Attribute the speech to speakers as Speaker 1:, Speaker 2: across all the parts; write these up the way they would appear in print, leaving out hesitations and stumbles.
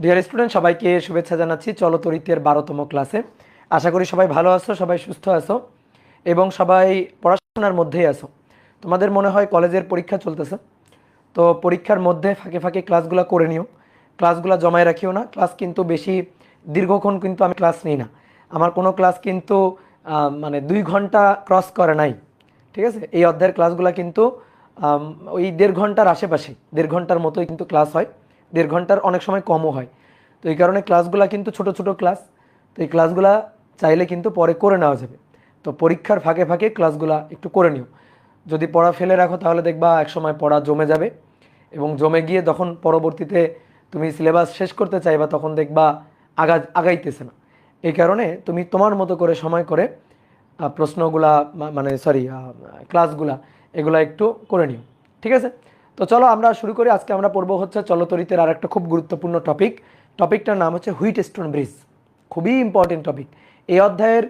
Speaker 1: Dear student, সবাইকে শুভেচ্ছা জানাচ্ছি চলতরিতের 12তম ক্লাসে। আশা করি সবাই ভালো আছো, সবাই সুস্থ আছো এবং সবাই পড়াশোনার মধ্যেই আছো। তোমাদের মনে হয় কলেজের পরীক্ষা চলতেছে, তো পরীক্ষার মধ্যে ফাঁকে ফাঁকে ক্লাসগুলো করে নিও, ক্লাসগুলো জমায় রাখিও না। ক্লাস কিন্তু বেশি দীর্ঘক্ষণ কিন্তু আমি ক্লাস নিই না। আমার কোনো ক্লাস কিন্তু মানে 2 ঘন্টা ক্রস করে নাই, ঠিক আছে। এই অধ্যায়ের ক্লাসগুলো কিন্তু ওই 1.5 ঘন্টার আশেপাশে, 1.5 ঘন্টার মতোই কিন্তু ক্লাস হয়, 1.5 ঘন্টার অনেক সময় কমও হয়। তো এই কারণে ক্লাসগুলো কিন্তু ছোট ছোট ক্লাস, তো এই ক্লাসগুলা চাইলে কিন্তু পরে করে নেওয়া যাবে। তো পরীক্ষার ফাঁকে ফাঁকে ক্লাসগুলা একটু করে নিও। যদি পড়া ফেলে রাখো তাহলে দেখবা একসময় পড়া জমে যাবে এবং জমে গিয়ে তখন পরবর্তীতে তুমি সিলেবাস শেষ করতে চাইবা, তখন দেখবা আগাইতেছে না। এই কারণে তুমি তোমার মতো করে সময় করে প্রশ্নগুলা মানে সরি ক্লাসগুলা এগুলা একটু করে নিও, ঠিক আছে। তো চলো আমরা শুরু করি। আজকে আমরা পড়বো হচ্ছে চলতরিতের আর একটা খুব গুরুত্বপূর্ণ টপিক। টপিকটার নাম হচ্ছে হুইটস্টোন ব্রিজ। খুবই ইম্পর্টেন্ট টপিক। এই অধ্যায়ের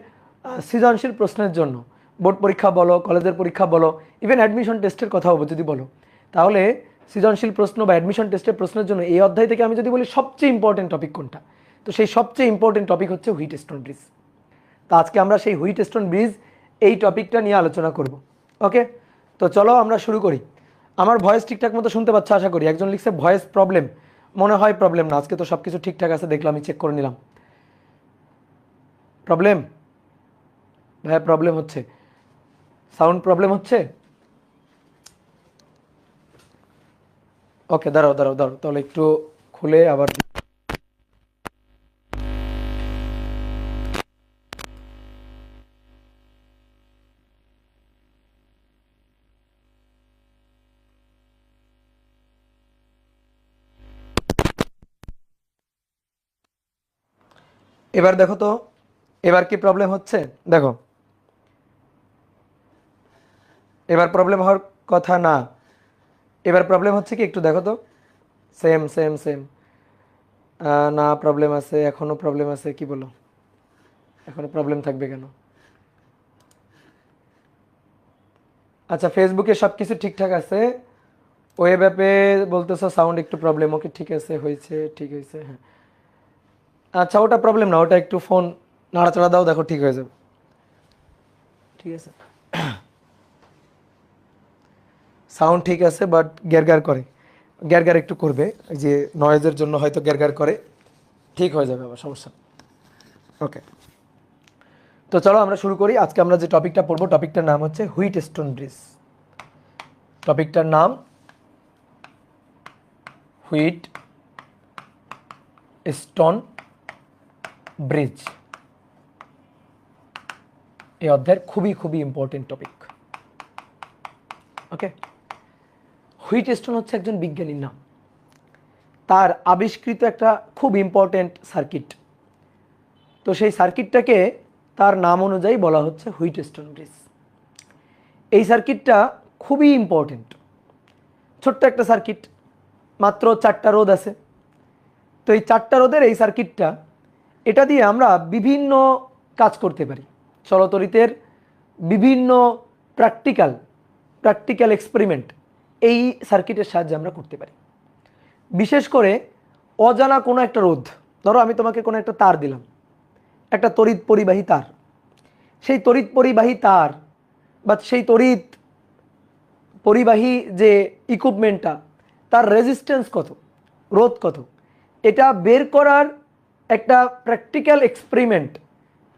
Speaker 1: সৃজনশীল প্রশ্নের জন্য, বোর্ড পরীক্ষা বলো, কলেজের পরীক্ষা বলো, ইভেন অ্যাডমিশন টেস্টের কথাও যদি বলো, তাহলে সৃজনশীল প্রশ্ন বা অ্যাডমিশন টেস্টের প্রশ্নের জন্য এই অধ্যায় থেকে আমি যদি বলি সবচেয়ে ইম্পর্টেন্ট টপিক কোনটা, তো সেই সবচেয়ে ইম্পর্টেন্ট টপিক হচ্ছে হুইটস্টোন ব্রিজ। তো আজকে আমরা সেই হুইটস্টোন ব্রিজ এই টপিকটা নিয়ে আলোচনা করব। ওকে, তো চলো আমরা শুরু করি। আমার ভয়েস ঠিকঠাক মতো শুনতে পাচ্ছ আশা করি। একজন লিখছে ভয়েস প্রবলেম, মনে হয় প্রবলেম না, আজকে তো সব কিছু ঠিকঠাক আছে দেখলাম, আমি চেক করে নিলাম। প্রবলেম ভাইয়া, প্রবলেম হচ্ছে, সাউন্ড প্রবলেম হচ্ছে। ওকে, দাঁড়াও দাঁড়াও দাঁড়াও, তাহলে একটু খুলে আবার এবার দেখো তো, এবার কি প্রবলেম হচ্ছে দেখো। এবার প্রবলেম হওয়ার কথা না, এবার প্রবলেম হচ্ছে কি একটু দেখো তো। সেম সেম সেম, না প্রবলেম আছে, এখনো প্রবলেম আছে, কি বলো, এখনো প্রবলেম থাকবে কেন? আচ্ছা, ফেসবুকে সব কিছু ঠিকঠাক আছে, ওয়েব অ্যাপে বলতেছো সাউন্ড একটু প্রবলেম। ওকে ঠিক আছে, হয়েছে, ঠিক হয়েছে, হ্যাঁ। আচ্ছা, ওটা প্রবলেম না, ওটা একটু ফোন নাড়াচাড়া দাও, দেখো ঠিক হয়ে যাবে, ঠিক আছে। সাউন্ড ঠিক আছে বাট গ্যারগার করে, গ্যারগার একটু করবে, এই যে নয়েজের জন্য হয়তো গ্যারগার করে, ঠিক হয়ে যাবে আবার, সমস্যা। ওকে, তো চলো আমরা শুরু করি। আজকে আমরা যে টপিকটা পড়বো, টপিকটার নাম হচ্ছে হুইটস্টোন ব্রিজ। টপিকটার নাম হুইট স্টোন ব্রিজ। এই অধ্যায়ের খুবই খুবই ইম্পর্টেন্ট টপিক। ওকে, হুইটস্টোন হচ্ছে একজন বিজ্ঞানীর নাম, তার আবিষ্কৃত একটা খুব ইম্পর্টেন্ট সার্কিট। তো সেই সার্কিটটাকে তার নাম অনুযায়ী বলা হচ্ছে হুইটস্টোন ব্রিজ। এই সার্কিটটা খুবই ইম্পর্টেন্ট, ছোট্ট একটা সার্কিট, মাত্র 4টা রোধ আছে। তো এই 4টা রোধের এই সার্কিটটা, এটা দিয়ে আমরা বিভিন্ন কাজ করতে পারি। চলতরিতের বিভিন্ন প্র্যাকটিক্যাল প্র্যাকটিক্যাল এক্সপেরিমেন্ট এই সার্কিটের সাহায্যে আমরা করতে পারি। বিশেষ করে অজানা কোনো একটা রোধ, ধরো আমি তোমাকে কোনো একটা তার দিলাম, একটা তড়িৎ পরিবাহী তার। সেই তড়িৎ পরিবাহী তার বা সেই তড়িৎ পরিবাহী যে ইকুইপমেন্টটা, তার রেজিস্ট্যান্স কত, রোধ কত, এটা বের করার একটা প্র্যাকটিক্যাল এক্সপেরিমেন্ট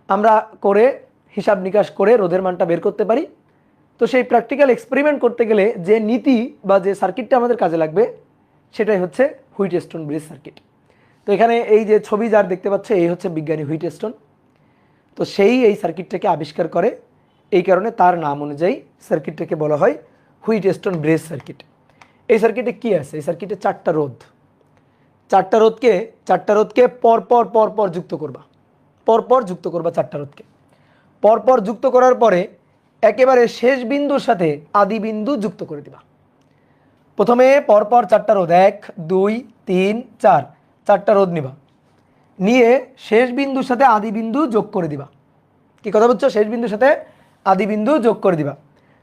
Speaker 1: আমরা করে, হিসাব নিকাশ করে রোধের মানটা বের করতে পারি। তো সেই প্র্যাকটিক্যাল এক্সপেরিমেন্ট করতে গেলে যে নীতি বা যে সার্কিটটা আমাদের কাজে লাগবে, সেটাই হচ্ছে হুইটস্টোন ব্রিজ সার্কিট। তো এখানে এই যে ছবি যার দেখতে পাচ্ছে, এই হচ্ছে বিজ্ঞানী হুইটস্টোন। তো সেই এই সার্কিটটাকে আবিষ্কার করে, এই কারণে তার নাম অনুযায়ী সার্কিটটাকে বলা হয় হুইটস্টোন ব্রিজ সার্কিট। এই সার্কিটে কি আছে? এই সার্কিটে 4টা রোধ, 4টা রোধকে পরপর পরপর যুক্ত করবা, পরপর যুক্ত করবা 4টা রোধকে। পরপর যুক্ত করার পরে একেবারে শেষ বিন্দুর সাথে আদি বিন্দু যুক্ত করে দিবা। প্রথমে পরপর 4টা রোধ, 1 2 3 4, 4টা রোধ নিবা, নিয়ে শেষ বিন্দুর সাথে আদি বিন্দু যোগ করে দিবা। কি কথা বলছো? শেষ বিন্দুর সাথে আদি বিন্দু যোগ করে দিবা।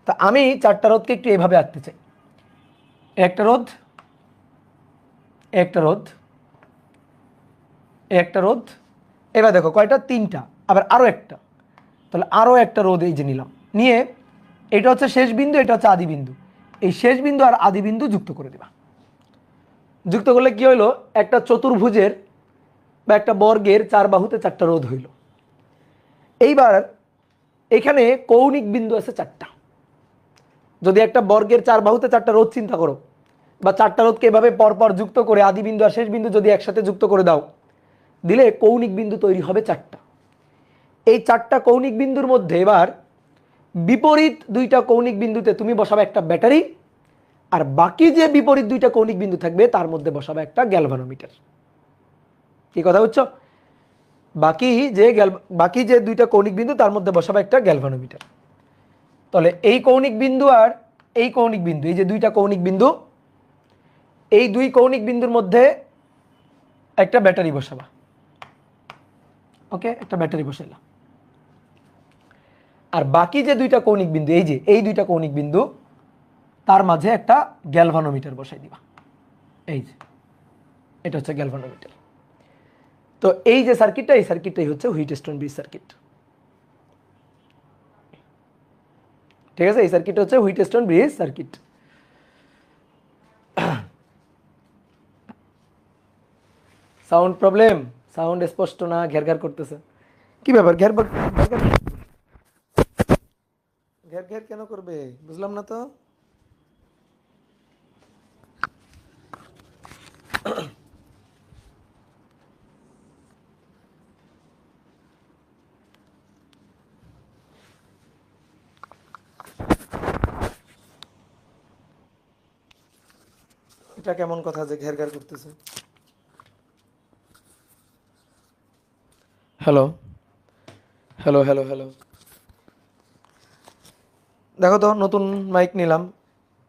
Speaker 1: তা আমি 4টা রোধকে একটু এভাবে আঁকতে চাই। একটা রোধ, একটা রোধ, এই একটা রোধ। এবার দেখো কয়টা, তিনটা, আবার আরও একটা, তাহলে আরও একটা রোধ এই যে নিলাম, নিয়ে এটা হচ্ছে শেষ বিন্দু, এটা হচ্ছে আদি বিন্দু, এই শেষ বিন্দু আর আদি বিন্দু যুক্ত করে দিবা। যুক্ত করলে কি হইলো, একটা চতুর্ভুজের বা একটা বর্গের চার বাহুতে চারটা রোধ হইল। এইবার এখানে কৌণিক বিন্দু আছে চারটা। যদি একটা বর্গের চার বাহুতে চারটা রোধ চিন্তা করো, বা চারটা রোধকে এভাবে পরপর যুক্ত করে আদি বিন্দু আর শেষ বিন্দু যদি একসাথে যুক্ত করে দাও, দিলে কৌণিক বিন্দু তৈরি হবে চারটা। এই চারটা কৌণিক বিন্দুর মধ্যে এবার বিপরীত দুইটা কৌণিক বিন্দুতে তুমি বসাবে একটা ব্যাটারি, আর বাকি যে বিপরীত দুইটা কৌণিক বিন্দু থাকবে তার মধ্যে বসাবে একটা গ্যালভানোমিটার। কি কথা বুঝছো? বাকি যে দুইটা কৌণিক বিন্দু তার মধ্যে বসাবে একটা গ্যালভানোমিটার। তাহলে এই কৌণিক বিন্দু আর এই কৌণিক বিন্দু, এই যে দুইটা কৌণিক বিন্দু, এই দুই কৌণিক বিন্দুর মধ্যে একটা ব্যাটারি বসাবা। ওকে, একটা ব্যাটারি বসাইলাম। আর বাকি যে দুইটা কৌণিক বিন্দু, এই যে এই দুইটা কৌণিক বিন্দু, তার মাঝে একটা গ্যালভানোমিটার বসাই দিবা। এই যে এটা হচ্ছে গ্যালভানোমিটার। তো এই যে সার্কিটটা, এই সার্কিটটাই হচ্ছে হুইটস্টোন ব্রিজ সার্কিট। ঠিক আছে, এই সার্কিট হচ্ছে Wheatstone bridge circuit. Sound problem, sound স্পষ্ট না, ঘের করতেছে। কি ব্যাপার, ঘের ঘের কেন করবে, বুঝলাম না তো। এটা কেমন কথা যে ঘের করতেছে? হ্যালো হ্যালো হ্যালো হ্যালো, দেখো তো, নতুন মাইক নিলাম,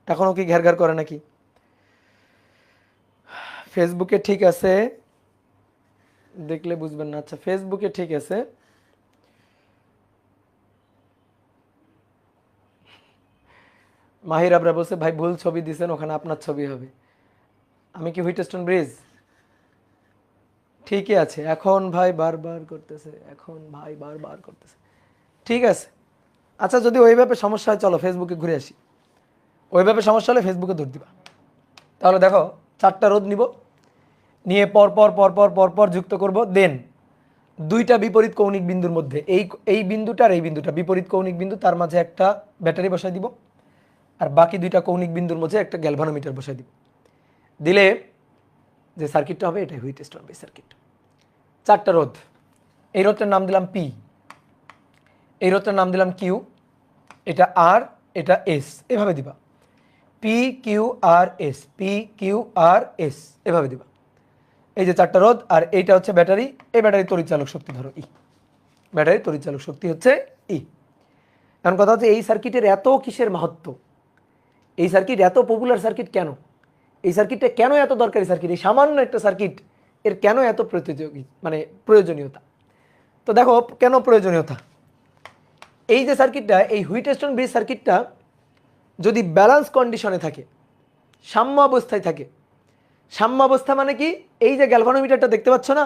Speaker 1: এখনো কি ঘের করে নাকি? ফেসবুকে ঠিক আছে, দেখলে বুঝবেন না। আচ্ছা, ফেসবুকে ঠিক আছে। মাহির আবরা বলছে ভাই ভুল ছবি দিছেন, ওখানে আপনার ছবি হবে। আমি কি হুইটস্টোন ব্রিজ? ঠিকই আছে। এখন ভাই বারবার করতেছে, এখন ভাই বারবার করতেছে। ঠিক আছে, আচ্ছা, যদি ওইভাবে সমস্যা হয় চলো ফেসবুকে ঘুরে আসি। ওইভাবে সমস্যা হলে ফেসবুকে দৌড় দিবা। তাহলে দেখো, চারটা রোধ নিব, নিয়ে পরপর পরপর পরপর যুক্ত করব। দেন দুইটা বিপরীত কৌণিক বিন্দুর মধ্যে, এই বিন্দুটা আর এই বিন্দুটা বিপরীত কৌণিক বিন্দু, তার মাঝে একটা ব্যাটারি বসাই দিব, আর বাকি দুইটা কৌণিক বিন্দুর মধ্যে একটা গ্যালভানোমিটার বসাই দিব। দিলে যে সার্কিটটা হবে এটাই হুইটস্টোন ব্রিজ সার্কিট। চারটা রোধ, এই রোধটার নাম দিলাম পি, এই রোধটার নাম দিলাম কিউ, এটা আর, এটা এস, এভাবে দিবা। P Q R S, P Q R S, এভাবে দিবা। এই যে চারটা রোধ, আর এইটা হচ্ছে ব্যাটারি। এই ব্যাটারি তড়িৎচালক শক্তি ধরো ই, ব্যাটারি তড়িৎচালক শক্তি হচ্ছে ই। এখন কথা হচ্ছে এই সার্কিটের এত কিসের মাহাত্ম্য, এই সার্কিট এত পপুলার সার্কিট কেন, এই সার্কিটটা কেন এত দরকারি সার্কিট, এই সামান্য একটা সার্কিট এর কেন এত প্রতিযোগী মানে প্রয়োজনীয়তা। তো দেখো কেন প্রয়োজনীয়তা। এই যে সার্কিটটা, এই হুইটস্টোন ব্রিজ সার্কিটটা যদি ব্যালেন্স কন্ডিশনে থাকে, সাম্য অবস্থায় থাকে, সাম্য অবস্থা মানে কি, এই যে গ্যালভানোমিটারটা দেখতে পাচ্ছ না,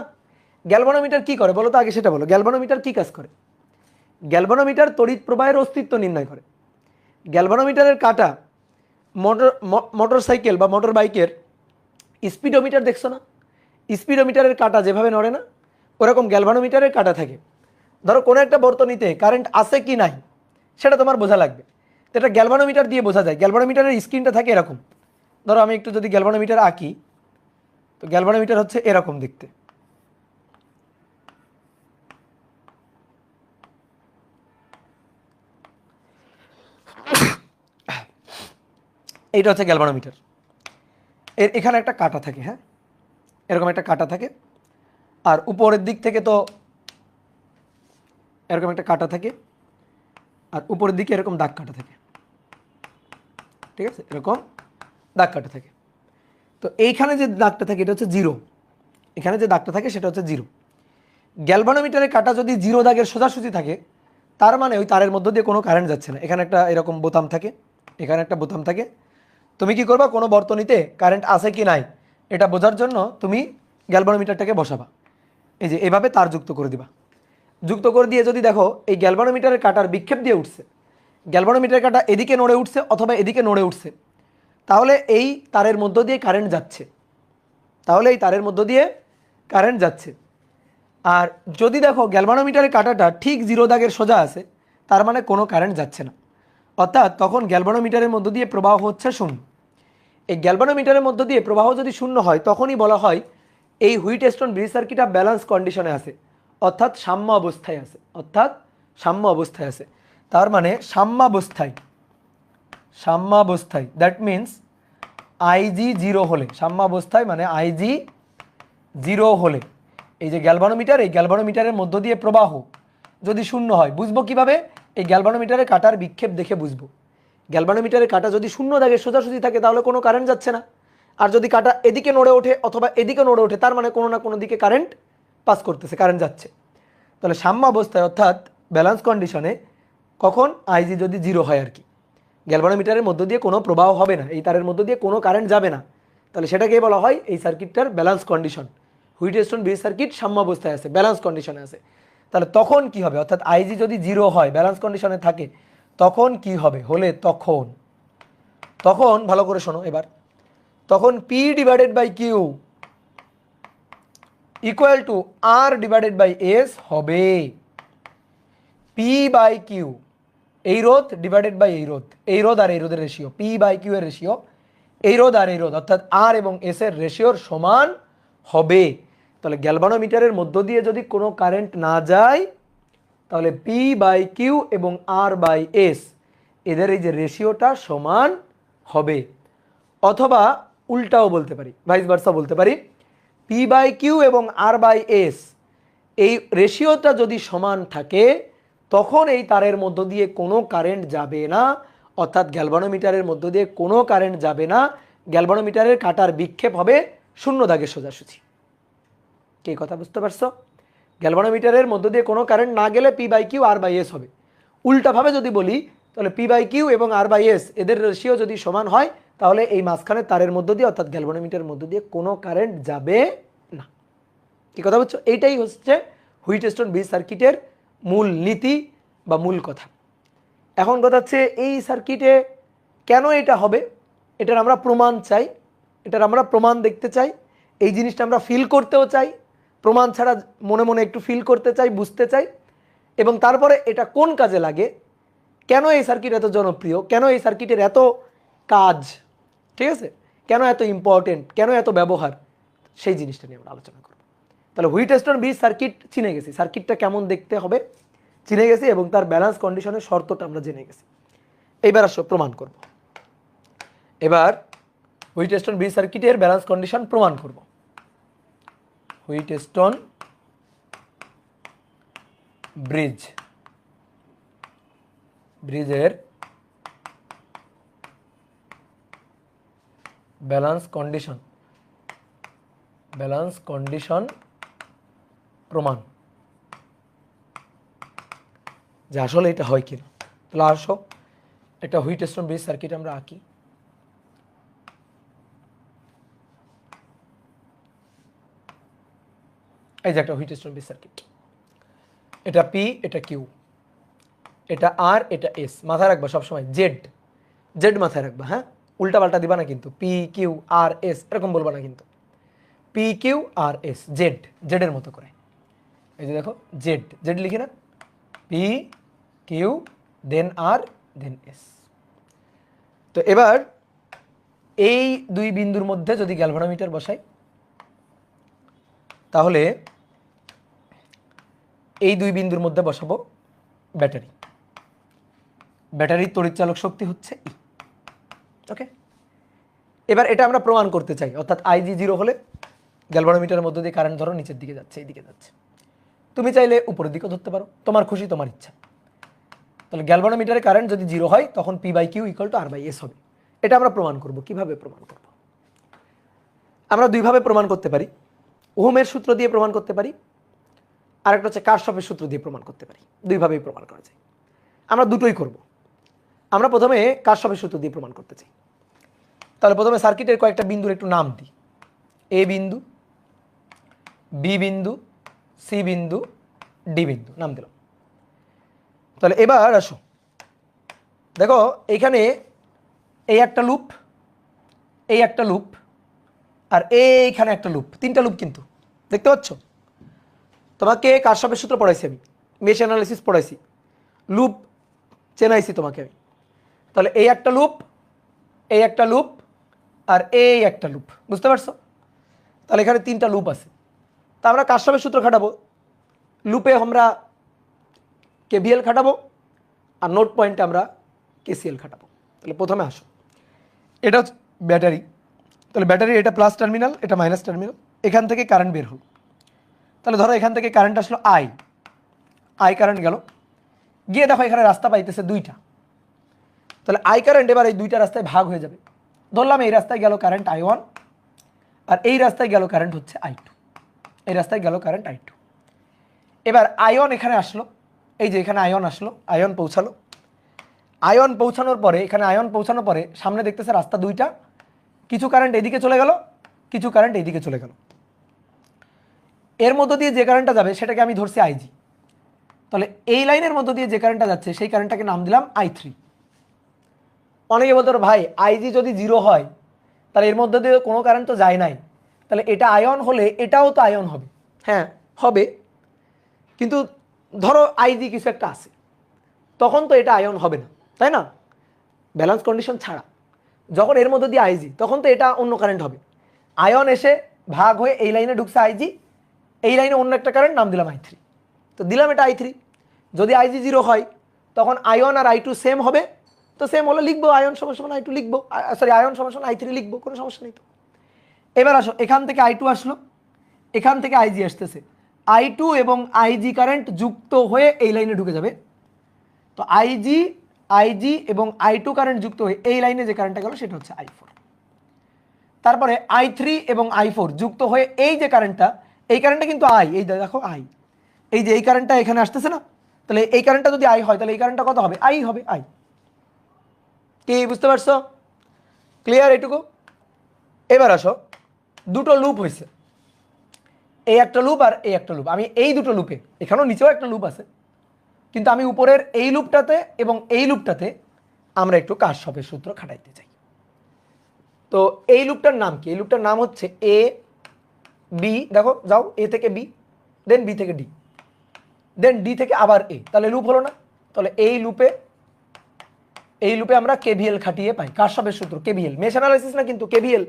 Speaker 1: গ্যালভানোমিটার কি করে বলো তো, আগে সেটা বলো। গ্যালভানোমিটার কি কাজ করে? গ্যালভানোমিটার তড়িৎ প্রবাহের অস্তিত্ব নির্ণয় করে। গ্যালভানোমিটারের কাঁটা মোটর সাইকেল বা মোটর বাইকের স্পিডোমিটার দেখছো না, স্পিডোমিটারের কাঁটা যেভাবে নড়ে না, ওরকম গ্যালভানোমিটারের কাঁটা থাকে। ধরো কোনো একটা বর্তনীতে কারেন্ট আছে কি নাই সেটা তোমার বোঝা লাগবে, তো এটা গ্যালভানোমিটার দিয়ে বোঝা যায়। গ্যালভানোমিটারের স্ক্রিনটা থাকে এরকম। ধরো আমি একটু যদি গ্যালভানোমিটার আঁকি, তো গ্যালভানোমিটার হচ্ছে এরকম দেখতে। এইটা হচ্ছে গ্যালভানোমিটার। এখানে একটা কাঁটা থাকে, হ্যাঁ, এরকম একটা কাঁটা থাকে, আর উপরের দিক থেকে তো এরকম একটা কাঁটা থাকে, আর উপরের দিকে এরকম দাগ কাটা থাকে। ঠিক আছে, এরকম দাগ কাটা থাকে। তো এইখানে যে দাগটা থাকে এটা হচ্ছে জিরো, এখানে যে দাগটা থাকে সেটা হচ্ছে জিরো। গ্যালভানোমিটারের কাঁটা যদি জিরো দাগের সোজাসুজি থাকে, তার মানে ওই তারের মধ্য দিয়ে কোনো কারেন্ট যাচ্ছে না। এখানে একটা এরকম বোতাম থাকে, এখানে একটা বোতাম থাকে। তুমি কি করবা, কোনো বর্তনীতে কারেন্ট আছে কি নাই এটা বোঝার জন্য তুমি গ্যালভানোমিটারটাকে বসাবা। এই যে এভাবে তার যুক্ত করে দিবা। যুক্ত করে দিয়ে যদি দেখো এই গ্যালভানোমিটারের কাঁটার বিক্ষেপ দিয়ে উঠছে, গ্যালভানোমিটারের কাঁটা এদিকে নড়ে উঠছে অথবা এদিকে নড়ে উঠছে, তাহলে এই তারের মধ্য দিয়ে কারেন্ট যাচ্ছে, তাহলে এই তারের মধ্য দিয়ে কারেন্ট যাচ্ছে। আর যদি দেখো গ্যালভানোমিটারের কাঁটাটা ঠিক জিরো দাগের সোজা আছে, তার মানে কোনো কারেন্ট যাচ্ছে না, অর্থাৎ তখন গ্যালভানোমিটারের মধ্য দিয়ে প্রবাহ হচ্ছে শূন্য। এই গ্যালভানোমিটারের মধ্য দিয়ে প্রবাহ যদি শূন্য হয় তখনই বলা হয় এই হুইটস্টোন ব্রিজ সার্কিটটা ব্যালেন্স কন্ডিশনে আছে, অর্থাৎ সাম্য অবস্থায় আছে, অর্থাৎ সাম্য অবস্থায় আছে। তার মানে সাম্যাবস্থায় দ্যাট মিন্স আইজি জিরো হলে, সাম্যাবস্থায় মানে আইজি জিরো হলে এই যে গ্যালভানোমিটার, এই গ্যালভানোমিটারের মধ্য দিয়ে প্রবাহ যদি শূন্য হয়, বুঝবো কিভাবে? এই গ্যালভানোমিটারের কাঁটার বিক্ষেপ দেখে বুঝবো। গ্যালভানোমিটারের কাঁটা যদি শূন্য দাগে সোজাসুজি থাকে তাহলে কোনো কারেন্ট যাচ্ছে না, আর যদি কাঁটা এদিকে নড়ে ওঠে অথবা এদিকে নড়ে ওঠে তার মানে কোনো না কোনো দিকে কারেন্ট পাস করতেছে, কারেন্ট যাচ্ছে। তাহলে সাম্য অবস্থায় অর্থাৎ ব্যালেন্স কন্ডিশনে কখন? আইজি যদি জিরো হয় আর কি, গ্যালভানোমিটারের মধ্য দিয়ে কোনো প্রবাহ হবে না, এই তারের মধ্য দিয়ে কোনো কারেন্ট যাবে না, তাহলে সেটাকেই বলা হয় এই সার্কিটটার balance condition. Wheatstone bridge circuit সাম্য অবস্থায় আছে, ব্যালেন্স কন্ডিশনে আছে। তাহলে তখন কি হবে? অর্থাৎ আইজি যদি জিরো হয়, ব্যালেন্স কন্ডিশনে থাকে, তখন কি হবে? হলে তখন ভালো করে শোনো এবার, তখন P divided by Q equal to R divided by S হবে। পি বাই কিউ, এই রোধ ডিভাইডেড বাই এই রোধ, এই রোধ আর এই রোধের রেশিও, পি বাই কিউ এর রেশিও, এই রোধ আর এই রোধ অর্থাৎ আর এবং এস এর রেশিওর সমান হবে। তাহলে গ্যালভানোমিটারের মধ্য দিয়ে যদি কোনো কারেন্ট না যায় তাহলে পি বাই কিউ এবং আর বাই এস এদের এই যে রেশিওটা সমান হবে। অথবা উল্টাও বলতে পারি, ভাইস ভার্সা বলতে পারি, পি বাই কিউ এবং আর বাই এস এই রেশিওটা যদি সমান থাকে তখন এই তারের মধ্য দিয়ে কোনো কারেন্ট যাবে না, অর্থাৎ গ্যালভানোমিটারের মধ্য দিয়ে কোনো কারেন্ট যাবে না, গ্যালভানোমিটারের কাঁটার বিক্ষেপ হবে শূন্য দাগে সোজাসুজি। কি কথা বুঝতে পারছো? গ্যালভানোমিটারের মধ্য দিয়ে কোনো কারেন্ট না গেলে P by Q R by S হবে। উল্টাভাবে যদি বলি তাহলে পি বাই কিউ এবং আর বাই এস এদের রেশিও যদি সমান হয় তাহলে এই মাঝখানে তারের মধ্য দিয়ে অর্থাৎ গ্যালভানোমিটারের মধ্য দিয়ে কোনো কারেন্ট যাবে না। কি কথা বুঝছো? এইটাই হচ্ছে হুইটস্টোন ব্রিজ সার্কিটের মূল নীতি বা মূল কথা। এখন কথা হচ্ছে এই সার্কিটে কেন এটা হবে, এটার আমরা প্রমাণ চাই, এটার আমরা প্রমাণ দেখতে চাই, এই জিনিসটা আমরা ফিল করতেও চাই, প্রমাণ ছাড়া মনে মনে একটু ফিল করতে চাই, বুঝতে চাই, এবং তারপরে এটা কোন কাজে লাগে, কেন এই সার্কিট এত জনপ্রিয়, কেন এই সার্কিটের এত কাজ, ঠিক আছে, কেন এত ইম্পর্টেন্ট, কেন এত ব্যবহার, সেই জিনিসটা নিয়ে আমরা আলোচনা করব। তাহলে হুইটস্টোন ব্রিজ সার্কিট চিনে গেছি, সার্কিটটা কেমন দেখতে হবে চিনে গেছি, এবং তার ব্যালেন্স কন্ডিশনের শর্তটা আমরা জেনে গেছি। এইবার আসো প্রমাণ করব। এবার হুইটস্টোন ব্রিজ সার্কিটের ব্যালেন্স কন্ডিশন প্রমাণ করব। হুইটস্টোন ব্রিজের ব্যালেন্স কন্ডিশন প্রমাণ, যে আসলে এটা হয় কিনা। তাহলে আসো এটা হুইটস্টোন ব্রিজ সার্কিট আমরা আঁকি। এই যে একটা হুইটস্টোন ব্রিজ সার্কিট, এটা পি, এটা কিউ, এটা আর, এটা এস। মাথায় রাখবা সবসময় জেড মাথায় রাখবা, হ্যাঁ, উল্টা পাল্টা দিবা না কিন্তু, পি কিউ আর এস এরকম বলবা না কিন্তু, পি কিউ আর এস, জেডের মতো করে। এই যে দেখো জেড লিখি না, পি কিউ দেন আর দেন এস। তো এবার এই দুই বিন্দুর মধ্যে যদি গ্যালভানোমিটার বসাই তাহলে এই দুই বিন্দুর মধ্যে বসাবো ব্যাটারির তড়িৎচালক শক্তি হচ্ছে ই। ওকে, এবার এটা আমরা প্রমাণ করতে চাই, অর্থাৎ আইজি জিরো হলে গ্যালভানোমিটারের মধ্য দিয়ে কারেন্ট ধরো নিচের দিকে যাচ্ছে, এইদিকে যাচ্ছে, তুমি চাইলে উপরের দিকেও ধরতে পারো, তোমার খুশি, তোমার ইচ্ছা। তাহলে গ্যালভানোমিটারের কারেন্ট যদি জিরো হয় তখন P by Q equal to R by S হবে। এটা আমরা প্রমাণ করব। কিভাবে প্রমাণ করব? আমরা দুইভাবে প্রমাণ করতে পারি, ওহমের সূত্র দিয়ে প্রমাণ করতে পারি, আরেকটা হচ্ছে কারশফের সূত্র দিয়ে প্রমাণ করতে পারি। দুইভাবেই প্রমাণ করা যায়, আমরা দুটোই করব। আমরা প্রথমে কারশফের সূত্র দিয়ে প্রমাণ করতে চাই। তাহলে প্রথমে সার্কিটের কয়েকটা বিন্দুর একটু নাম দিই, এ বিন্দু, বি বিন্দু, সি বিন্দু ডি বিন্দু নাম দিলাম। তাহলে এবার আসো, দেখো এইখানে এই একটা লুপ, এই একটা লুপ, আর এইখানে একটা লুপ, তিনটা লুপ কিন্তু দেখতে পাচ্ছ। তোমাকে কারশফের সূত্র পড়াইছি আমি, মেশ অ্যানালিসিস পড়াইছি, লুপ চেনাইছি তোমাকে আমি। তাহলে এই একটা লুপ, এই একটা লুপ, আর এই একটা লুপ, বুঝতে পারছো? তাহলে এখানে তিনটা লুপ আছে। তা আমরা কারশফের সূত্র খাটাবো, লুপে আমরা কেভিএল খাটাবো, আর নোট পয়েন্টে আমরা কেসিএল খাটাবো। তাহলে প্রথমে আসো, এটা ব্যাটারি, তাহলে ব্যাটারি এটা প্লাস টার্মিনাল, এটা মাইনাস টার্মিনাল, এখান থেকে কারেন্ট বের হলো। তাহলে ধরো এখান থেকে কারেন্ট আসলো আই, আই কারেন্ট গেল, গিয়ে দেখো এখানে রাস্তা পাইতেছে দুইটা। তাহলে আই কারেন্ট এবার এই দুইটা রাস্তায় ভাগ হয়ে যাবে। ধরলাম এই রাস্তায় গেল কারেন্ট I1, আর এই রাস্তায় গেল কারেন্ট হচ্ছে I2, এই রাস্তায় গেল কারেন্ট I2। এবার I1 এখানে আসলো, এই যে এখানে I1 আসলো, I1 পৌঁছালো, I1 পৌঁছানোর পরে, এখানে I1 পৌঁছানোর পরে সামনে দেখতেছে রাস্তা দুইটা, কিছু কারেন্ট এদিকে চলে গেল, কিছু কারেন্ট এইদিকে চলে গেল। এর মধ্য দিয়ে যে কারেন্টটা যাবে সেটাকে আমি ধরছি আইজি। তাহলে এই লাইনের মধ্য দিয়ে যে কারেন্টটা যাচ্ছে সেই কারেন্টটাকে নাম দিলাম I3। অনেকে বলতো ভাই আইজি যদি 0 হয় তাহলে এর মধ্যে দিয়ে কোনো কারেন্ট তো যায় নাই, তাহলে এটা আয়ন হলে এটাও তো আয়ন হবে। হ্যাঁ হবে, কিন্তু ধরো আইজি কিছু একটা আছে, তখন তো এটা আয়ন হবে না, তাই না? ব্যালেন্স কন্ডিশন ছাড়া যখন এর মধ্যে দিয়ে আইজি, তখন তো এটা অন্য কারেন্ট হবে। আয়ন এসে ভাগ হয়ে এই লাইনে ঢুকছে আইজি, এই লাইনে অন্য একটা কারেন্ট, নাম দিলাম I3। তো দিলাম এটা I3। যদি আইজি 0 হয় তখন আয়ন আর I2 সেম হবে, তো সেম হলে লিখবো আয়ন সমান সমান I2 লিখবো, সরি আয়ন সমান সমান I3 লিখবো, কোনো সমস্যা নেই। তো এবার আসো, এখান থেকে I2 আসলো, এখান থেকে আইজি আসতেছে, I2 এবং আইজি কারেন্ট যুক্ত হয়ে এই লাইনে ঢুকে যাবে। তো আইজি এবং I2 কারেন্ট যুক্ত হয়ে এই লাইনে যে কারেন্টটা গেল সেটা হচ্ছে I4। তারপরে I3 এবং I4 যুক্ত হয়ে এই যে কারেন্টটা, এই কারেন্টটা কিন্তু আই, এই দেখো আই, এই যে এই কারেন্টটা এখানে আসতেছে না, তাহলে এই কারেন্টটা যদি আই হয় তাহলে এই কারেন্টটা কত হবে? আই হবে, আই। কি বুঝতে পারছো? ক্লিয়ার এটুকু? এবার আসো, দুটো লুপ হয়েছে, এই একটা লুপ আর এই একটা লুপ। আমি এই দুটো লুপে, এখানেও নিচেও একটা লুপ আছে, কিন্তু আমি উপরের এই লুপটাতে এবং এই লুপটাতে আমরা একটু কারশফের সূত্র খাটাইতে চাই। তো এই লুপটার নাম কি? এই লুপটার নাম হচ্ছে এ বি, দেখো যাও, এ থেকে বি, দেন বি থেকে ডি, দেন ডি থেকে আবার এ, তাহলে লুপ হলো না? তাহলে এই লুপে আমরা কেভিএল খাটিয়ে পাই কারশফের সূত্র, কেভিএল, মেশ অ্যানালাইসিস না কিন্তু, কেভিএল,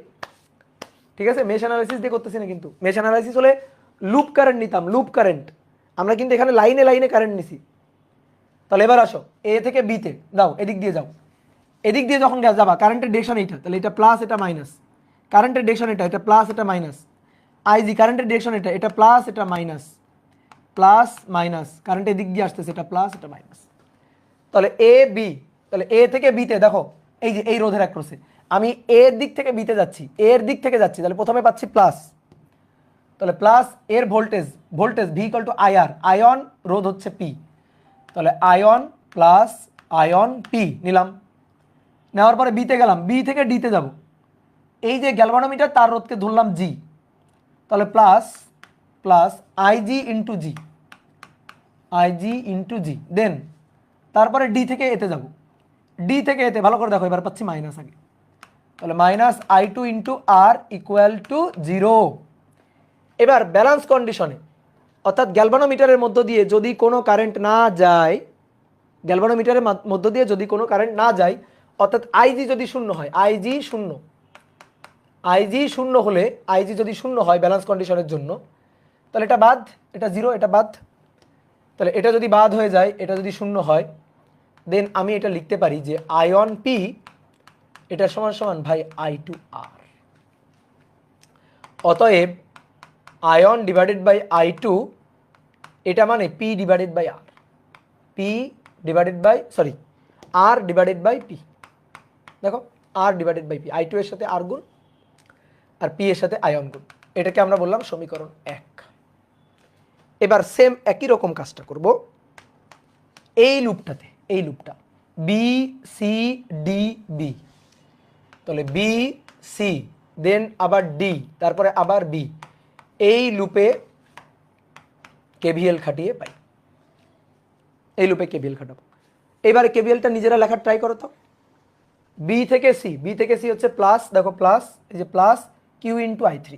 Speaker 1: ঠিক আছে? মেশ অ্যানালাইসিস দিয়ে করতেছি না কিন্তু, মেশ অ্যানালাইসিস হলে লুপ কারেন্ট নিতাম, লুপ কারেন্ট, আমরা কিন্তু এখানে লাইনে লাইনে কারেন্ট নিছি। তাহলে এবার আসো, এ থেকে বিতে দাও, এদিক দিয়ে যাও, এদিক দিয়ে যখন যাবা কারেন্টের ডিরেকশন এইটা, তাহলে এটা প্লাস এটা মাইনাস, কারেন্টের ডিরেকশন এটা প্লাস এটা মাইনাস, আইজি কারেন্টের ডিরেকশন এটা প্লাস এটা মাইনাস, প্লাস মাইনাস, কারেন্ট এদিক দিয়ে আসতেছে, এটা প্লাস এটা মাইনাস। তাহলে এ বি, তাহলে এ থেকে বিতে দেখো এই যে এই রোধের অ্যাক্রসে আমি এর দিক থেকে বিতে যাচ্ছি, এর দিক থেকে যাচ্ছি, তাহলে প্রথমে পাচ্ছি প্লাস, তাহলে প্লাস এর voltage, V equal to IR, ion রোধ হচ্ছে পি, তাহলে আয়ন প্লাস আয়ন পি নিলাম। নেওয়ার পরে বিতে গেলাম, বি থেকে ডিতে যাব, এই যে গ্যালভানোমিটার তার রোধকে ধরলাম জি, তাহলে প্লাস প্লাস আইজি ইন্টু জি, আইজি ইন্টু জি, দেন তারপরে ডি থেকে এতে যাব, ডি থেকে এতে, ভালো করে দেখো এবার পাচ্ছি মাইনাস আগে, তাহলে minus I2 into R equal to 0। এবার ব্যালেন্স কন্ডিশনে, অর্থাৎ গ্যালভানোমিটারের মধ্য দিয়ে যদি কোনো কারেন্ট না যায়, গ্যালভানোমিটারের মধ্য দিয়ে যদি কোনো কারেন্ট না যায়, অর্থাৎ আইজি যদি শূন্য হয়, আইজি শূন্য, আইজি শূন্য হলে, আইজি যদি শূন্য হয় ব্যালেন্স কন্ডিশনের জন্য, তাহলে এটা বাদ, এটা 0, এটা বাদ, তাহলে এটা যদি বাদ হয়ে যায়, এটা যদি শূন্য হয়, দেন আমি এটা লিখতে পারি যে আয়ন পি এটা সমান সমান ভাই I2 আর। অতএব আয়ন ডিভাইডেড বাই I2 এটা মানে P divided by R, P divided by sorry R divided by P. দেখো R divided by P, I2 এর সাথে আর গুণ আর পি এর সাথে আয়ন গুণ, এটাকে আমরা বললাম সমীকরণ 1। এবার সেম একই রকম কাজটা করব এই লুপটাতে, এই লুপটা বি সি ডি বি, তাহলে বি সি দেন আবার ডি, তারপরে আবার বি, এই লুপে কেভিএল খাটিয়ে পাই। এই লুপে কেভিএল খাটাবো। এবারে কেভিএলটা নিজেরা লেখার ট্রাই করো তো। বি থেকে সি হচ্ছে প্লাস, দেখো প্লাস, এই যে প্লাস কিউ ইন্টু I3,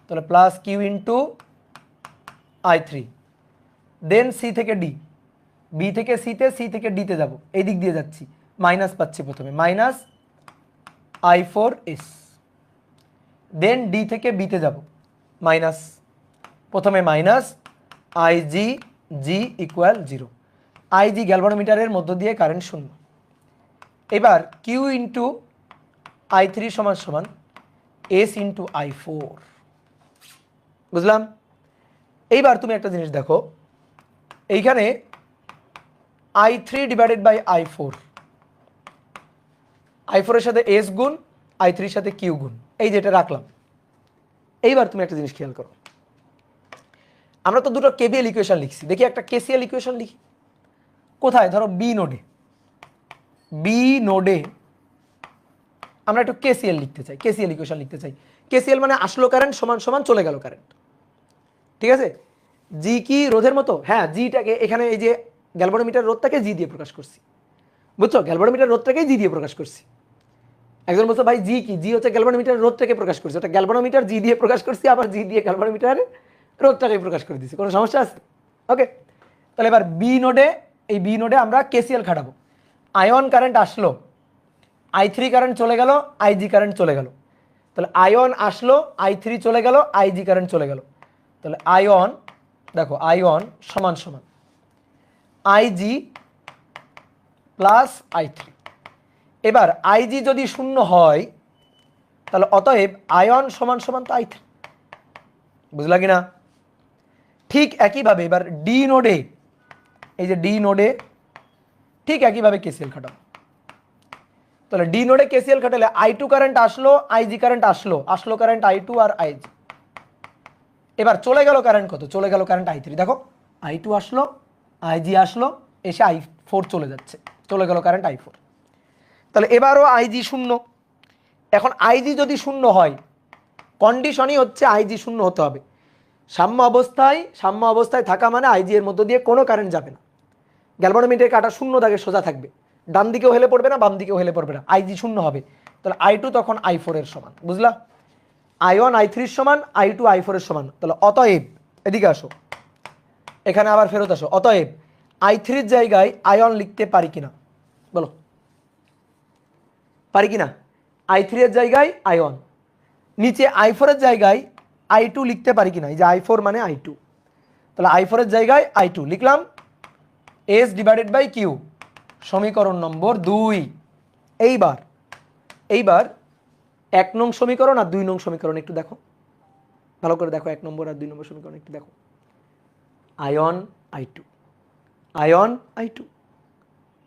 Speaker 1: তাহলে প্লাস কিউ ইন্টু I3। দেন সি থেকে ডি, বি থেকে সিতে, সি থেকে ডিতে যাব, এই দিক দিয়ে যাচ্ছি, মাইনাস পাচ্ছি প্রথমে, মাইনাস I4S। দেন ডি থেকে বিতে যাব, মাইনাস, প্রথমে minus IG G equal 0। IG গ্যালভানোমিটারের মধ্য দিয়ে কারেন্ট শূন্য। এবার কিউ ইন্টু I3 সমান সমান এস ইন্টু I4, বুঝলাম? এইবার তুমি একটা জিনিস দেখো, এইখানে I3 divided by I4, I4 এর সাথে এস গুণ, I3 এর সাথে কিউ গুণ, এই যেটা রাখলাম। এইবার তুমি একটা জিনিস খেয়াল করো, আমরা তো দুটো কেভিএল ইকুয়েশন লিখছি, দেখি একটা কেসিএল ইকুয়েশন লিখি। কোথায়? ধরো বি নোডে, বি নোডে আমরা একটু কেসিএল লিখতে চাই, কেসিএল ইকুয়েশন লিখতে চাই। কেসিএল মানে আসলো কারেন্ট সমান সমান চলে গেল কারেন্ট, ঠিক আছে? জি কি রোধের মতো? হ্যাঁ, জিটাকে এখানে এই যে গ্যালভানোমিটার রোধটাকে জি দিয়ে প্রকাশ করছি, বুঝছো? গ্যালভানোমিটার রোধটাকে জি দিয়ে প্রকাশ করছি। একজন বলছো ভাই জি কি? জি হচ্ছে গ্যালভানোমিটার রোধটাকে প্রকাশ করছি, ওটা গ্যালভানোমিটার জি দিয়ে প্রকাশ করছি, আবার জি দিয়ে গ্যালভানোমিটার রোধটাকে প্রকাশ করে দিচ্ছি, কোনো সমস্যা আছে? ওকে, তাহলে এবার বি নোডে, এই বি নোডে আমরা কেসিএল খাটাবো। আয়ন কারেন্ট আসলো, I3 কারেন্ট চলে গেল, IG কারেন্ট চলে গেল, তাহলে আয়ন আসলো, I3 চলে গেল, IG কারেন্ট চলে গেল, তাহলে আয়ন, দেখো আয়ন সমান সমান IG প্লাস I3। এবার IG যদি শূন্য হয় তাহলে অতএব আয়ন সমান সমান তো I3, বুঝলা কিনা? ঠিক একইভাবে এবার ডি নোডে, এই যে ডি নোডে ঠিক একইভাবে কেসিএল খাটাবো। তাহলে ডি নোডে কেসিএল খাটালে I2 কারেন্ট আসলো, IG কারেন্ট আসলো, আসলো কারেন্ট I2 আর IG। এবার চলে গেল কারেন্ট কত? চলে গেল কারেন্ট I3, দেখো I2 আসলো, IG আসলো, এসে I4 চলে যাচ্ছে, চলে গেল কারেন্ট I4। তাহলে এবারও IG শূন্য। এখন IG যদি শূন্য হয়, কন্ডিশনই হচ্ছে IG শূন্য হতে হবে। সাম্য অবস্থায় থাকা মানে IG এর মধ্য দিয়ে কোনো কারেন্ট যাবে না, গ্যালভানোমিটারের কাঁটা শূন্য দাগে সোজা থাকবে, ডান দিকেও হেলে পড়বে না, বাম দিকেও হেলে পড়বে না, IG শূন্য হবে। তাহলে I2 তখন I4 এর সমান, বুঝলা? I1 I3 এর সমান, I2 I4 এর সমান। তাহলে অতএব, এদিকে আসো, এখানে আবার ফেরত আসো, অতএব I3 এর জায়গায় আয়ন লিখতে পারি কিনা বলো? পারি কিনা? I3 এর জায়গায় আয়ন, নিচে I4 এর জায়গায় I2 লিখতে পারি কিনা? এই যে I4 মানে I2, তাহলে I4 এর জায়গায় I2 লিখলাম, S ডিভাইডেড বাই কিউ, সমীকরণ নম্বর 2। এইবার 1 নং সমীকরণ আর 2 নং সমীকরণ একটু দেখো, ভালো করে দেখো, 1 নম্বর আর 2 নম্বর সমীকরণ একটু দেখো। আয়ন I2,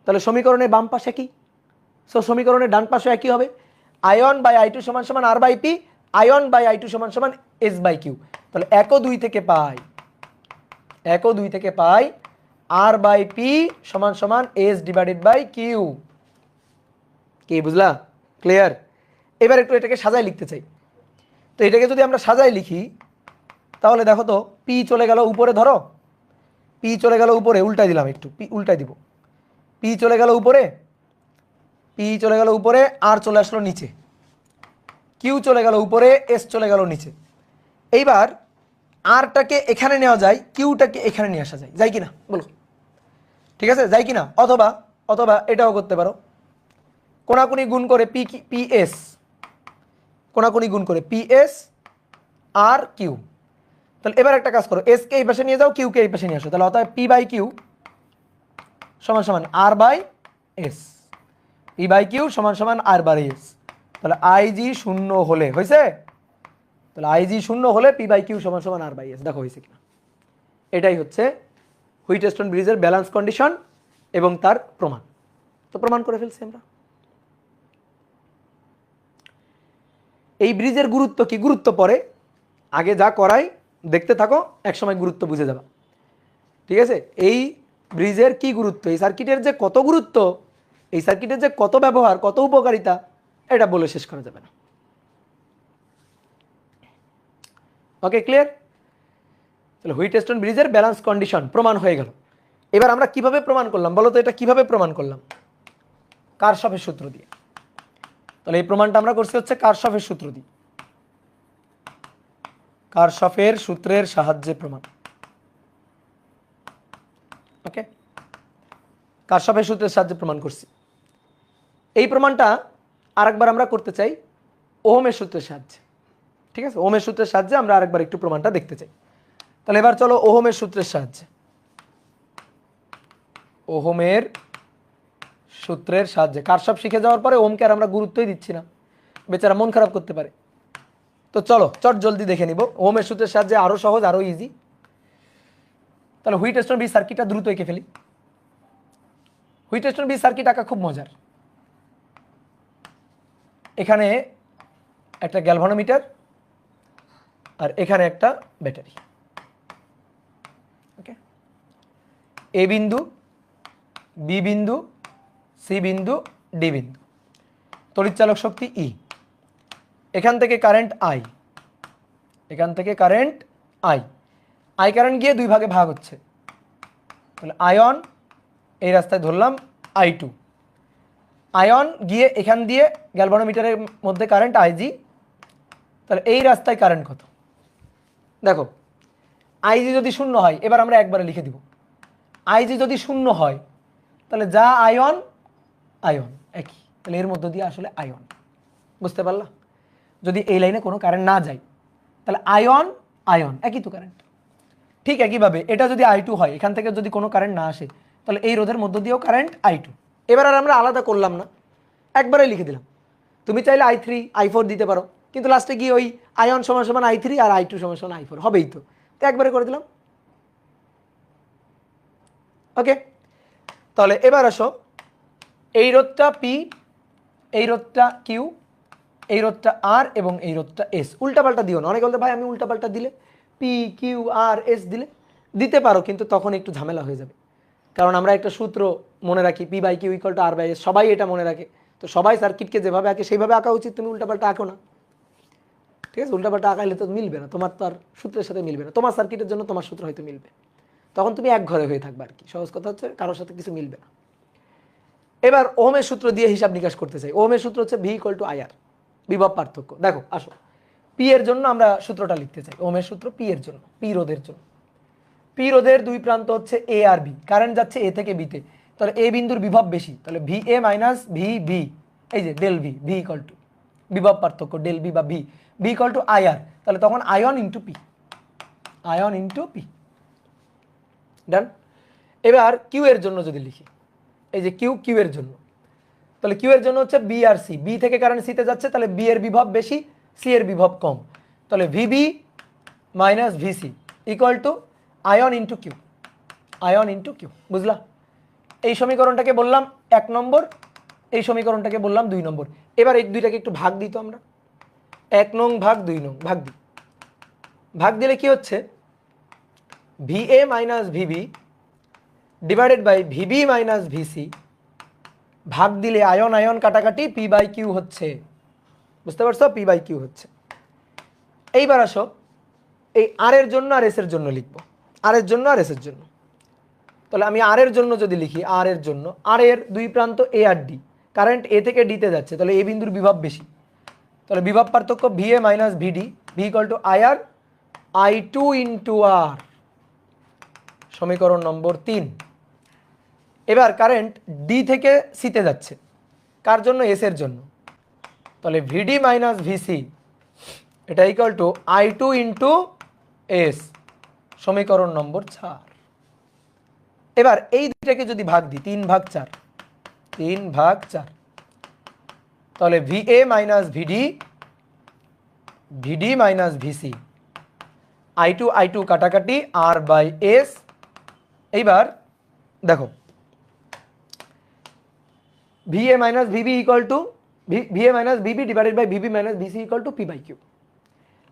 Speaker 1: তাহলে সমীকরণের বাম পাশে কি? সো সমীকরণের ডান পাশে একই হবে, আয়ন বাই I2 সমান সমান R by P, I one by I2 সমান সমান S বাই কিউ। তাহলে 1 ও 2 থেকে পাই R বাই পি সমান সমান S ডিভাইডেড বাই কিউ। কি বুঝলা? ক্লিয়ার? এবার একটু এটাকে সাজায় লিখতে চাই। তো এটাকে যদি আমরা সাজায় লিখি তাহলে দেখো তো, পি চলে গেল উপরে, ধরো পি চলে গেল উপরে, উল্টাই দিলাম, একটু পি উল্টাই দিব, পি চলে গেল উপরে, আর চলে আসলো নিচে, কিউ চলে গেল উপরে, এস চলে গেল নিচে। এইবার আরটাকে এখানে নেওয়া যায়, কিউটাকে এখানে নিয়ে আসা যায়, যায় কিনা বলো? ঠিক আছে, যায় কিনা? অথবা এটাও করতে পারো, কোনাকুনি গুণ করে পিএস, কোনাকুনি গুণ করে পিএস আর কিউ। তাহলে এবার একটা কাজ করো, এস কে এই পাশে নিয়ে যাও, কিউ কে এই পাশে নিয়ে আসো, তাহলে অতএব পি বাই কিউ সমান সমান R by S, P by Q সমান সমান আর বাই এস। তাহলে IG শূন্য হলে হয়েছে, তাহলে IG শূন্য হলে পি বাই কিউ সমান সমান আর বাই এস। দেখো হয়েছে কিনা? এটাই হচ্ছে হুইটস্টোন ব্রিজের ব্যালেন্স কন্ডিশন এবং তার প্রমাণ। তো প্রমাণ করে ফেলছি আমরা। এই ব্রিজের গুরুত্ব কি? গুরুত্ব পরে, আগে যা করাই দেখতে থাকো, একসময় গুরুত্ব বুঝে যাবা, ঠিক আছে? এই ব্রিজের কি গুরুত্ব, এই সার্কিটের যে কত গুরুত্ব, এই সার্কিটের যে কত ব্যবহার, কত উপকারিতা, এটা বলে শেষ করা যাবে না। ওকে, ক্লিয়ার? তাহলে হুইটস্টোন ব্রিজের ব্যালেন্স কন্ডিশন প্রমাণ হয়ে গেল। এবার আমরা কিভাবে প্রমাণ করলাম বলো তো, এটা কিভাবে প্রমাণ করলাম? কারশফের সূত্র দিয়ে। তাহলে এই প্রমাণটা আমরা করছি হচ্ছে কারশফের সূত্র দিয়ে, কারশফের সূত্রের সাহায্যে প্রমাণ। ওকে, কারশফের সূত্রের সাহায্যে প্রমাণ করছি। এই প্রমাণটা আরেকবার আমরা করতে চাই ওহমের সূত্রের সাহায্যে। ঠিক আছে, ওহমের সূত্রের সাহায্যে আমরা আরেকবার একটু প্রমাণটা দেখতে চাই। তাহলে এবার চলো ওহমের সূত্রের সাহায্যে, ওহমের সূত্রের সাহায্যে। কারশফ শিখে যাওয়ার পরে ওহমকে আর আমরা গুরুত্বই দিচ্ছি না, বেচারা মন খারাপ করতে পারে। তো চলো চট জলদি দেখে নিব ওহমের সূত্রের সাহায্যে, আরো সহজ আরো ইজি। তাহলে হুইটস্টোন ব্রিজ সার্কিটটা দ্রুত এঁকে ফেলি। হুইটস্টোন ব্রিজ সার্কিট আঁকা খুব মজার। এখানে একটা গ্যালভানোমিটার আর এখানে একটা ব্যাটারি। ওকে, এ বিন্দু, বি বিন্দু, সি বিন্দু, ডি বিন্দু, তড়িৎচালক শক্তি ই। এখান থেকে কারেন্ট আই, এখান থেকে কারেন্ট আই, আই কারেন্ট গিয়ে দুই ভাগে ভাগ হচ্ছে। তাহলে আয়ন এই রাস্তায় ধরলাম I2, আয়ন গিয়ে এখান দিয়ে গ্যালভানোমিটারের মধ্যে কারেন্ট আইজি। তাহলে এই রাস্তায় কারেন্ট কত? দেখো আইজি যদি শূন্য হয়, এবার আমরা একবারে লিখে দিব। আইজি যদি শূন্য হয় তাহলে যা আয়ন আয়ন একই, তাহলে এর মধ্য দিয়ে আসলে আয়ন। বুঝতে পারলা? যদি এই লাইনে কোনো কারেন্ট না যায় তাহলে আয়ন আয়ন একই তো কারেন্ট। ঠিক একইভাবে এটা যদি I2 হয়, এখান থেকে যদি কোনো কারেন্ট না আসে তাহলে এই রোধের মধ্য দিয়েও কারেন্ট I2। এবার আর আমরা আলাদা করলাম না, একবারে লিখে দিলাম। তুমি চাইলে I3 I4 দিতে পারো, কিন্তু লাস্টে গিয়ে ওই আয়ন সমান সমান I3 আর I2 সমান সমান I4 হবেই তো, তো একবারে করে দিলাম। ওকে, তাহলে এবার আসো, এই রোধটা P, এই রোধটা Q, এই রোধটা R এবং এই রোধটা S। উল্টাপাল্টা দিও না। অনেকে বলতে ভাই আমি উল্টাপাল্টা দিলে P Q R S দিতে পারো, কিন্তু তখন একটু ঝামেলা হয়ে যাবে। কারণ আমরা একটা সূত্র মনে রাখি, P/Q = R/S, সবাই এটা মনে রাখে। তো সবাই সার্কিটকে যেভাবে আঁকে সেইভাবে আঁকা উচিত, তুমি উল্টাপাল্টা আঁকো না। ঠিক আছে, উল্টাপাল্টা আঁকাইলে তো মিলবে না, তোমার তো আর সূত্রের সাথে মিলবে না। তোমার সার্কিটের জন্য তোমার সূত্র হয়তো মিলবে, তখন তুমি এক ঘরে হয়ে থাকবে আর কি। সহজ কথা হচ্ছে কারোর সাথে কিছু মিলবে না। এবার ওহমের সূত্র দিয়ে হিসাব নিকাশ করতে চাই। ওহমের সূত্র হচ্ছে V = IR, বিভব পার্থক্য। দেখো আসো, পি এর জন্য আমরা সূত্রটা লিখতে চাই। ওহমের সূত্র পি এর জন্য, পি রোধের জন্য। পি রোধের দুই প্রান্ত হচ্ছে এ আর বি, কারেন্ট যাচ্ছে এ থেকে বিতে। তাহলে এ বিন্দুর বিভব বেশি, তাহলে VA - VB, এই যে del V, V equal to বিভব পার্থক্য ডেল বি বা V, V equal to IR। তাহলে তখন আয়ন ইন্টু পি, আয়ন ইন্টু পি। ডান। এবার কিউ এর জন্য যদি লিখি, এই যে কিউ এর জন্য, তাহলে কিউ এর জন্য হচ্ছে বি আর সি। বি থেকে কারেন্ট সিতে যাচ্ছে, তাহলে বি এর বিভব বেশি, সি এর বিভব কম। তাহলে VB - VC equal to I one into Q, I one into Q. বুঝলা? এই সমীকরণটাকে বললাম 1 নম্বর, এই সমীকরণটাকে বললাম 2 নম্বর। এবার এই দুইটাকে একটু ভাগ দিত আমরা, 1 নং ভাগ 2 নং, ভাগ দিই। ভাগ দিলে কি হচ্ছে? VA - VB divided by VB - VC, ভাগ দিলে আয়ন আয়ন কাটাকাটি P/Q হচ্ছে। বুঝতে পারছো? P/Q হচ্ছে। এইবার আসো, এই আর এর জন্য আর এস এর জন্য লিখবো, আর এর জন্য আর এস এর জন্য। তাহলে আমি আর এর জন্য যদি লিখি, আর এর জন্য, আর এর দুই প্রান্ত এ আর ডি, কারেন্ট এ থেকে ডিতে যাচ্ছে, তাহলে এ বিন্দুর বিভব বেশি। তাহলে বিভব পার্থক্য VA - VD, V = IR I2 × R, সমীকরণ নম্বর 3। এবার কারেন্ট ডি থেকে সিতে যাচ্ছে, কার জন্য? এস এর জন্য। তাহলে VD - VC এটা ইকুয়াল টু I2 × S, সমীকরণ নম্বর 4। এবার এই দুইটাকে যদি ভাগ দিই, 3 ভাগ 4, 3 ভাগ 4, তাহলে VA - VD, VD - VC, I2 I2 কাটাকাটি R/S। এইবার দেখো, VA - VB equal to VA - VB divided by VB - VC equal to P/Q,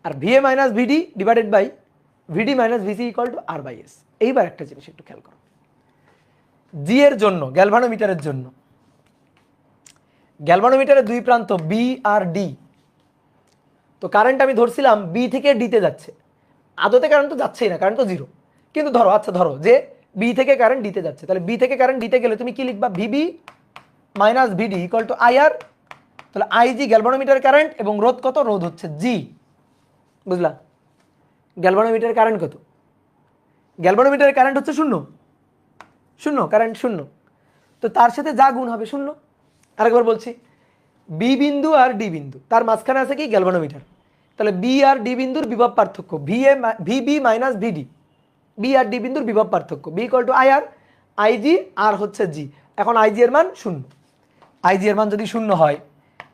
Speaker 1: আর VA - VD divided by VD - VC equal to R/S। এইবার একটা জিনিস একটু খেয়াল করো, জি এর জন্য, গ্যালভানোমিটারের জন্য, গ্যালভানোমিটারের দুই প্রান্ত বি আর ডি। তো কারেন্ট আমি ধরছিলাম বি থেকে ডিতে যাচ্ছে, আদতে কারেন্ট তো যাচ্ছেই না, কারেন্ট তো জিরো। কিন্তু ধরো, আচ্ছা ধরো যে বি থেকে কারেন্ট ডিতে যাচ্ছে, তাহলে বি থেকে কারেন্ট ডিতে গেলে তুমি কি লিখবা? VB minus VD equal to IR. তাহলে আইজি গ্যালভানোমিটার কারেন্ট এবং রোধ কত? রোধ হচ্ছে জি। বুঝলা? গ্যালভানোমিটার কারেন্ট কত? গ্যালভানোমিটারের কারেন্ট হচ্ছে শূন্য, শূন্য, কারেন্ট শূন্য। তো তার সাথে যা গুণ হবে শূন্য। আরেকবার বলছি, বি বিন্দু আর ডি বিন্দু, তার মাঝখানে আছে কি? গ্যালভানোমিটার। তাহলে বি আর ডি বিন্দুর বিভব পার্থক্য ভিবি মাইনাস ভিডি, বি আর ডি বিন্দুর বিভব পার্থক্য B equal to IR, IG আর হচ্ছে জি। এখন আইজি এর মান শূন্য, আইজি এর মান যদি শূন্য হয়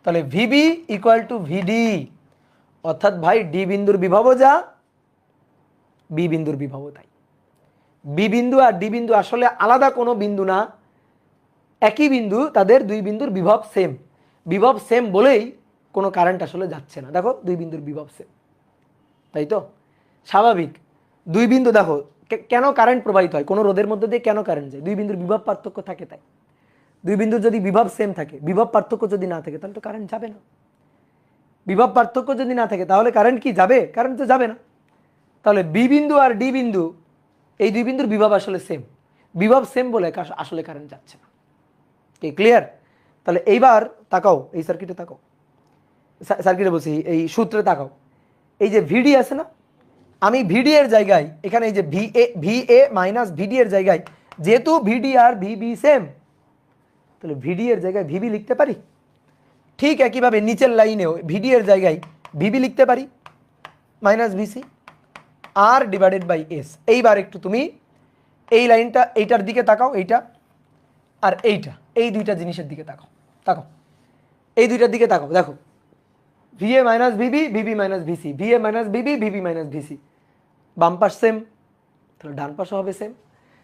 Speaker 1: তাহলে ভিবি ইকুয়াল টু ভিডি, অর্থাৎ ভাই ডি বিন্দুর বিভবও যা, বি বিন্দুর বিভবও তাই। বি বিন্দু আর ডি বিন্দু আসলে আলাদা কোনো বিন্দু না, একই বিন্দু, তাদের দুই বিন্দুর বিভব সেম। বিভব সেম বলেই কোনো কারেন্ট আসলে যাচ্ছে না। দেখো দুই বিন্দুর বিভব সেম, তাই তো স্বাভাবিক। দুই বিন্দু দেখো কেন কারেন্ট প্রবাহিত হয়, কোনো রোধের মধ্যে দিয়ে কেন কারেন্ট যায়? দুই বিন্দুর বিভব পার্থক্য থাকে তাই। দুই বিন্দুর যদি বিভব সেম থাকে, বিভব পার্থক্য যদি না থাকে তাহলে তো কারেন্ট যাবে না। বিভব পার্থক্য যদি না থাকে তাহলে কারেন্ট কি যাবে? কারেন্ট তো যাবে না। তাহলে বি বিন্দু আর ডি বিন্দু, এই দুই বিন্দুর বিভব আসলে সেম, বিভব সেম বলে আসলে কারেন্ট যাচ্ছে না। কি ক্লিয়ার? তাহলে এইবার তাকাও, এই সার্কিটে তাকাও, সার্কিটে বলছি এই সূত্রে তাকাও। এই যে ভিডি আছে না, আমি ভিডি এর জায়গায় এখানে এই যে ভিএ মাইনাস ভিডি এর জায়গায়, যেহেতু ভিডি আর ভিবি সেম, তাহলে ভিডি এর জায়গায় ভিবি লিখতে পারি। ঠিক একইভাবে নিচের লাইনেও ভিডি এর জায়গায় ভিবি লিখতে পারি minus VC R divided by S. এইবার একটু তুমি এই লাইনটা, এইটার দিকে তাকাও, এইটা আর এইটা, এই দুইটা জিনিসের দিকে তাকাও, তাকাও এই দুইটার দিকে তাকাও। দেখো VA minus VB, VB minus VC, VA minus VB, VB minus VC, বাম পাশ সেম, তাহলে ডান পাশও হবে সেম।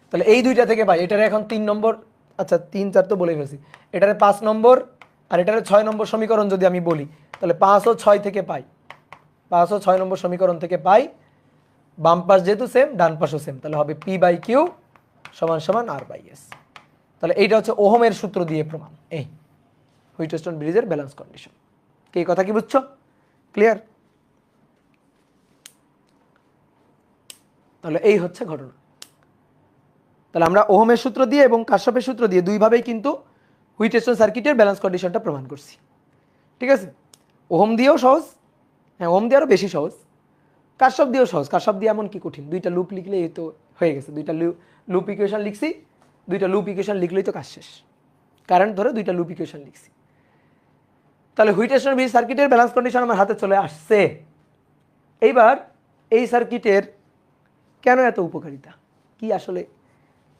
Speaker 1: তাহলে এই দুইটা থেকে পাই, এটারে এখন 3 নম্বর, আচ্ছা 3 4 তো বলে ফেলছি, এটারে 5 নম্বর আর এটারে 6 নম্বর সমীকরণ যদি আমি বলি, তাহলে 5 ও 6 থেকে পাই, 5 ও 6 নম্বর সমীকরণ থেকে পাই বাম পাশ যেহেতু সেম ডান পাশও সেম, তাহলে হবে পি বাই কিউ সমান সমান আর বাই এস। তাহলে এইটা হচ্ছে ওহমের সূত্র দিয়ে প্রমাণ, এই হুইটস্টোন ব্রিজের ব্যালেন্স কন্ডিশন। এই কথা কি বুঝছো? ক্লিয়ার? তাহলে এই হচ্ছে ঘটনা। তাহলে আমরা ওহমের সূত্র দিয়ে এবং কারশফের সূত্র দিয়ে দুইভাবেই কিন্তু হুইটস্টোন সার্কিটের ব্যালেন্স কন্ডিশনটা প্রমাণ করছি। ঠিক আছে? ওহম দিয়েও সহজ, হ্যাঁ ওহম দিয়ে আরও বেশি সহজ, কারশফ দিয়েও সহজ। কারশফ দিয়ে এমন কি কঠিন, দুইটা লুপ লিখলেই তো হয়ে গেছে, দুইটা লুপ ইকুয়েশন লিখছি, দুইটা লুপ ইকুয়েশন লিখলেই তো কাজ শেষ, কারেন্ট ধরে দুইটা লুপ ইকুয়েশন লিখছি। তাহলে হুইটস্টোন ব্রিজ সার্কিটের ব্যালেন্স কন্ডিশন আমার হাতে চলে আসছে। এইবার এই সার্কিটের কেন এত উপকারিতা, কি আসলে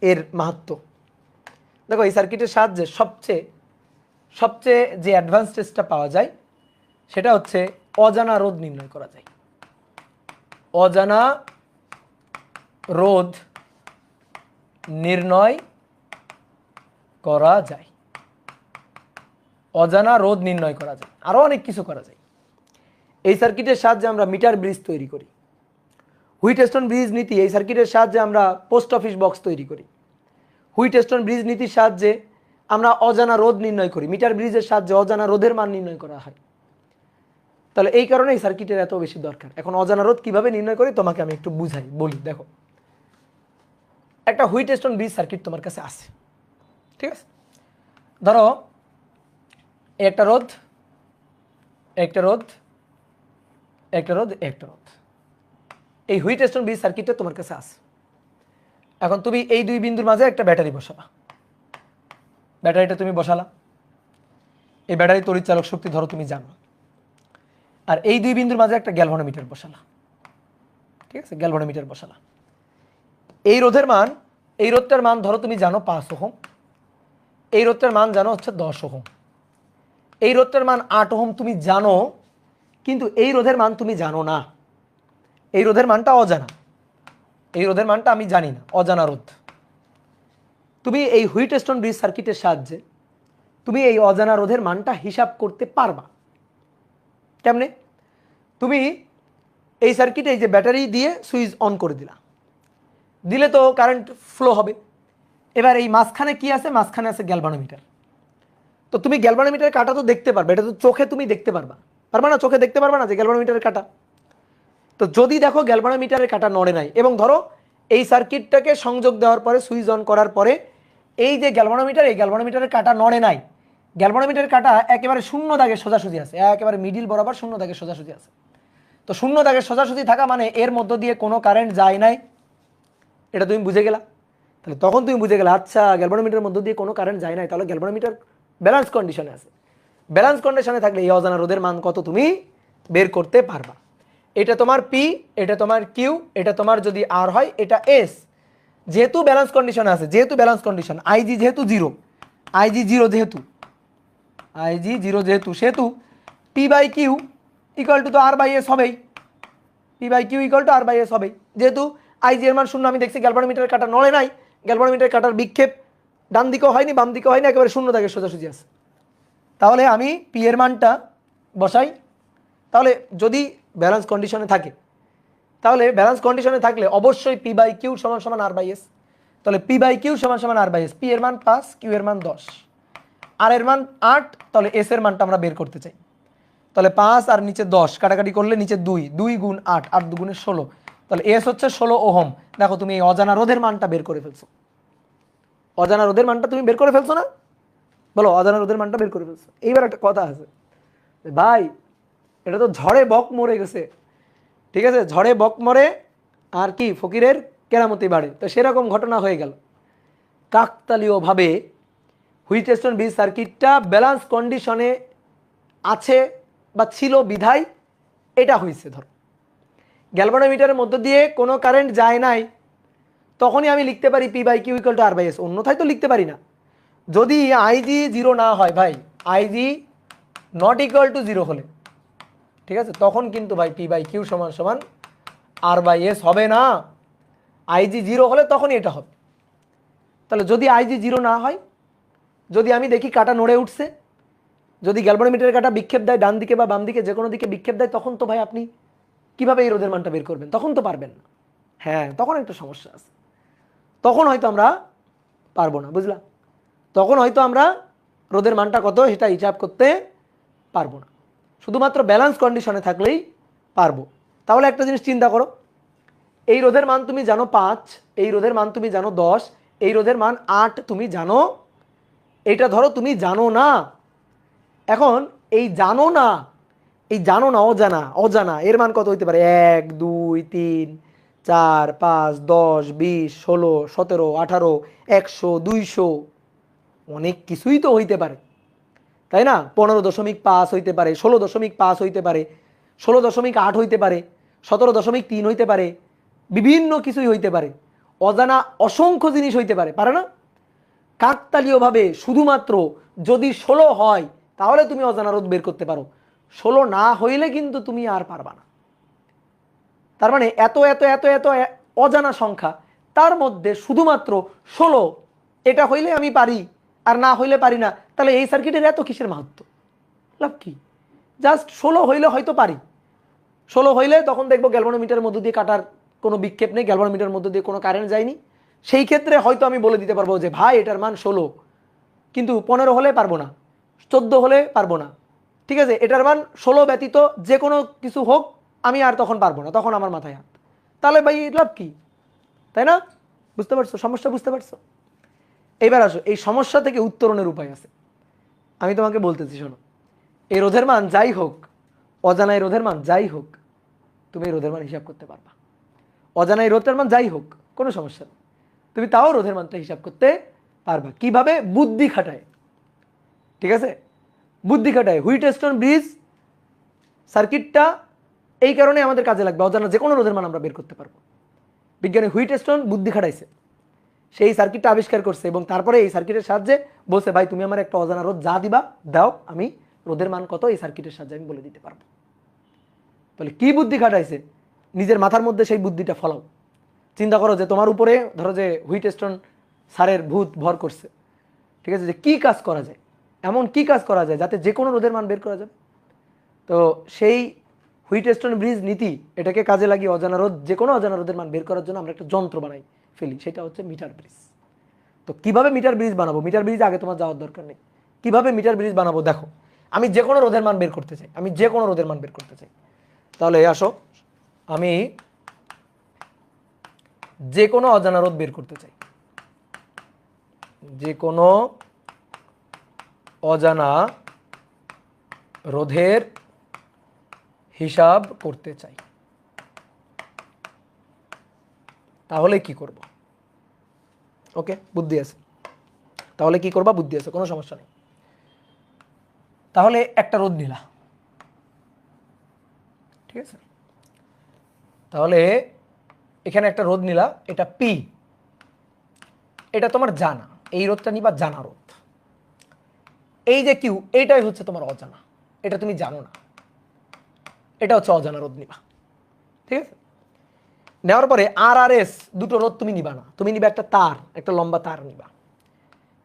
Speaker 1: এর মাহাত্ম্য? দেখো এই সার্কিটের সাহায্যে সবচেয়ে যে অ্যাডভান্স টেস্টটা পাওয়া যায় সেটা হচ্ছে অজানা রোধ নির্ণয় করা যায়। অজানা রোধ নির্ণয় করা যায়, অজানা রোধ নির্ণয় করা যায়, আরো অনেক কিছু করা যায়। এই সার্কিটের সাহায্যে আমরা মিটার ব্রিজ তৈরি করি। হুইটস্টোন ব্রিজ নীতি, এই সার্কিটের সাহায্যে আমরা পোস্ট অফিস বক্স তৈরি করি। হুইটস্টোন ব্রিজ নীতির সাহায্যে আমরা অজানা রোধ নির্ণয় করি, মিটার ব্রিজের সাহায্যে অজানা রোধের মান নির্ণয় করা হয়। তাহলে এই কারণে এই সার্কিটের এত বেশি দরকার। এখন অজানা রোধ কিভাবে নির্ণয় করি তোমাকে আমি একটু বুঝাই, বলি। দেখো একটা হুইটস্টোন ব্রিজ সার্কিট তোমার কাছে আছে, ঠিক আছে? ধরো একটা রোধ, একটা রোধ, একটা রোধ, একটা রোধ, এই হুইটস্টোন ব্রিজ সার্কিটটা তোমার কাছে আছে। এখন তুমি এই দুই বিন্দুর মাঝে একটা ব্যাটারি বসাবা, ব্যাটারিটা তুমি বসালা, এই ব্যাটারি তড়িৎ চালক শক্তি ধরো তুমি জানো, আর এই দুই বিন্দুর মাঝে একটা গ্যালভানোমিটার বসালা, ঠিক আছে? গ্যালভানোমিটার বসালা, এই রোধের মান, এই রোধটার মান ধরো তুমি জানো 5 ওহম, এই রোধটার মান জানো হচ্ছে 10 ওহম, এই রোধটার মান 8 ওহম তুমি জানো, কিন্তু এই রোধের মান তুমি জানো না, এই রোধের মানটা অজানা, এই রোধের মানটা আমি জানি না, অজানা রোধ। তুমি এই হুইটস্টোন ব্রিজ সার্কিটের সাহায্যে তুমি এই অজানা রোধের মানটা হিসাব করতে পারবা। কেমনে? তুমি এই সার্কিটে এই যে ব্যাটারি দিয়ে সুইচ অন করে দিলে তো কারেন্ট ফ্লো হবে। এবার এই মাঝখানে কি আছে? মাঝখানে আছে গ্যালভানোমিটার। তো তুমি গ্যালভানোমিটারের কাঁটা তো দেখতে পারবে, এটা তো চোখে তুমি দেখতে পারবা, পারবা না? চোখে দেখতে পারবা না যে গ্যালভানোমিটারের কাঁটা? তো যদি দেখো গ্যালভানোমিটারের কাঁটা নড়ে নাই এবং ধরো এই সার্কিটটাকে সংযোগ দেওয়ার পরে সুইচ অন করার পরে এই যে গ্যালভানোমিটার, এই গ্যালভানোমিটারের কাঁটা নড়ে নাই, গ্যালভানোমিটারের কাঁটা একেবারে শূন্য দাগে সোজাসুজি আছে, একেবারে মিডিল বরাবর শূন্য দাগে সোজাসুজি আছে। তো শূন্য দাগে সোজাসুজি থাকা মানে এর মধ্য দিয়ে কোনো কারেন্ট যায় নাই, এটা তুমি বুঝে গেলা। তাহলে তখন তুমি বুঝে গেলে আচ্ছা গ্যালভানোমিটারের মধ্য দিয়ে কোনো কারেন্ট যায় নাই, তাহলে গ্যালভানোমিটার ব্যালেন্স কন্ডিশনে আছে। ব্যালেন্স কন্ডিশনে থাকলে এই অজানা রোধের মান কত তুমি বের করতে পারবা। এটা তোমার পি, এটা তোমার কিউ, এটা তোমার যদি আর হয় এটা এস। যেহেতু ব্যালেন্স কন্ডিশনে আছে, যেহেতু ব্যালেন্স কন্ডিশন, আইজি যেহেতু জিরো, আইজি জিরো যেহেতু, আইজি জিরো যেহেতু, সেহেতু P by Q equal to তো আর বাই এস হবেই, P by Q equal to R by S হবেই। যেহেতু আইজি এর মান শূন্য, আমি দেখছি গ্যালভানোমিটারের কাঁটা নড়ে নাই, গ্যালভানোমিটারের কাঁটার বিক্ষেপ ডান দিকেও হয়নি বাম দিকেও হয়নি, একেবারে শূন্য দাগে সোজাসুজি আছে। তাহলে আমি পি এর মানটা বসাই। তাহলে যদি ব্যালেন্স কন্ডিশনে থাকে, তাহলে ব্যালেন্স কন্ডিশনে থাকলে অবশ্যই পি বাই কিউ সমান সমান আর বাই এস। তাহলে পি বাই কিউ সমান সমান আর বাই এস, পি এর মান 5, কিউ এর মান 10, আর এর মান 8, তাহলে এস এর মানটা আমরা বের করতে চাই। তাহলে 5 আর নিচে 10 কাটাকাটি করলে নিচে 2, 2 গুণ 8, 8 দুগুণে 16, তাহলে এস হচ্ছে 16 ওহম। দেখো তুমি এই অজানা রোধের মানটা বের করে ফেলছো, অজানা রোধের মানটা তুমি বের করে ফেলছো না? বলো, অজানা রোধের মানটা বের করে ফেলছো। এইবার একটা কথা আছে ভাই, এটা তো ঝড়ে বক মরে গেছে, ঠিক আছে, ঝড়ে বক মরে আর কি ফকিরের কেরামতি বাড়ে, তো সেরকম ঘটনা হয়ে গেল। কাকতালীয়ভাবে হুইটস্টোন ব্রিজ সার্কিটটা ব্যালেন্স কন্ডিশনে আছে বা ছিল বিধায় এটা হয়েছে। ধরো গ্যালভানোমিটারের মধ্য দিয়ে কোনো কারেন্ট যায় নাই, তখনই আমি লিখতে পারি P by Q equal to R by S, অন্যথায় তো লিখতে পারি না। যদি আইজি জিরো না হয় ভাই, IG not equal two zero হলে, ঠিক আছে, তখন কিন্তু ভাই পি বাই কিউ সমান সমান আর বাই এস হবে না। আইজি জিরো হলে তখনই এটা হবে। তাহলে যদি আইজি জিরো না হয়, যদি আমি দেখি কাটা নড়ে উঠছে, যদি গ্যালভানোমিটারের কাটা বিক্ষেপ দেয় ডান দিকে বা বাম দিকে যে কোনো দিকে বিক্ষেপ দেয়, তখন তো ভাই আপনি কিভাবে এই রোধের মানটা বের করবেন? তখন তো পারবেন না। হ্যাঁ, তখন একটা সমস্যা আছে, তখন হয়তো আমরা পারবো না, বুঝলা? তখন হয়তো আমরা রোধের মানটা কত সেটা হিসাব করতে পারবো না, শুধুমাত্র ব্যালেন্স কন্ডিশনে থাকলেই পারবো। তাহলে একটা জিনিস চিন্তা করো, এই রোধের মান তুমি জানো 5, এই রোধের মান তুমি জানো 10, এই রোধের মান 8 তুমি জানো, এটা ধরো তুমি জানো না। এখন এই জানো না, এই জানো না, অজানা, অজানা এর মান কত হইতে পারে? 1, 2, 3, 4, 5, 10, 20, 16, 17, 18, 100, 200, অনেক কিছুই তো হইতে পারে, তাই না? 15.5 হইতে পারে, 16.5 হইতে পারে, 16.8 হইতে পারে, 17.3 হইতে পারে, বিভিন্ন কিছুই হইতে পারে, অজানা অসংখ্য জিনিস হইতে পারে, পারে না? কাকতালীয়ভাবে শুধুমাত্র যদি 16 হয় তাহলে তুমি অজানা রোধ বের করতে পারো, 16 না হইলে কিন্তু তুমি আর পারবা না। তার মানে এত এত এত এত অজানা সংখ্যা, তার মধ্যে শুধুমাত্র 16 এটা হইলে আমি পারি, আর না হইলে পারি না। তাহলে এই সার্কিটের এত কিসের মাহাত্ম, লাভ কি? জাস্ট 16 হইলে হয়তো পারি, 16 হইলে তখন দেখবো গ্যালভানোমিটারের মধ্য দিয়ে কাটার কোনো বিক্ষেপ নেই, গ্যালভানোমিটারের মধ্য দিয়ে কোনো কারেন্ট যায়নি, সেই ক্ষেত্রে হয়তো আমি বলে দিতে পারবো যে ভাই এটার মান 16, কিন্তু 15 হলে পারবো না, 14 হলে পারবো না, ঠিক আছে, এটার মান 16 ব্যতীত যে কোনো কিছু হোক আমি আর তখন পারবো না, তখন আমার মাথায় হাত। তাহলে ভাই লাভ কি, তাই না? বুঝতে পারছো সমস্যা? বুঝতে পারছো? এইবার আসো, এই সমস্যা থেকে উত্তরণের উপায় আছে। আমি তোমাকে বলতেছি, শোনো, এই রোধের মান যাই হোক, অজানা এই রোধের মান যাই হোক, তুমি এই রোধের মান হিসাব করতে পারবা। অজানা এই রোধের মান যাই হোক, কোনো সমস্যা নেই, তুমি তাও রোধের মানটা হিসাব করতে পারবা। কিভাবে? বুদ্ধি খাটায়, ঠিক আছে, বুদ্ধি খাটায়। হুইটস্টোন ব্রিজ সার্কিটটা এই কারণে আমাদের কাজে লাগবে, অজানা যে কোনো রোধের মান আমরা বের করতে পারবো। বিজ্ঞানী হুইটস্টোন বুদ্ধি খাটাইছে, সেই সার্কিটটা আবিষ্কার করছে এবং তারপরে এই সার্কিটের সাহায্যে বলছে ভাই তুমি আমার একটা অজানা রোধ যা দিবা দাও, আমি রোধের মান কত এই সার্কিটের সাহায্যে আমি বলে দিতে পারবো। তাহলে কি বুদ্ধি খাটাইছে? নিজের মাথার মধ্যে সেই বুদ্ধিটা ফলাও। চিন্তা করো যে তোমার উপরে ধরো যে হুইটস্টোন স্যারের ভূত ভর করছে, ঠিক আছে, যে কি কাজ করা যায়, এমন কি কাজ করা যায় যাতে যে কোনো রোধের মান বের করা যাবে। তো সেই হুইটস্টোন ব্রিজ নীতি, এটাকে কাজে লাগিয়ে অজানা রোধ, যে কোনো অজানা রোধের মান বের করার জন্য আমরা একটা যন্ত্র বানাই ফেলি, সেটা হচ্ছে মিটার ব্রিজ। তো কিভাবে মিটার ব্রিজ বানাবো? মিটার ব্রিজ আগে তোমার যাওয়ার দরকার নেই। কিভাবে মিটার ব্রিজ বানাবো দেখো, আমি যে কোনো রোধের মান বের করতে চাই, আমি যে কোনো রোধের মান বের করতে চাই, তাহলে আসো আমি যে কোনো অজানা রোধ বের করতে চাই, যে কোনো অজানা রোধের হিসাব করতে চাই, তাহলে কি করব? ওকে, বুদ্ধি আছে, তাহলে কি করবা? বুদ্ধি আছে, কোনো সমস্যা নেই। তাহলে একটা রোধ নিলা, ঠিক আছে? তাহলে এখানে একটা রোধ নিলা, এটা পি, এটা তোমার জানা, এই রোধটা নিবা জানা রোধ। এই যে কিউ, এইটাই হচ্ছে তোমার অজানা, এটা তুমি জানো না, এটা হচ্ছে অজানা রোধ নিবা, ঠিক আছে? নেওয়ার পরে আর আর এস দুটো রোধ তুমি নিবা না, তুমি নিবা একটা তার, একটা লম্বা তার নিবা।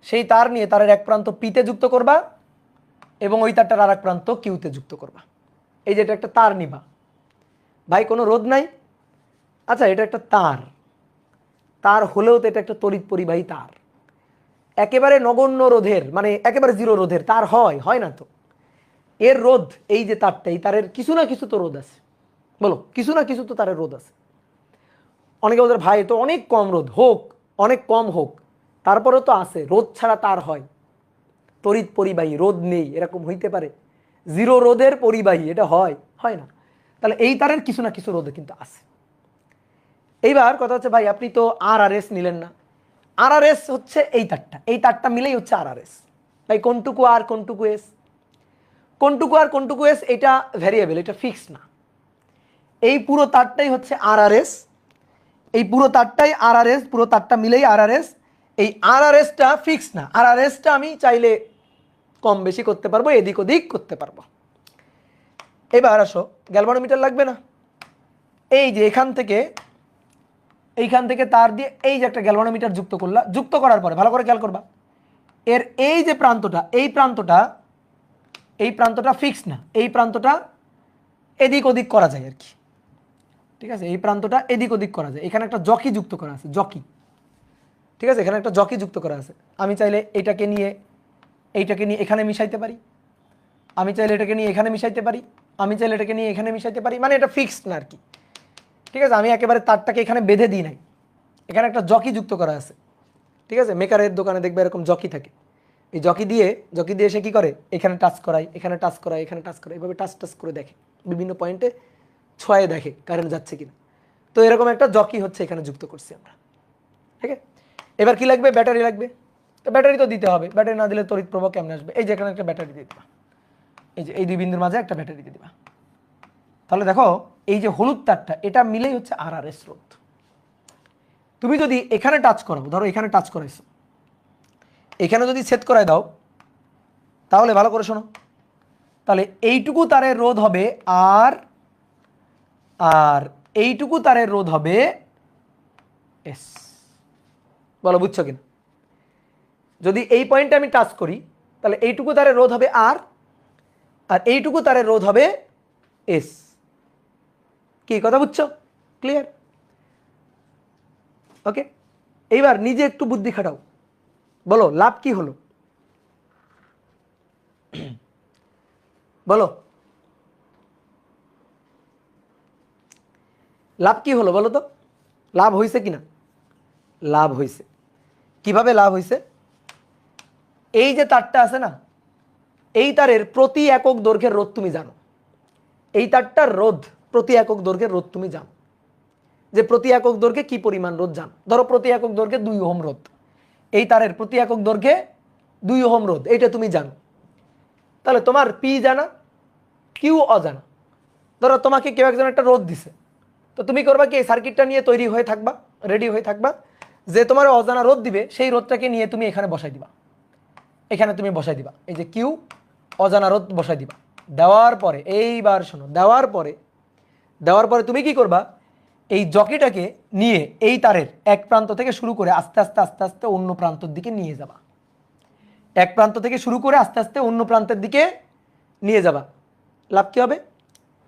Speaker 1: সেই তার নিয়ে তারের এক প্রান্ত পিতে যুক্ত করবা এবং ওই তারটার আর এক প্রান্ত কিউতে যুক্ত করবা। এই যে এটা একটা তার নিবা, ভাই কোনো রোধ নাই, আচ্ছা এটা একটা তার, তার হলেও তো এটা একটা তড়িৎ পরিবাহী তার। একেবারে নগণ্য রোধের মানে একেবারে জিরো রোধের তার হয় না তো। এর রোধ, এই যে তারটা, এই তারের কিছু না কিছু তো রোধ আছে, বলো কিছু না কিছু তো তারের রোধ আছে। অনেকে ওদের ভাই তো অনেক কম রোধ হোক, অনেক কম হোক, তারপরেও তো আছে। রোধ ছাড়া তার হয়? তড়িৎ পরিবাহী রোধ নেই এরকম হইতে পারে? জিরো রোধের পরিবাহী এটা হয় না। তাহলে এই তারের কিছু না কিছু রোধ কিন্তু আছে। এইবার কথা হচ্ছে ভাই আপনি তো আর আর এস নিলেন না, আর আর এস হচ্ছে এই তারটা, এই তারটা মিলেই হচ্ছে আর আর এস। ভাই কোনটুকু আর কোনটুকু এস, কোনটুকু আর কোনটুকু এস এটা ভ্যারিয়েবল, এটা ফিক্স না। এই পুরো তারটাই হচ্ছে আর আর এস, এই পুরো তারটাই আর আর এস, পুরো তারটা মিলেই আর আর এস। এই আর আর এসটা ফিক্স না, আর আর এসটা আমি চাইলে কম বেশি করতে পারবো, এদিক ওদিক করতে পারবো। এবার আসো, গ্যালভানোমিটার লাগবে না? এই যে এইখান থেকে তার দিয়ে এই যে একটা গ্যালভানোমিটার যুক্ত করলা, যুক্ত করার পরে ভালো করে খেয়াল করবা, এর এই যে প্রান্তটা, এই প্রান্তটা ফিক্স না, এই প্রান্তটা এদিক ওদিক করা যায় আর কি, ঠিক আছে? এই প্রান্তটা এদিক ওদিক করা যায়, এখানে একটা জকি যুক্ত করা আছে, জকি, ঠিক আছে? এখানে একটা জকি যুক্ত করা আছে। আমি চাইলে এইটাকে নিয়ে এখানে মিশাইতে পারি, আমি চাইলে এটাকে নিয়ে এখানে মিশাইতে পারি, আমি চাইলে এটাকে নিয়ে এখানে মিশাইতে পারি, মানে এটা ফিক্সড না আর কি, ঠিক আছে? আমি একেবারে তারটাকে এখানে বেঁধে দিই নাই, এখানে একটা জকি যুক্ত করা আছে, ঠিক আছে? মেকারের দোকানে দেখবে এরকম জকি থাকে, এই জকি দিয়ে সে কি করে, এখানে টাচ করায়, এখানে টাচ করায়, এখানে টাচ করায়, এইভাবে টাচ করে দেখে, বিভিন্ন পয়েন্টে ছোঁয়ায় দেখে কারেন্ট যাচ্ছে কিনা। তো এরকম একটা জকি হচ্ছে এখানে যুক্ত করছি আমরা, ঠিক আছে? এবার কি লাগবে? ব্যাটারি লাগবে। তো ব্যাটারি তো দিতে হবে, ব্যাটারি না দিলে তড়িৎ প্রবাহ কেমনে আসবে? এই যে এখানে একটা ব্যাটারি দিয়ে দিবা, এই যে এই দুই বিন্দুর মাঝে একটা ব্যাটারি দিয়ে দিবা। তাহলে দেখো এই যে হলুদ তারটা, এটা মিলেই হচ্ছে আর আর এস রোধ। তুমি যদি এখানে টাচ করো, ধরো এখানে টাচ করাইছো, এখানে যদি ছেদ করায় দাও, তাহলে ভালো করে শোনো, তাহলে এইটুকু তারের রোধ হবে আর, আর এইটুকু তারের রোধ হবে এস। বলো বুঝছো কিনা? যদি এই পয়েন্টে আমি টাচ করি, তাহলে এইটুকু তারের রোধ হবে আর, আর এইটুকু তারের রোধ হবে এস। কি কথা বুঝছো? ক্লিয়ার? ওকে, এইবার নিজে একটু বুদ্ধি খাটাও, বলো লাভ কি হলো? বলো লাভ কি হলো বলো তো? লাভ হয়েছে কিনা? লাভ হয়েছে। কিভাবে লাভ হয়েছে? এই যে তারটা আছে না, এই তারের প্রতি একক দৈর্ঘ্যের রোধ তুমি জানো, এই তারটার রোধ প্রতি একক দৈর্ঘ্যের রোধ তুমি জানো, যে প্রতি একক দৈর্ঘ্যে কি পরিমাণ রোধ জানো। ধরো প্রতি একক দৈর্ঘ্যে 2 ওহম রোধ, এই তারের প্রতি একক দৈর্ঘ্যে 2 ওহম রোধ, এইটা তুমি জানো। তাহলে তোমার পি জানা, কিউ অজানা। ধরো তোমাকে কেউ একজন একটা রোধ দিছে, তো তুমি করবা কি, এই সার্কিটটা নিয়ে তৈরি হয়ে থাকবা, রেডি হয়ে থাকবা, যে তোমার অজানা রোধ দিবে সেই রোধটাকে নিয়ে তুমি এখানে বসাই দিবা, এখানে তুমি বসাই দিবা, এই যে কিউ অজানা রোধ বসাই দিবা। দেওয়ার পরে এইবার শোনো, দেওয়ার পরে তুমি কি করবা, এই জকিটাকে নিয়ে এই তারের এক প্রান্ত থেকে শুরু করে আস্তে আস্তে আস্তে আস্তে অন্য প্রান্তের দিকে নিয়ে যাবা, এক প্রান্ত থেকে শুরু করে আস্তে আস্তে অন্য প্রান্তের দিকে নিয়ে যাবা। লাভ কি হবে?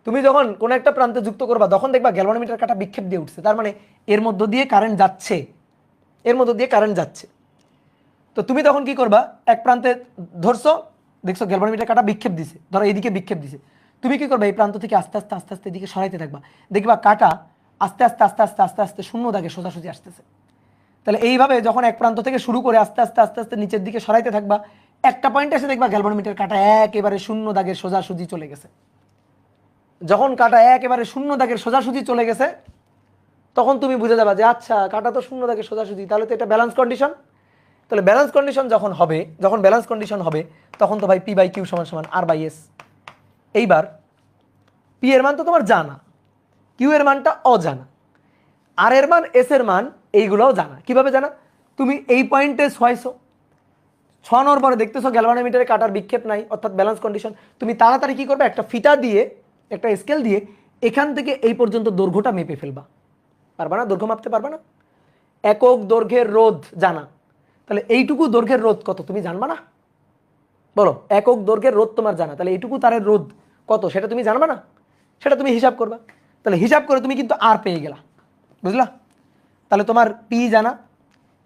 Speaker 1: তুমি যখন কোনো একটা প্রান্তে যুক্ত করবা, তখন দেখবা গ্যালভানোমিটার কাটা বিক্ষেপ দিয়ে উঠছে, তার মানে এর মধ্য দিয়ে কারেন্ট যাচ্ছে, এর মধ্য দিয়ে কারেন্ট যাচ্ছে। তো তুমি তখন কি করবা, এক প্রান্তে ধরছো, দেখছো গ্যালভানোমিটার কাটা বিক্ষেপ দিছে, ধরো এইদিকে বিক্ষেপ দিছে, তুমি কি করবে, এই প্রান্ত থেকে আস্তে আস্তে আস্তে আস্তে দিকে সরাইতে থাকবা, দেখবা কাটা আস্তে আস্তে আস্তে আস্তে আস্তে আস্তে শূন্য দাগে সোজাসুজি আসতেছে। তাহলে এইভাবে যখন এক প্রান্ত থেকে শুরু করে আস্তে আস্তে আস্তে আস্তে নিচের দিকে সরাইতে থাকবা, একটা পয়েন্টে এসে দেখবা গ্যালভানোমিটার কাটা একেবারে শূন্য দাগের সোজাসুজি চলে গেছে। যখন কাটা একেবারে শূন্য দাগের সোজাসুজি চলে গেছে, তখন তুমি বুঝে যাবা যে আচ্ছা কাটা তো শূন্য দাগের সোজাসুজি, তাহলে তো এটা ব্যালেন্স কন্ডিশন। তাহলে ব্যালেন্স কন্ডিশন যখন হবে, যখন ব্যালেন্স কন্ডিশন হবে তখন তো ভাই পি বাই কিউ সমান সমান আর বাই এস। এইবার পি এর মান তো তোমার জানা, কিউ এর মানটা অজানা, আর এর মান এস এর মান এইগুলোও জানা। কিভাবে জানা, তুমি এই পয়েন্টে ছয়ানোর পরে দেখতেছো গ্যালভানোমিটারে কাটার বিক্ষেপ নাই, অর্থাৎ ব্যালেন্স কন্ডিশন। তুমি তাড়াতাড়ি কি করবে, একটা ফিতা দিয়ে, একটা স্কেল দিয়ে এখান থেকে এই পর্যন্ত দৈর্ঘ্যটা মেপে ফেলবা। পারবা না? দৈর্ঘ্য মাপতে পারবা না? একক দৈর্ঘ্যের রোধ জানা, তাহলে এইটুকু দৈর্ঘ্যের রোধ কত তুমি জানবা না? বলো, একক দৈর্ঘ্যের রোধ তোমার জানা, তাহলে এইটুকু তারের রোধ কত সেটা তুমি জানবা না? সেটা তুমি হিসাব করবা। তাহলে হিসাব করে তুমি কিন্তু আর পেয়ে গেলা, বুঝলা? তাহলে তোমার পি জানা,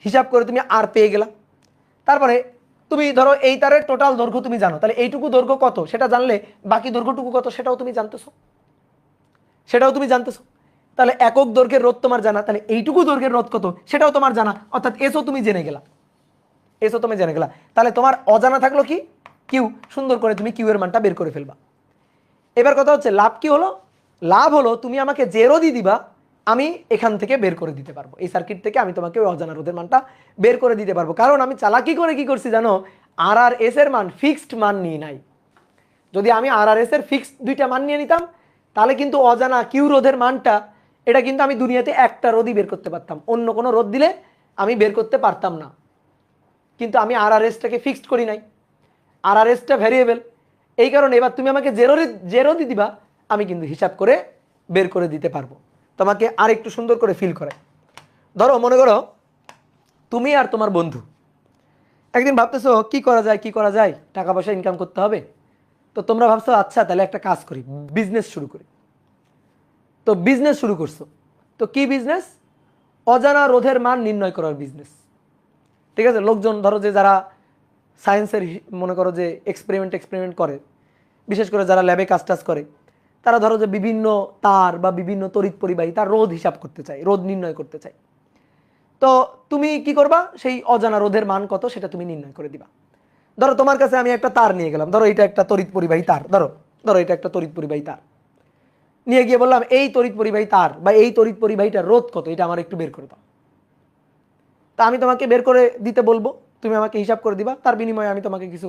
Speaker 1: হিসাব করে তুমি আর পেয়ে গেলা। তারপরে তুমি ধরো এই তারের টোটাল দৈর্ঘ্য তুমি জানো, তাহলে এইটুকু দৈর্ঘ্য কত সেটা জানলে বাকি দৈর্ঘ্যটুকু কত সেটাও তুমি জানতেছো। তাহলে একক দৈর্ঘ্যের রোধ তোমার জানা, তাহলে এইটুকু দৈর্ঘ্যের রোধ কত সেটাও তোমার জানা, অর্থাৎ এসও তুমি জেনে গেলা। তাহলে তোমার অজানা থাকলো কি, কিউ। সুন্দর করে তুমি কিউ এর মানটা বের করে ফেলবা। এবার কথা হচ্ছে লাভ কি হলো? লাভ হলো তুমি আমাকে যে রোধই দিবা আমি এখান থেকে বের করে দিতে পারবো, এই সার্কিট থেকে আমি তোমাকে ওই অজানা রোধের মানটা বের করে দিতে পারবো। কারণ আমি চালাকি করে কি করছি জানো, আর আর এস এর মান ফিক্সড মান নিয়ে নাই। যদি আমি আর আর এস এর ফিক্সড দুইটা মান নিয়ে নিতাম, তাহলে কিন্তু অজানা কিউ রোধের মানটা, এটা কিন্তু আমি দুনিয়াতে একটা রোধই বের করতে পারতাম, অন্য কোনো রোধ দিলে আমি বের করতে পারতাম না। কিন্তু আমি আর আর এসটাকে ফিক্সড করি নাই, আর আর এসটা ভ্যারিয়েবল। এই কারণে এবার তুমি আমাকে যে রোধই দিবা আমি কিন্তু হিসাব করে বের করে দিতে পারবো। তোমাকে আর একটু সুন্দর করে ফিল করে, ধরো মনে করো তুমি আর তোমার বন্ধু একদিন ভাবতেছো কি করা যায়, টাকা পয়সা ইনকাম করতে হবে। তো তোমরা ভাবছো আচ্ছা তাহলে একটা কাজ করি, বিজনেস শুরু করি। তো বিজনেস শুরু করছো, তো কি বিজনেস? অজানা রোধের মান নির্ণয় করার বিজনেস। ঠিক আছে, লোকজন ধরো যে যারা সায়েন্সের মনে করো যে এক্সপেরিমেন্ট করে, বিশেষ করে যারা ল্যাবে কাজ করে, তারা ধরো যে বিভিন্ন তার বা বিভিন্ন তড়িৎ পরিবাহী তার রোধ হিসাব করতে চায়, রোধ নির্ণয় করতে চায়। তো তুমি কি করবা, সেই অজানা রোধের মান কত সেটা তুমি নির্ণয় করে দিবা। ধরো তোমার কাছে আমি একটা তার নিয়ে গেলাম, ধরো এটা একটা তড়িৎ পরিবাহী তার, ধরো এটা একটা তড়িৎ পরিবাহী তার নিয়ে গিয়ে বললাম এই তড়িৎ পরিবাহী তার বা এই তড়িৎ পরিবাহীটার রোধ কত এটা আমার একটু বের করে দাও। তা আমি তোমাকে বের করে দিতে বলবো, তুমি আমাকে হিসাব করে দিবা, তার বিনিময়ে আমি তোমাকে কিছু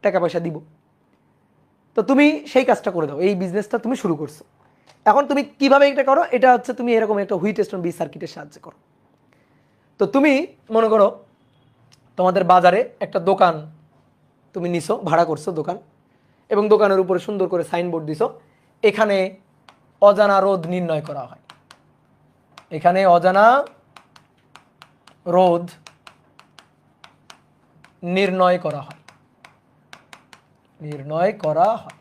Speaker 1: টাকা পয়সা দিব। তো তুমি সেই কাজটা করে দাও, এই বিজনেসটা তুমি শুরু করছো। এখন তুমি কিভাবে এটা করো, এটা হচ্ছে তুমি এরকম একটা হুইটস্টোন বি সার্কিটের সাহায্যে করো। তো তুমি মনে করো তোমাদের বাজারে একটা দোকান তুমি নিছো, ভাড়া করছো দোকান, এবং দোকানের উপরে সুন্দর করে সাইনবোর্ড দিছো, এখানে অজানা রোধ নির্ণয় করা হয়। এখানে অজানা রোধ নির্ণয় করা হয়,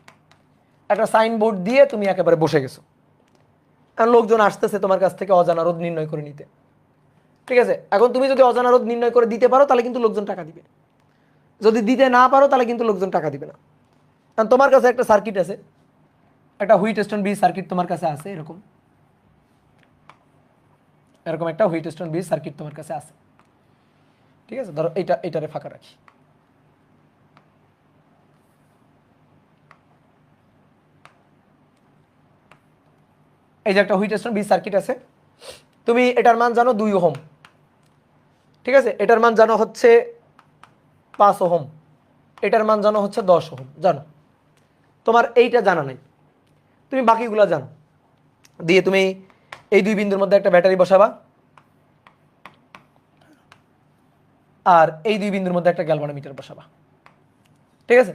Speaker 1: একটা সাইনবোর্ড দিয়ে তুমি একেবারে বসে গেছো, আর লোকজন আসতেছে তোমার কাছ থেকে অজানা রোধ নির্ণয় করে নিতে। ঠিক আছে, এখন তুমি যদি অজানা রোধ নির্ণয় করে দিতে পারো তাহলে কিন্তু লোকজন টাকা দিবে, যদি দিতে না পারো তাহলে কিন্তু লোকজন টাকা দিবে না। কারণ তোমার কাছে একটা সার্কিট আছে, একটা হুইটস্টোন বি সার্কিট তোমার কাছে আছে, এরকম একটা হুইটস্টোন বি সার্কিট তোমার কাছে আছে। ঠিক আছে, ধরো এইটারে ফাঁকা রাখি। এই যে একটা হুইটস্টোন বি সার্কিট আছে, তুমি এটার মান জানো 2 ওহম। ঠিক আছে, এটার মান জানো হচ্ছে 5 ওহম, এটার মান জানো হচ্ছে 10 ওহম, জানো। তোমার এইটা জানা নাই, তুমি বাকিগুলো জানো। দিয়ে তুমি এই 2 বিন্দুর মধ্যে একটা ব্যাটারি বসাবা, আর এই 2 বিন্দুর মধ্যে একটা গ্যালভানোমিটার বসাবা। ঠিক আছে,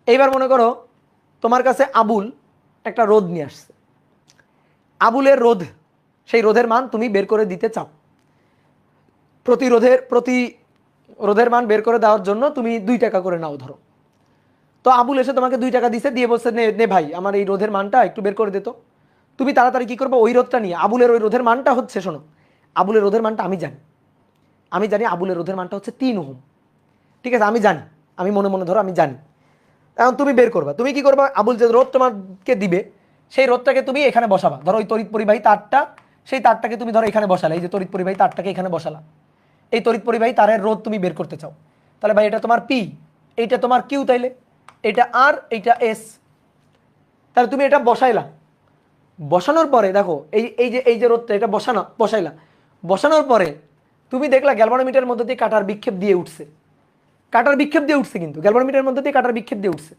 Speaker 1: এইবার মনে করো তোমার কাছে আবুল একটা রোধ নিয়ে আসছে, আবুলের রোধ, সেই রোধের মান তুমি বের করে দিতে চাও। প্রতি রোধের মান বের করে দেওয়ার জন্য তুমি 2 টাকা করে নাও ধরো। তো আবুল এসে তোমাকে 2 টাকা দিছে, দিয়ে বলছে নে ভাই আমার এই রোধের মানটা একটু বের করে দিত। তুমি তাড়াতাড়ি কি করবো, ওই রোধটা নিয়ে, আবুলের ওই রোধের মানটা হচ্ছে, শোনো আবুলের রোধের মানটা আমি জানি আবুলের রোধের মানটা হচ্ছে 3 ওহম। ঠিক আছে, আমি জানি, আমি মনে মনে ধরো আমি জানি। এখন তুমি বের করবা, তুমি কি করবা, আবুল যে রোধ তোমাকে দিবে সেই রোধটাকে তুমি এখানে বসাবা। ধরো ওই তড়িৎ পরিবাহী তারটা, সেই তারটাকে তুমি ধরো এখানে বসালে, এই যে তড়িৎ পরিবাহী তারটাকে এখানে বসালা, এই তড়িৎ পরিবাহী তারের রোধ তুমি বের করতে চাও, তাহলে ভাই এটা তোমার পি, এইটা তোমার কিউ, তাইলে এটা আর এইটা এস। তাহলে তুমি এটা বসাইলা, বসানোর পরে দেখো এই যে রোধটা এটা বসাইলা, বসানোর পরে তুমি দেখলা গ্যালভানোমিটারের মধ্যে দিয়ে কাটার বিক্ষেপ দিয়ে উঠছে, কাটার বিক্ষেপ দিয়ে উঠছে, কিন্তু গ্যালভানোমিটারের মধ্যে দিয়ে কাটার বিক্ষেপ দিয়ে উঠছে।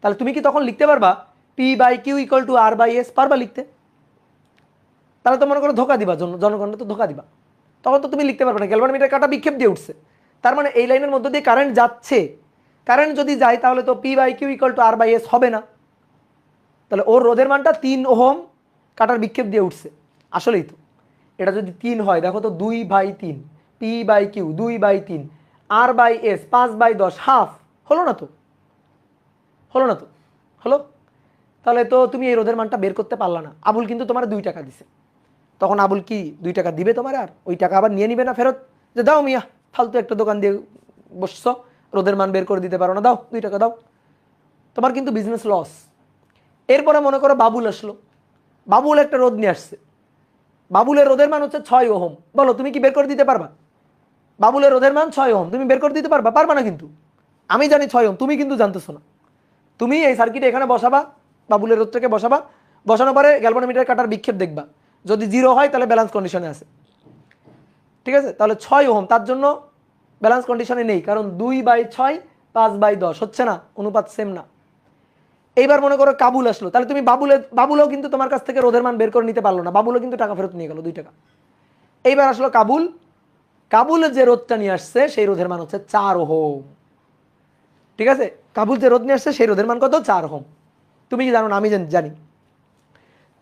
Speaker 1: তাহলে তুমি কি তখন লিখতে পারবা P by Q equal to R by S? পারবা লিখতে? তাহলে তো মনে করো ধোকা দিবা, জনগণকে তো ধোকা দিবা, তখন তো তুমি লিখতে পারবে না গ্যালভানোমিটার কাটা বিক্ষেপ দিয়ে উঠছে, তার মানে এই লাইনের মধ্যে দিয়ে কারেন্ট যাচ্ছে, কারেন্ট যদি যায় তাহলে তো P by Q equal to R by S হবে না। তাহলে ওর রোধের মানটা 3 ওহম কাটার বিক্ষেপ দিয়ে উঠছে, আসলেই তো এটা যদি 3 হয়, দেখো তো 2/3, P by Q 2/3, R by S 5/10, half, হলো না তো, হলো না তো, হলো। তাহলে তো তুমি এই রোধের মানটা বের করতে পারলা না। আবুল কিন্তু তোমার 2 টাকা দিছে, তখন আবুল কি 2 টাকা দিবে তোমার? আর ওই টাকা আবার নিয়ে নিবে না ফেরত, যে দাও মিয়া ফালতু একটা দোকান দিয়ে বসছো, রোধের মান বের করে দিতে পারো না, দাও 2 টাকা দাও। তোমার কিন্তু বিজনেস লস। এরপরে মনে করো বাবুল আসলো, বাবুল একটা রোধ নিয়ে আসছে, বাবুলের রোধের মান হচ্ছে 6 ওহম, বলো তুমি কি বের করে দিতে পারবা? বাবুলের রোধের মান 6 ওহম, তুমি বের করে দিতে পারবা? পারবা না। কিন্তু আমি জানি 6 ওহম, তুমি কিন্তু জানতেছো না। তুমি এই সার্কিটে এখানে বসাবা, বাবুলের রোধটাকে বসাবা, বসানোর পরে গ্যালভানোমিটার কাটার বিক্ষেপ দেখবা, যদি 0 হয় তাহলে ব্যালেন্স কন্ডিশনে আছে, ঠিক আছে? তাহলে 6 ওহম তার জন্য ব্যালেন্স কন্ডিশনে নেই, কারণ 2/6 5/10 হচ্ছে না, অনুপাত সেম না। এইবার মনে করো কাবুল আসলো, তাহলে তুমি বাবুলও কিন্তু তোমার কাছ থেকে রোধের মান বের করে নিতে পারলো না, বাবুলও কিন্তু টাকা ফেরত নিয়ে গেল 2 টাকা। এইবার আসলো কাবুল, কাবুলের যে রোধটা নিয়ে আসছে সেই রোধের মান হচ্ছে 4 ওহম, ঠিক আছে? কাবুল যে রোধ নিয়ে আসছে সেই রোধের মান কত? 4 ওহম। তুমি কি জানো না? আমি জানি।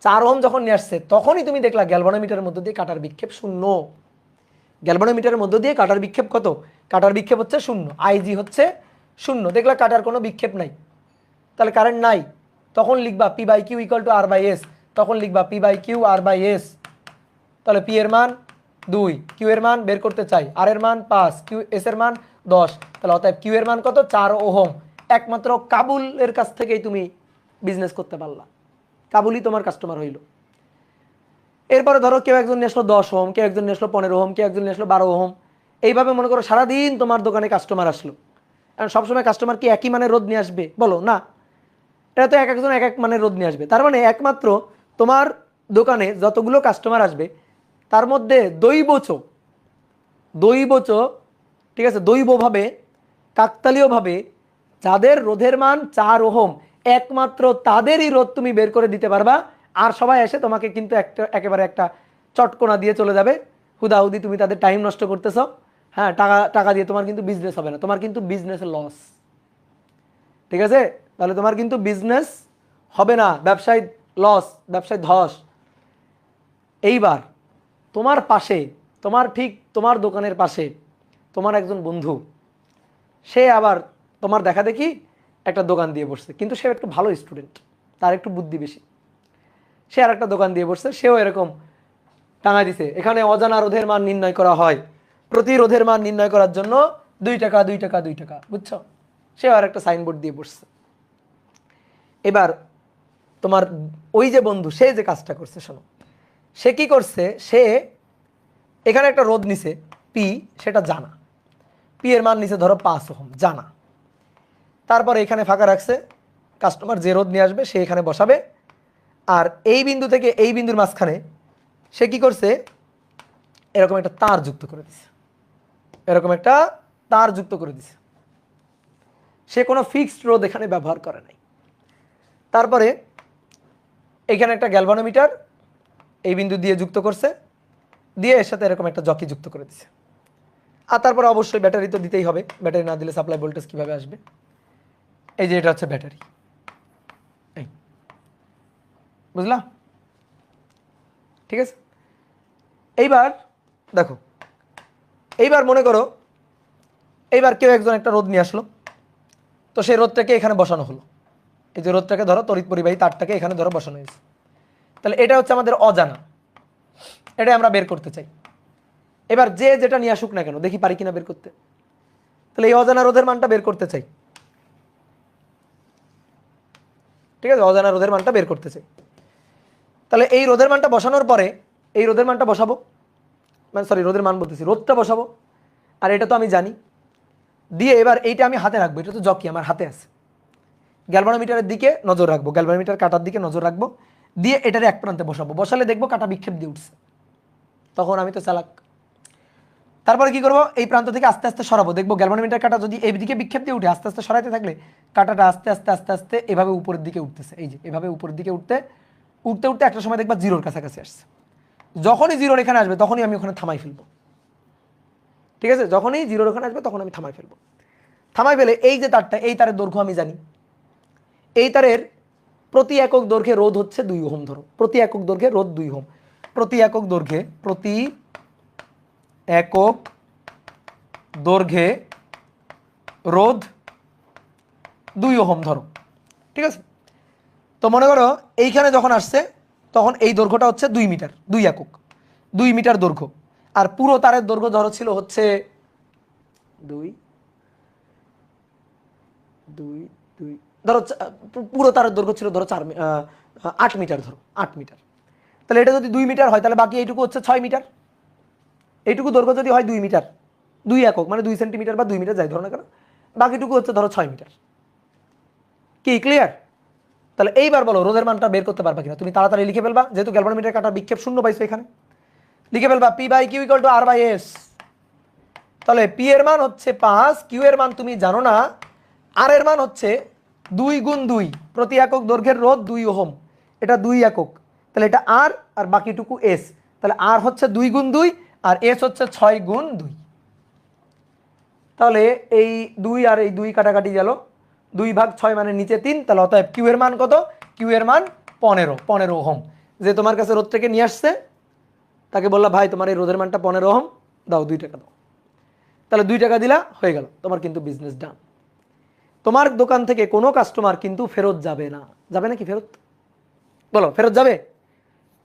Speaker 1: 4 ওহম যখন নিয়ে আসছে তখনই তুমি দেখলা গ্যালভানোমিটারের মধ্য দিয়ে কাটার বিক্ষেপ 0। গ্যালভানোমিটারের মধ্য দিয়ে কাটার বিক্ষেপ কত? কাটার বিক্ষেপ হচ্ছে 0, আইজি হচ্ছে 0। দেখলা কাটার কোনো বিক্ষেপ নাই, তাহলে কারেন্ট নাই। তখন লিখবা P by Q equal to R by S, তখন লিখবা P by Q R by S. তাহলে পি এর মান 2, কিউ এর মান বের করতে চাই, আর এর মান 5, কিউ এস এর মান 10, তাহলে অতএব কিউ এর মান কত? 4 ওহম। একমাত্র কাবুলের কাছ থেকেই তুমি বিজনেস করতে পারলা, কাবুলই তোমার কাস্টমার হইল। এরপরে ধরো কেউ একজন নিয়ে আসলো 10 ওহম, কেউ একজন নিয়ে আসলো 15 ওহম, কেউ একজন নিয়ে আসলো 12 ওহম, এইভাবে মনে করো সারাদিন তোমার দোকানে কাস্টমার আসলো। কারণ সবসময় কাস্টমার কি একই মানের রোধ নিয়ে আসবে? বলো না, এটা তো এক একজন এক এক মানের রোধ নিয়ে আসবে। তার মানে একমাত্র তোমার দোকানে যতগুলো কাস্টমার আসবে তার মধ্যে দৈবচ, ঠিক আছে, দৈবভাবে কাকতালীয়ভাবে যাদের রোধের মান 4 ওহম, একমাত্র তাদেরই রোধ তুমি বের করে দিতে পারবা। আর সবাই এসে তোমাকে কিন্তু একেবারে একটা চটকোনা দিয়ে চলে যাবে, হুদাহুদি তুমি তাদের টাইম নষ্ট করতেছ। হ্যাঁ, টাকা দিয়ে তোমার কিন্তু বিজনেস হবে না, তোমার কিন্তু বিজনেসের লস, ঠিক আছে? তাহলে তোমার কিন্তু বিজনেস হবে না, ব্যবসায় লস, ব্যবসায় ধস। এইবার তোমার পাশে, তোমার দোকানের পাশে তোমার একজন বন্ধু, সে আবার তোমার দেখা দেখি একটা দোকান দিয়ে বসছে, কিন্তু সে একটু ভালো স্টুডেন্ট, তার একটু বুদ্ধি বেশি, সে আর একটা দোকান দিয়ে বসছে, সেও এরকম টাঙাই দিছে, এখানে অজানা রোধের মান নির্ণয় করা হয়, প্রতি রোধের মান নির্ণয় করার জন্য 2 টাকা 2 টাকা 2 টাকা, বুঝছো? সে আর একটা সাইনবোর্ড দিয়ে বসছে। এবার তোমার ওই যে বন্ধু, সে যে কাজটা করছে, শোনো, সে কি করছে, সে এখানে একটা রোধ নিছে পি, সেটা জানা, পি এর মান নিছে ধরো 5 ওহম, জানা। তারপর এখানে ফাঁকা রাখছে, কাস্টমার যে রোধ নিয়ে আসবে সে এখানে বসাবে, আর এই বিন্দু থেকে এই বিন্দুর মাঝখানে সে কি করছে, এরকম একটা তার যুক্ত করে দিছে, এরকম একটা তার যুক্ত করে দিছে। সে কোনো ফিক্সড রোধ এখানে ব্যবহার করে নাই। তারপরে এখানে একটা গ্যালভানোমিটার এই বিন্দু দিয়ে যুক্ত করছে, দিয়ে এর সাথে এরকম একটা জকি যুক্ত করে দিছে। আর তারপরে অবশ্যই ব্যাটারি তো দিতেই হবে, ব্যাটারি না দিলে সাপ্লাই ভোল্টেজ কিভাবে আসবে? এই যে এটা হচ্ছে ব্যাটারি, এই বুঝলা? ঠিক আছে। এইবার দেখো, এইবার মনে করো এইবার কেউ একজন একটা রোধ নিয়ে আসলো, তো সেই রোধটাকে এখানে বসানো হলো, এই যে রোধটাকে ধরো তড়িৎ পরিবাহী তারটাকে এখানে ধরো বসানো হয়েছে। তাহলে এটা হচ্ছে আমাদের অজানা, এটা আমরা বের করতে চাই। এবার যে যেটা নিয়ে আসুক না কেন, দেখি পারি কিনা বের করতে। তাহলে এই অজানা রোধের মানটা বের করতে চাই। ঠিক আছে, অজানা রোধের মানটা বের করতে চাই। তাহলে এই রোধের মানটা বসানোর পরে এই রোধের মানটা বসাবো, মানে সরি রোধের মান বলতেছি, রোধটা বসাবো। আর এটা তো আমি জানি, দিয়ে এবার এইটা আমি হাতে রাখবো, এটা তো জকি আমার হাতে আছে। গ্যালভানোমিটারের দিকে নজর রাখবো, গ্যালভানোমিটার কাটার দিকে নজর রাখবো, দিয়ে এটার এক প্রান্তে বসাবো। বসালে দেখবো কাটা বিক্ষেপ দিয়ে উঠছে, তখন আমি তো চালাক। তারপরে কি করবো, এই প্রান্ত থেকে আস্তে আস্তে সরাবো, দেখবো গ্যালভানোমিটার কাটা যদি এই দিকে বিক্ষেপ দিয়ে উঠে আস্তে আস্তে সরাইতে থাকলে কাটাটা আস্তে আস্তে আস্তে আস্তে এভাবে উপরের দিকে উঠতেছে। এই যে এভাবে উপরের দিকে উঠতে উঠতে উঠতে একটা সময় দেখবা জিরোর কাছাকাছি আসছে। যখনই জিরোর এখানে আসবে তখনই আমি ওখানে থামাই ফেলবো। ঠিক আছে, যখনই জিরোর ওখানে আসবে তখন আমি থামাই ফেলবো। থামাই ফেলে এই যে তারটা, এই তারের দৈর্ঘ্য আমি জানি, এই তারের প্রতি একক দৈর্ঘ্যে রোধ হচ্ছে 2 ওহম। ধরো প্রতি একক দৈর্ঘ্যে রোধ 2 ওহম, প্রতি একক দৈর্ঘ্যে রোধ 2 ওহম ধরো। ঠিক আছে, তো মনে করো এইখানে যখন আসছে তখন এই দৈর্ঘ্যটা হচ্ছে 2 মিটার, 2 একক, 2 মিটার দৈর্ঘ্য। আর পুরো তারের দৈর্ঘ্য ধরো ছিল হচ্ছে 2 2 2 ধরো পুরো তারের দৈর্ঘ্য ছিল ধরো 8 মিটার, ধরো 8 মিটার। তাহলে এটা যদি 2 মিটার হয় তাহলে বাকি এইটুকু হচ্ছে 6 মিটার। এইটুকু দৈর্ঘ্য যদি হয় 2 মিটার, 2 একক মানে 2 সেন্টিমিটার বা 2 মিটার যাই ধরো না কেন, বাকিটুকু হচ্ছে ধরো 6 মিটার। কি ক্লিয়ার? তাহলে এইবার বলো রোধের মানটা বের করতে পারবা কিনা? তুমি তাড়াতাড়ি লিখে ফেলবা, যেহেতু গ্যালভানোমিটার কাটা বিক্ষেপ শূন্য পাইছো এখানে, লিখে ফেলবা P by Q equal to R by S. তাহলে পি এর মান হচ্ছে 5, কিউ এর মান তুমি জানো না, আর এর মান হচ্ছে 2 গুণ 2, প্রতি একক দৈর্ঘ্যের রোধ 2 ওহম, এটা 2 একক, তাহলে এটা আর আর বাকিটুকু এস। তাহলে আর হচ্ছে 2 গুণ 2 আর এস হচ্ছে 6 গুণ 2। তাহলে এই 2 আর এই 2 কাটাকাটি গেল, 2/6 মানে নিচে 3। তাহলে অতএব কিউ এর মান কত? কিউ এর মান 15 ওহম। যে তোমার কাছে রোধ থেকে নিয়ে আসছে তাকে বললা ভাই তোমার এই রোধের মানটা 15 ওহম, দাও 2 টাকা দাও। তাহলে 2 টাকা দিলা, হয়ে গেল তোমার কিন্তু বিজনেস ডান। তোমার দোকান থেকে কোনো কাস্টমার কিন্তু ফেরত যাবে না। যাবে নাকি ফেরত? বলো ফেরত যাবে?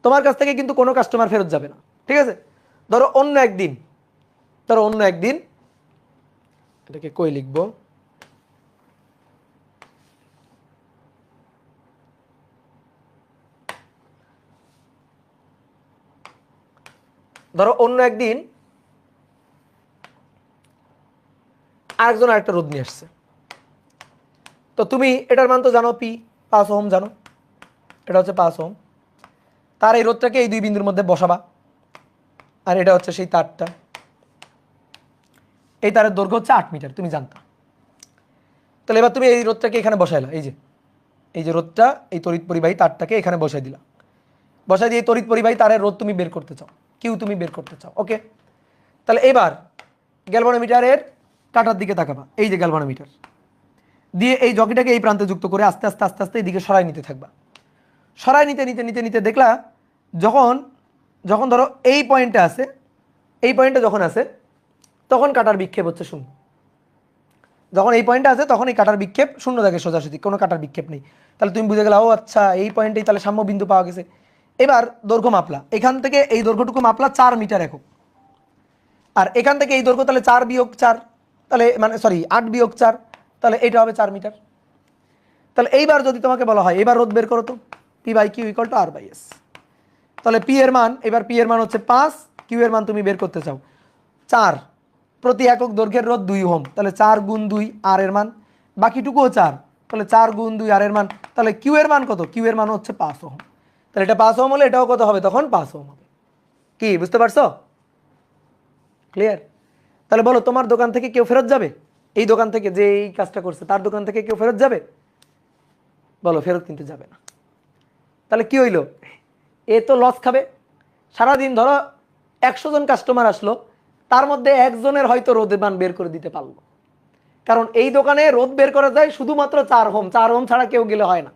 Speaker 1: তোমার কাছ থেকে কিন্তু কোনো কাস্টমার ফেরত যাবে না। ঠিক আছে, ধরো অন্য একদিন, এটাকে কই লিখবো, ধরো অন্য একদিন আরেকজন আরেকটা রোধ নিয়ে আসছে। তো তুমি এটার মান তো জানো, পি 5 ওহম জানো, এটা হচ্ছে 5 ওহম। তার এই রোধটাকে এই 2 বিন্দুর মধ্যে বসাবা, আর এটা হচ্ছে সেই তারটা, এই তারের দৈর্ঘ্য হচ্ছে 8 মিটার, তুমি জানতা। তাহলে এবার তুমি এই রোধটাকে এখানে বসাইলা, এই যে রোধটা, এই তড়িৎ পরিবাহী তারটাকে এখানে বসাই দিলা। বসাই দিয়ে তড়িৎ পরিবাহী তারের রোধ তুমি বের করতে চাও, কিউ তুমি বের করতে চাও। ওকে, তাহলে এবার গ্যালভানোমিটারের কাটার দিকে তাকাবা, এই যে গ্যালভানোমিটার দিয়ে এই জকিটাকে এই প্রান্তে যুক্ত করে আস্তে আস্তে আস্তে আস্তে এইদিকে সরাই নিতে থাকবা। সরাই নিতে নিতে নিতে নিতে দেখলা যখন যখন ধরো এই পয়েন্টে আছে, এই পয়েন্টে যখন আছে তখন কাটার বিক্ষেপ হচ্ছে 0। যখন এই পয়েন্টে আছে তখন এই কাটার বিক্ষেপ 0 থাকে সোজাসুজি, কোনো কাটার বিক্ষেপ নেই। তাহলে তুমি বুঝে গেলা, ও আচ্ছা এই পয়েন্টেই তাহলে সাম্য বিন্দু পাওয়া গেছে। এবার দৈর্ঘ্য মাপলা, এখান থেকে এই দৈর্ঘ্যটুকু মাপলা 4 মিটার একক, আর এখান থেকে এই দৈর্ঘ্য তাহলে 4 বিয়োগ 4, তাহলে মানে সরি 8 বিয়োগ 4, তাহলে এটা হবে 4 মিটার। তাহলে এইবার যদি তোমাকে বলা হয় এবার রোধ বের করো তো, P by Q equal to R by S. তাহলে পি এর মান, এবার পি এর মান হচ্ছে 5, কিউ এর মান তুমি বের করতে চাও 4, প্রতি একক দৈর্ঘ্যের রোধ 2 ওহম, তাহলে 4 গুণ 2 আর এর মান, বাকিটুকুও 4, তাহলে 4 গুণ 2 আর এর মান, তাহলে কিউ এর মান কত? কিউ এর মান হচ্ছে 5 ওহম। তাহলে এটা 5 ওহম হলে এটাও কত হবে? তখন 5 ওহম হবে। কি বুঝতে পারছো? ক্লিয়ার? তাহলে বলো তোমার দোকান থেকে কেউ ফেরত যাবে? এই দোকান থেকে যে এই কাজটা করছে তার দোকান থেকে কেউ ফেরত যাবে? বলো ফেরত কিন্তু যাবে না। তাহলে কি হইলো? এ তো লস খাবে। সারাদিন ধরো 100 জন কাস্টমার আসলো, তার মধ্যে একজনের হয়তো রোধের মান বের করে দিতে পারলো, কারণ এই দোকানে রোধ বের করা যায় শুধুমাত্র 4 ওহম, 4 ওহম ছাড়া কেউ গেলে হয় না।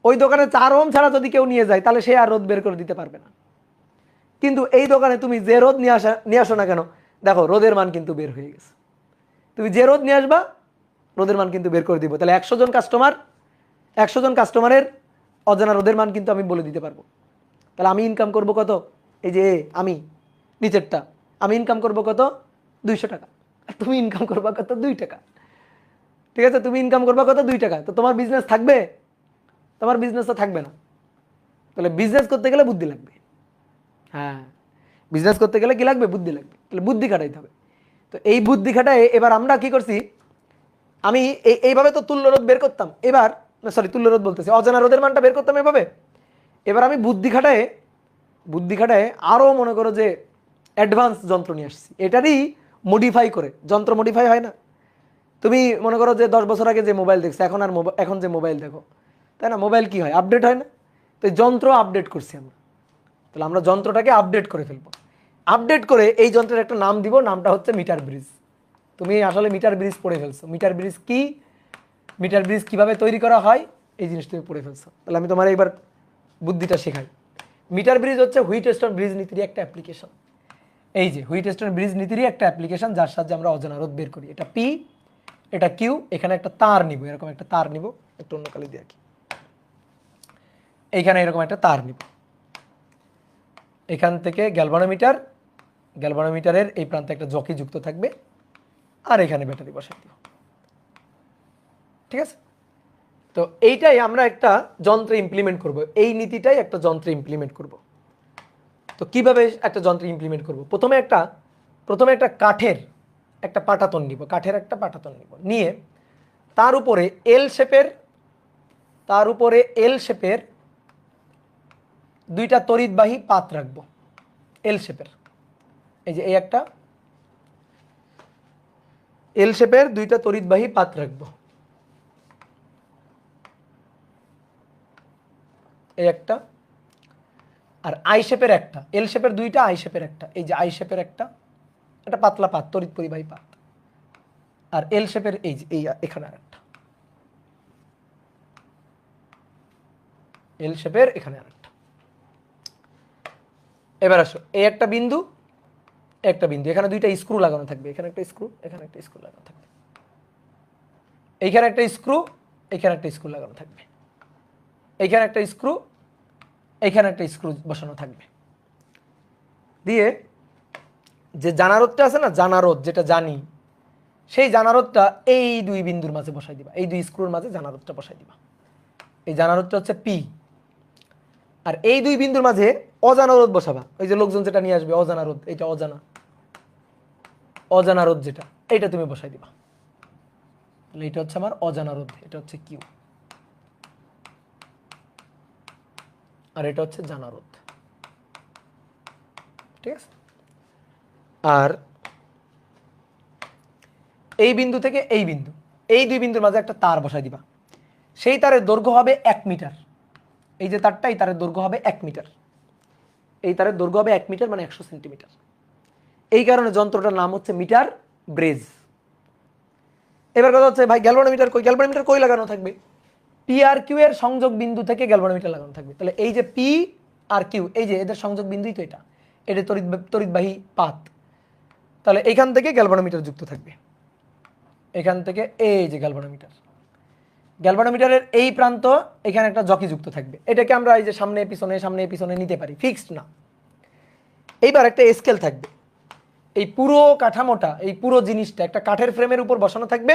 Speaker 1: ওই দোকানে 4 ওহম ছাড়া যদি কেউ নিয়ে যায় তাহলে সে আর রোধ বের করে দিতে পারবে না। কিন্তু এই দোকানে তুমি যে রোধ নিয়ে আসো না কেন, দেখো রোধের মান কিন্তু বের হয়ে গেছে। তুমি যে রোধ নিয়ে আসবা রোধের মান কিন্তু বের করে দিব। তাহলে 100 জন কাস্টমারের অজানা রোধের মান কিন্তু আমি বলে দিতে পারবো। তাহলে আমি ইনকাম করব কত? এই যে আমি নিচেরটা, আমি ইনকাম করব কত? 200 টাকা। আর তুমি ইনকাম করবা কত? 2 টাকা। ঠিক আছে, তুমি ইনকাম করবা কত? 2 টাকা। তো তোমার বিজনেস থাকবে? তোমার বিজনেস তো থাকবে না। তাহলে বিজনেস করতে গেলে বুদ্ধি লাগবে। হ্যাঁ, বিজনেস করতে গেলে কি লাগবে? বুদ্ধি লাগবে। তাহলে বুদ্ধি খাটাইতে হবে। তো এই বুদ্ধি খাটায় এবার আমরা কি করছি, আমি এইভাবে তো তুল্যরোধ বের করতাম, এবার সরি তুল্যরোধ বলতেছি, অজানা রোধের মানটা বের করতাম এভাবে। এবার আমি বুদ্ধি খাটায় আরও মনে করো যে অ্যাডভান্স যন্ত্র নিয়ে আসছি, এটারই মডিফাই করে। যন্ত্র মডিফাই হয় না? তুমি মনে করো যে 10 বছর আগে যে মোবাইল দেখছো, এখন যে মোবাইল দেখো, তাই না? মোবাইল কি হয়? আপডেট হয় না? তো এই যন্ত্র আপডেট করছি আমরা। তাহলে আমরা যন্ত্রটাকে আপডেট করে ফেলবো। আপডেট করে এই যন্ত্রের একটা নাম দিব, নামটা হচ্ছে মিটার ব্রিজ। তুমি আসলে মিটার ব্রিজ পড়ে ফেলছো। মিটার ব্রিজ কি, মিটার ব্রিজ কিভাবে তৈরি করা হয়, এই জিনিস তুমি পড়ে ফেলছো। তাহলে আমি তোমার এবার বুদ্ধিটা শেখাই। মিটার ব্রিজ হচ্ছে হুইটস্টোন ব্রিজ নীতির একটা অ্যাপ্লিকেশন। এই যে হুইটস্টোন ব্রিজ নীতিরই একটা অ্যাপ্লিকেশন, যার সাহায্যে আমরা অজানা রোধ বের করি। এটা পি, এটা কিউ, এখানে একটা তার নিব, এরকম একটা তার নিব, একটু অন্য কালি দিয়ে কি, এইখানে এরকম একটা তার নিব। এখান থেকে গ্যালভানোমিটার, গ্যালভানোমিটারের এই প্রান্তে একটা জকি যুক্ত থাকবে, আর এখানে ব্যাটারি বসাই দিব। ঠিক আছে? তো এইটাই আমরা একটা যন্ত্রে ইমপ্লিমেন্ট করব, এই নীতিটাই একটা যন্ত্রে ইমপ্লিমেন্ট করব। তো কিভাবে একটা যন্ত্রে ইমপ্লিমেন্ট করব? প্রথমে একটা কাঠের একটা পাটাতন নিব, কাঠের একটা পাটাতন নিব, নিয়ে তার উপরে এল শেপের দুইটা তড়িৎবাহী পাত রাখবো। এল শেপের, এই যে এই একটা এল শেপের দুইটা তড়িৎবাহী পাত রাখবো, এই একটা, আর আই শেপের একটা, এল শেপের দুইটা, আই শেপের একটা, এই যে আই শেপের একটা, একটা পাতলা পাত, তড়িৎ পরিবাহী পাত। আর এল শেপের এই যে এই এখানে আরেকটা, এল শেপের এখানে আরেকটা। এবার আসো, এই একটা বিন্দু, একটা বিন্দু, এখানে দুইটা স্ক্রু লাগানো থাকবে, এখানে একটা স্ক্রু, এখানে একটা স্ক্রু লাগানো থাকবে, এইখানে একটা স্ক্রু, এখানে একটা স্ক্রু লাগানো থাকবে, এইখানে একটা স্ক্রু, এইখানে একটা স্ক্রু বসানো থাকবে। দিয়ে যে জানারোধটা আছে না, জানারোধ যেটা জানি, সেই জানারোধটা এই দুই বিন্দুর মাঝে বসাই দিবা, এই দুই স্ক্রুর মাঝে জানারোধটা বসাই দিবা। এই জানারোধটা হচ্ছে পি। আর এই দুই বিন্দুর মাঝে অজানা রোধ বসাবা, ওই যে লোকজন যেটা নিয়ে আসবে অজানা রোধ, এটা অজানা রোধ যেটা, এইটা তুমি বসাই দিবা। তাহলে এটা হচ্ছে আমার অজানা রোধ, এটা হচ্ছে কিউ, আর এটা হচ্ছে জানা রোধ। ঠিক আছে? আর এই বিন্দু থেকে এই বিন্দু, এই দুই বিন্দুর মাঝে একটা তার বসাই দিবা। সেই তারের দৈর্ঘ্য হবে 1 মিটার। এই যে তারটা, এই তারের দৈর্ঘ্য হবে 1 মিটার। এই তারের দৈর্ঘ্য হবে 1 মিটার, মানে 100 সেন্টিমিটার। এই কারণে যন্ত্রটার নাম হচ্ছে মিটার ব্রেজ। এবার কথা হচ্ছে, ভাই গ্যালভানোমিটার কই লাগানো থাকবে? পি আর কিউ এর সংযোগ বিন্দু থেকে গ্যালভানোমিটার লাগানো থাকবে। তাহলে এই যে পি আর কিউ, এই যে এদের সংযোগ বিন্দুই তো এটা তড়িৎবাহী পাত। তাহলে এইখান থেকে গ্যালভানোমিটার যুক্ত থাকবে, এখান থেকে এই যে গ্যালভানোমিটারের এই প্রান্ত, এখানে একটা জকি যুক্ত থাকবে। এটাকে আমরা এই যে সামনে পিছনে নিতে পারি, ফিক্সড না। এইবার একটা স্কেল থাকবে, এই পুরো কাঠামোটা, এই পুরো জিনিসটা একটা কাঠের ফ্রেমের উপর বসানো থাকবে।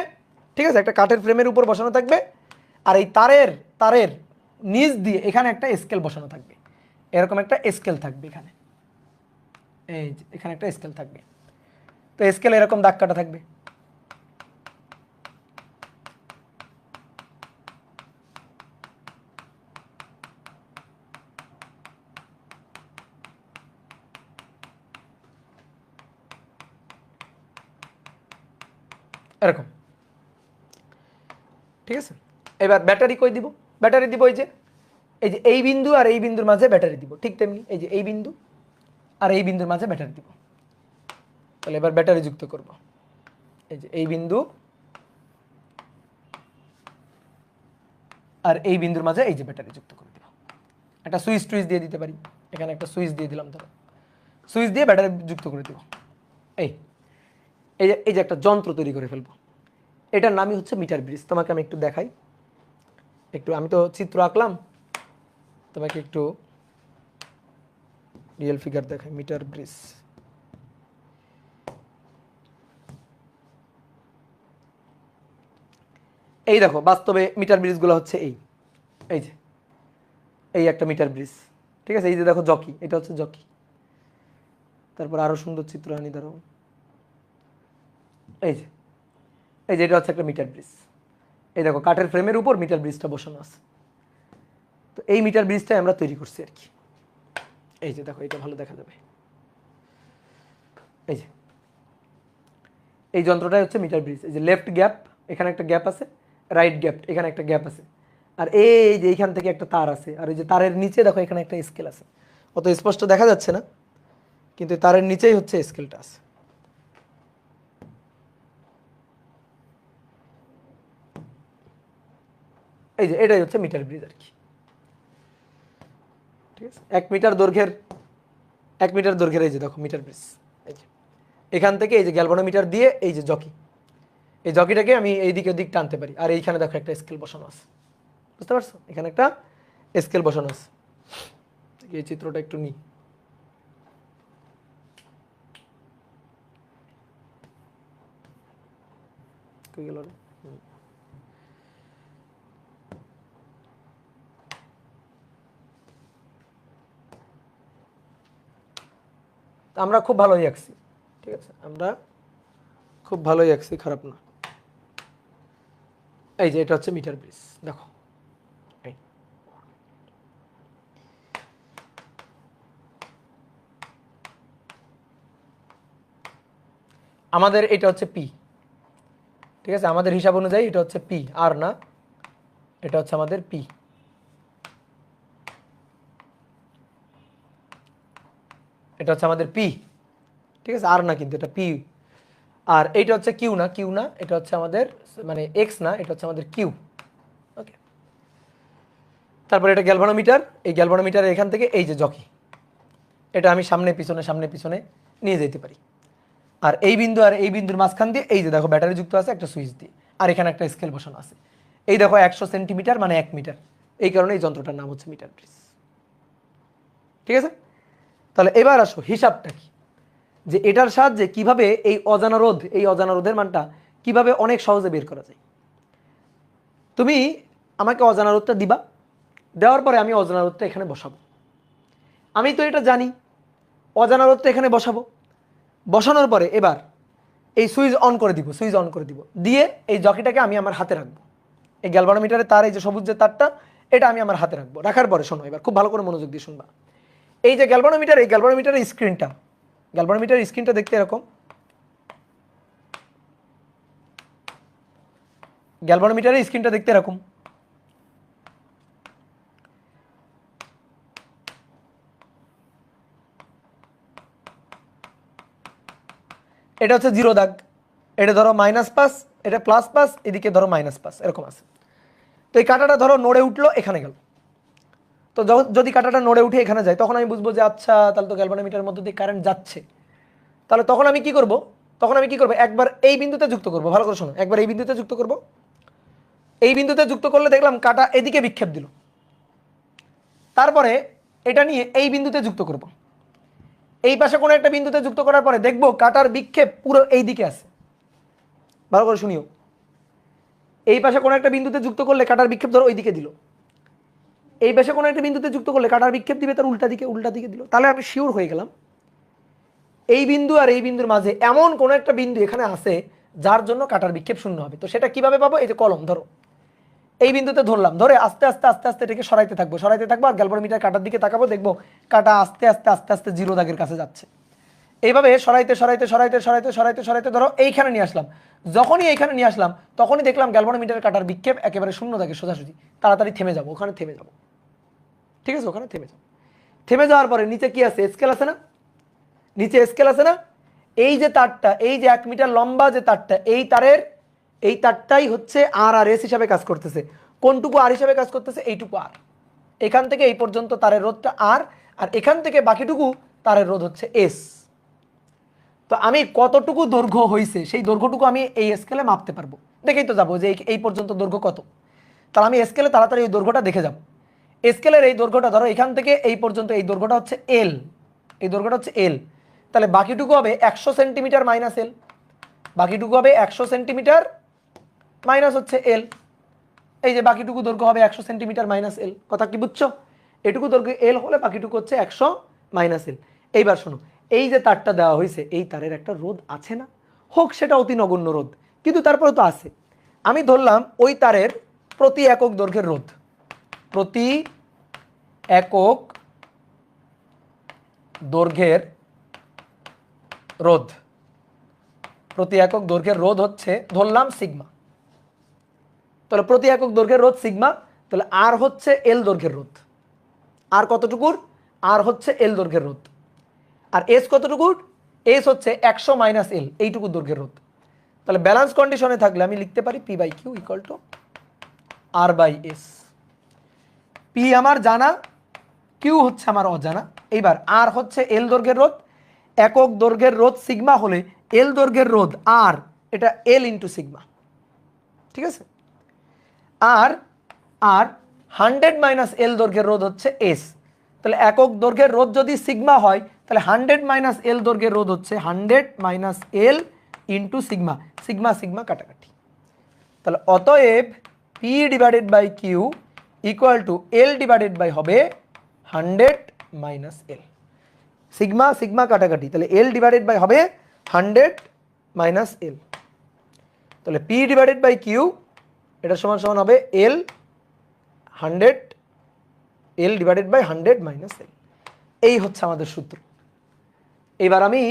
Speaker 1: ঠিক আছে? একটা কাঠের ফ্রেমের উপর বসানো থাকবে, আর এই তারের নিচ দিয়ে এখানে একটা স্কেল বসানো থাকবে, এরকম একটা স্কেল থাকবে এখানে, এই যে এখানে একটা স্কেল থাকবে। তো স্কেল এরকম দাগ কাটা থাকবে। এরকম। ঠিক আছে? এবার ব্যাটারি কই দিব? ব্যাটারি দিব এই বিন্দু আর এই বিন্দুর মাঝে ব্যাটারি দিব। ঠিক তেমনি এই যে এই বিন্দু আর এই বিন্দুর মাঝে ব্যাটারি দিব। তাহলে এবার ব্যাটারি যুক্ত করব। এই যে এই বিন্দু আর এই বিন্দুর মাঝে এই যে ব্যাটারি যুক্ত করে দিব। একটা সুইচ দিয়ে দিতে পারি, এখানে একটা সুইচ দিয়ে দিলাম, ধরো সুইচ দিয়ে ব্যাটারি যুক্ত করে দিব। এই এই যে একটা যন্ত্র তৈরি করে ফেলবো। এটার নামই হচ্ছে মিটার ব্রিজ। তোমাকে আমি একটু দেখাই, আমি তো চিত্র আঁকলাম, তোমাকে একটু রিয়েল ফিগার দেখাই। মিটার ব্রিজ, এই দেখো, বাস্তবে মিটার ব্রিজগুলো হচ্ছে এই যে এই একটা মিটার ব্রিজ, ঠিক আছে। এই যে দেখো জকি, এটা হচ্ছে জকি। তারপর আরো সুন্দর চিত্র আনি, ধরো এই যে, এই যে এটা হচ্ছে একটা মিটার ব্রিজ। এই দেখো কাঠের ফ্রেমের উপর মিটার ব্রিজটা বসানো আছে। তো এই মিটার ব্রিজটাই আমরা তৈরি করছি আর কি। এই যে দেখো, এটা ভালো দেখা যাবে। এই যে এই যন্ত্রটাই হচ্ছে মিটার ব্রিজ। এই যে লেফট গ্যাপ, এখানে একটা গ্যাপ আছে, রাইট গ্যাপ, এখানে একটা গ্যাপ আছে, আর এই যে এইখান থেকে একটা তার আছে, আর এই যে তারের নিচে দেখো এখানে একটা স্কেল আছে। অত স্পষ্ট দেখা যাচ্ছে না, কিন্তু তারের নিচেই হচ্ছে স্কেলটা আছে। এই যে এটাই হচ্ছে মিটার ব্রিজ আর কি, ঠিক আছে। 1 মিটার দৈর্ঘ্যের, 1 মিটার দৈর্ঘ্যের এই যে দেখো মিটার ব্রিজ। এই যে এখান থেকে এই যে গ্যালভানোমিটার দিয়ে এই যে জকি, এই জকিটাকে আমি এইদিকে দিক টানতে পারি, আর এইখানে দেখো একটা স্কেল বসানো আছে, বুঝতে পারছো? এখানে একটা স্কেল বসানো আছে। এই চিত্রটা একটু নিই। গেল রে? আমরা খুব ভালোই আঁকছি, ঠিক আছে, আমরা খুব ভালোই আঁকছি, খারাপ না। এই যে এটা হচ্ছে মিটার ব্রিজ, দেখো আমাদের এটা হচ্ছে পি, ঠিক আছে। আমাদের হিসাব অনুযায়ী এটা হচ্ছে পি, আর না, এটা হচ্ছে আমাদের পি। এটা হচ্ছে আমাদের পি, ঠিক আছে, আর না, কিন্তু এটা পি। আর এইটা হচ্ছে কিউ না, কিউ না, এটা হচ্ছে আমাদের মানে এক্স না, এটা হচ্ছে আমাদের কিউ। ওকে, তারপর এটা গ্যালভানোমিটার, এই গ্যালভানোমিটারের এখান থেকে এই যে জকি, এটা আমি সামনে পিছনে সামনে পিছনে নিয়ে যেতে পারি। আর এই বিন্দু আর এই বিন্দুর মাঝখান দিয়ে এই যে দেখো ব্যাটারি যুক্ত আছে একটা সুইচ দিয়ে, আর এখানে একটা স্কেল বসানো আছে। এই দেখো 100 সেন্টিমিটার মানে 1 মিটার, এই কারণে এই যন্ত্রটার নাম হচ্ছে মিটার ব্রিজ, ঠিক আছে। তাহলে এবার আসো হিসাবটা কি, যে এটার সাহায্যে কিভাবে এই অজানা রোধ, এই অজানা রোধের মানটা কিভাবে অনেক সহজে বের করা যায়। তুমি আমাকে অজানা রোধটা দিবা, দেওয়ার পরে আমি অজানা রোধটা এখানে বসাবো। আমি তো এটা জানি, অজানা রোধটা এখানে বসাবো, বসানোর পরে এবার এই সুইচ অন করে দিব, সুইচ অন করে দিব, দিয়ে এই জকিটাকে আমি আমার হাতে রাখবো। এই গ্যালভানোমিটারের তার, এই যে সবুজ যে তারটা, এটা আমি আমার হাতে রাখবো। রাখার পরে শোনো, এবার খুব ভালো করে মনোযোগ দিয়ে শুনবা। এই যে গ্যালভানোমিটার, এই গ্যালভানোমিটারের স্ক্রিনটা, গ্যালভানোমিটারের স্ক্রিনটা দেখতে এরকম। গ্যালভানোমিটারের স্ক্রিনটা দেখতে এরকম। এটা হচ্ছে 0 দাগ, এটা ধরো -5, এটা +5, এদিকে ধরো -5, এরকম আছে। তো এই কাঁটাটা ধরো নড়ে উঠলো, এখানে গেল। তো যদি কাঁটাটা নড়ে উঠে এখানে যায়, তখন আমি বুঝবো যে আচ্ছা তাহলে তো গ্যালভানোমিটারের মধ্যে দিয়ে কারেন্ট যাচ্ছে। তাহলে তখন আমি কি করব, তখন আমি কি করব, একবার এই বিন্দুতে যুক্ত করব। ভালো করে শোনো, একবার এই বিন্দুতে যুক্ত করব। এই বিন্দুতে যুক্ত করলে দেখলাম কাঁটা এদিকে বিক্ষেপ দিল। তারপরে এটা নিয়ে এই বিন্দুতে যুক্ত করব। এই পাশে কোনো একটা বিন্দুতে যুক্ত করার পরে দেখবো কাঁটার বিক্ষেপ পুরো এই দিকে আছে। ভালো করে শুনিও, এই পাশে কোনো একটা বিন্দুতে যুক্ত করলে কাঁটার বিক্ষেপ ধরো ওই দিকে দিল, এই পাশে কোনো একটা বিন্দুতে যুক্ত করলে কাঁটার বিক্ষেপ দিবে তার উল্টা দিকে, উল্টা দিকে দিল। তাহলে আমি শিওর হয়ে গেলাম এই বিন্দু আর এই বিন্দুর মাঝে এমন কোনো একটা বিন্দু এখানে আছে যার জন্য কাঁটার বিক্ষেপ শূন্য হবে। তো সেটা কিভাবে পাবো, এই যে কলম ধরো, এই বিন্দুতে ধরলাম, ধরে আস্তে আস্তে আস্তে আস্তে এটাকে সরাইতে থাকবো, সরাইতে থাকবো, আর গ্যালভানোমিটার কাঁটার দিকে তাকাবো, দেখবো কাঁটা আস্তে আস্তে আস্তে আস্তে 0 দাগের কাছে যাচ্ছে। এইভাবে সরাইতে সরাইতে সরাইতে সরাইতে সরাইতে সরাইতে ধরো এইখানে নিয়ে আসলাম। যখনই এইখানে নিয়ে আসলাম তখনই দেখলাম গ্যালভানোমিটারের কাঁটার বিক্ষেপ একেবারে 0 দাগে সোজাসুজি। তাড়াতাড়ি থেমে যাবো, ওখানে থেমে যাবো, ঠিক আছে, ওখানে থেমে যাবো। থেমে যাওয়ার পরে নিচে কি আছে, স্কেল আছে না, নিচে স্কেল আছে না। এই যে তারটা, এই যে 1 মিটার লম্বা যে তারটা, এই তারের, এই তারটাই হচ্ছে আর আর এস হিসাবে কাজ করতেছে। কোনটুকু আর হিসাবে কাজ করতেছে, এইটুকু আর। এখান থেকে এই পর্যন্ত তারের রোধটা আর, আর এখান থেকে বাকিটুকু তারের রোধ হচ্ছে এস। তো আমি কতটুকু দৈর্ঘ্য হয়েছে সেই দৈর্ঘ্যটুকু আমি এই স্কেলে মাপতে পারবো। দেখেই তো যাবো যে এই পর্যন্ত দৈর্ঘ্য কত। তাহলে আমি স্কেলে তাড়াতাড়ি এই দৈর্ঘ্যটা দেখে যাব। স্কেলের এই দৈর্ঘ্যটা ধরো এখান থেকে এই পর্যন্ত, এই দৈর্ঘ্যটা হচ্ছে এল, এই দৈর্ঘ্যটা হচ্ছে এল। তাহলে বাকিটুকু হবে 100 সেন্টিমিটার মাইনাস এল, বাকিটুকু হবে 100 সেন্টিমিটার মাইনাস হচ্ছে এল। এই যে বাকিটুকু দৈর্ঘ্য হবে 100 সেন্টিমিটার মাইনাস এল। কথা কি বুঝছো? এটুকু দৈর্ঘ্য এল হলে বাকিটুকু হচ্ছে 100 মাইনাস এল। এইবার শোনো, এই যে তারটা দেওয়া হয়েছে এই তারের একটা রোধ আছে না, হোক সেটা অতি নগণ্য রোধ, কিন্তু তারপরে তো আছে। আমি ধরলাম ওই তারের প্রতি একক দৈর্ঘ্যের রোধ, প্রতি একক দৈর্ঘ্যের রোধ, প্রতি একক দৈর্ঘ্যের রোধ হচ্ছে ধরলাম সিগমা। তাহলে প্রতি একক দৈর্ঘ্যের রোধ সিগমা, তাহলে আর হচ্ছে এল দৈর্ঘ্যের রোধ। আর কতটুকুর? আর হচ্ছে এল দৈর্ঘ্যের রোধ। আর এস কতটুকুর? এস হচ্ছে 100 মাইনাস এল, এইটুকু দৈর্ঘ্যের রোধ। তাহলে ব্যালেন্স কন্ডিশনে থাকলে আমি লিখতে পারি P by Q equal to R by S. P আমার জানা, কিউ হচ্ছে আমার অজানা। এইবার আর হচ্ছে এল দৈর্ঘ্যের রোধ, একক দৈর্ঘ্যের রোধ সিগমা হলে এল দৈর্ঘ্যের রোধ আর, এটা এল ইন্টু সিগমা, ঠিক আছে। আর আর 100 মাইনাস এল দৈর্ঘ্যের রোধ হচ্ছে এস। তাহলে একক দৈর্ঘ্যের রোধ যদি সিগমা হয় তাহলে 100 মাইনাস এল দৈর্ঘ্যের রোধ হচ্ছে 100 minus L into sigma, sigma sigma কাটাকাটি। তাহলে অতএব P divided by Q equal to L divided by হবে 100 মাইনাস এল, সিগমা সিগমা কাটাকাটি। তাহলে এল ডিভাইডেড বাই হবে 100 মাইনাস এল। তাহলে পি ডিভাইডেড বাই কিউ এটা সমান সমান হবে এল 100, এল ডিভাইডেড বাই 100 মাইনাস এল। এই হচ্ছে আমাদের সূত্র। এবার আমি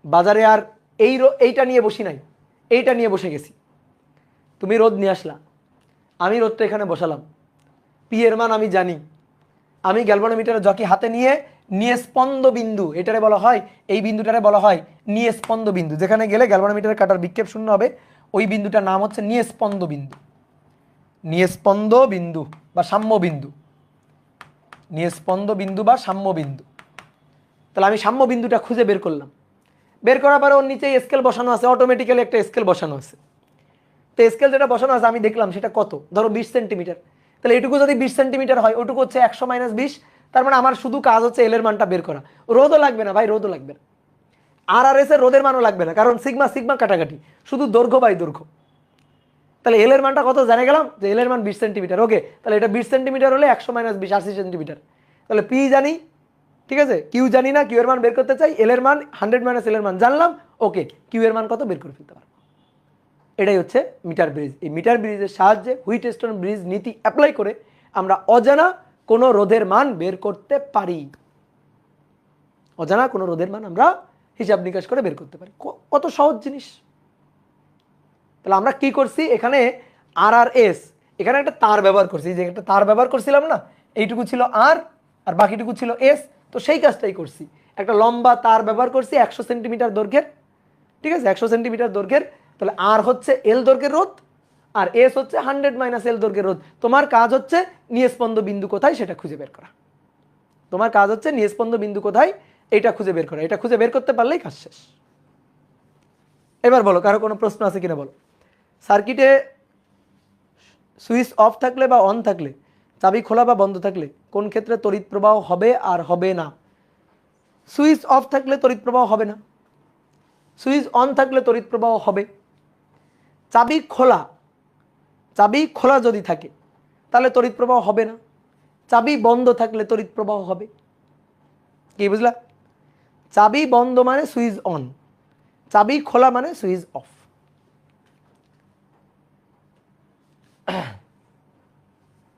Speaker 1: বাজারে আর এইটা নিয়ে বসি নাই, এইটা নিয়ে বসে গেছি। তুমি রোদ নিয়ে আসলা, আমি রোদটা এখানে বসালাম, পি এর মান আমি জানি। আমি গ্যালভানোমিটারের জকি হাতে নিয়ে নিস্পন্দ বিন্দু, এটারে বলা হয়, এই বিন্দুটারে বলা হয় নিস্পন্দ বিন্দু। যেখানে গেলে গ্যালভানোমিটারের কাটার বিক্ষেপ শূন্য হবে, ওই বিন্দুটার নাম হচ্ছে নিস্পন্দ বিন্দু। নিস্পন্দ বিন্দু বা সাম্য বিন্দু, নিস্পন্দ বিন্দু বা সাম্য বিন্দু। তাহলে আমি সাম্য বিন্দুটা খুঁজে বের করলাম। বের করার পরে ওর নিচে স্কেল বসানো আছে, অটোমেটিক্যালি একটা স্কেল বসানো আছে। তো স্কেল যেটা বসানো আছে আমি দেখলাম সেটা কত, ধরো 20 সেন্টিমিটার। তাহলে এটুকু যদি 20 সেন্টিমিটার হয়, ওটুকু হচ্ছে 100 মাইনাস 20। তার মানে আমার শুধু কাজ হচ্ছে এল এর মানটা বের করা। রোদও লাগবে না ভাই, রোদও লাগবে না। আর এস এর রোদের মানও লাগবে না, কারণ সিগমা সিগমা কাটাকাটি, শুধু দৈর্ঘ্য বাই দৈর্ঘ্য। তাহলে এল এর মানটা কত জানে গেলাম, যে এল এর মান 20 সেন্টিমিটার। ওকে, তাহলে এটা 20 সেন্টিমিটার হলে 100 মাইনাস 20 80 সেন্টিমিটার। তাহলে পি জানি, ঠিক আছে, কিউ জানি না, কিউ এর মান বের করতে চাই, এল এর মান 100 মাইনাস এল এর মান জানলাম, ওকে, কিউ এর মান কত বের করে ফেলতে পারবো। এটাই হচ্ছে মিটার ব্রিজ। এই মিটার ব্রিজের সাহায্যে হুইটস্টোন ব্রিজ নীতি অ্যাপ্লাই করে আমরা অজানা কোনো রোধের মান বের করতে পারি। অজানা কোনো রোধের মান আমরা হিসাব নিকাশ করে বের করতে পারি। কত সহজ জিনিস। তাহলে আমরা কি করছি, এখানে আর আর এস, এখানে একটা তার ব্যবহার করছি, যে একটা তার ব্যবহার করছিলাম না, এইটুকু ছিল আর, আর বাকিটুকু ছিল এস। তো সেই কাজটাই করছি, একটা লম্বা তার ব্যবহার করছি 100 সেন্টিমিটার দৈর্ঘ্যের, ঠিক আছে, 100 সেন্টিমিটার দৈর্ঘ্যের। তাহলে আর হচ্ছে এল দৈর্ঘ্যের রোধ, আর এস হচ্ছে 100 মাইনাস এল দৈর্ঘ্যের রোধ। তোমার কাজ হচ্ছে নিস্পন্দ বিন্দু কোথায় সেটা খুঁজে বের করা। তোমার কাজ হচ্ছে নিস্পন্দ বিন্দু কোথায় এটা খুঁজে বের করা। এটা খুঁজে বের করতে পারলেই কাজ শেষ। এবার বলো, কারো কোনো প্রশ্ন আছে কিনা বলো। সার্কিটে সুইচ অফ থাকলে বা অন থাকলে, চাবি খোলা বা বন্ধ থাকলে কোন ক্ষেত্রে তড়িৎ প্রবাহ হবে আর হবে না? সুইচ অফ থাকলে তড়িৎ প্রবাহ হবে না, সুইচ অন থাকলে তড়িৎ প্রবাহ হবে। চাবি খোলা, চাবি খোলা যদি থাকে তাহলে তড়িৎ প্রবাহ হবে না, চাবি বন্ধ থাকলে তড়িৎ প্রবাহ হবে। কি বুঝলা? চাবি বন্ধ মানে সুইচ অন, চাবি খোলা মানে সুইচ অফ।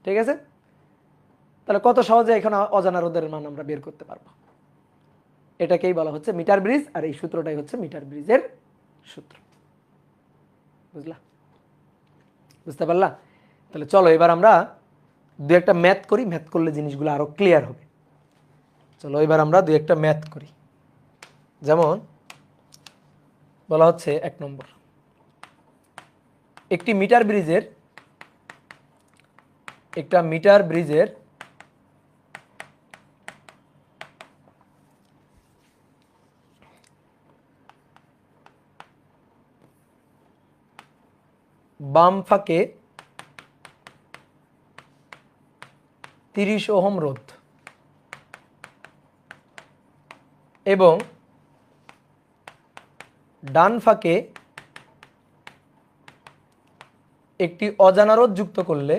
Speaker 1: ঠিক আছে, তাহলে কত সহজে এখানে অজানা রোধের মান আমরা বের করতে পারবো। এটাকেই বলা হচ্ছে মিটার ব্রিজ, আর এই সূত্রটাই হচ্ছে মিটার ব্রিজের সূত্র। বুঝলা? বুঝতে পারলা? তাহলে চলো এবার আমরা দু একটা ম্যাথ করি, ম্যাথ করলে জিনিসগুলো আরো ক্লিয়ার হবে। চলো এবার আমরা দু একটা ম্যাথ করি। যেমন বলা হচ্ছে 1 নম্বর, একটি মিটার ব্রিজের, একটা মিটার ব্রিজের বাম ফাঁকে 30 ওহম রোধ এবং ডান ফাঁকে একটি অজানা রোধ যুক্ত করলে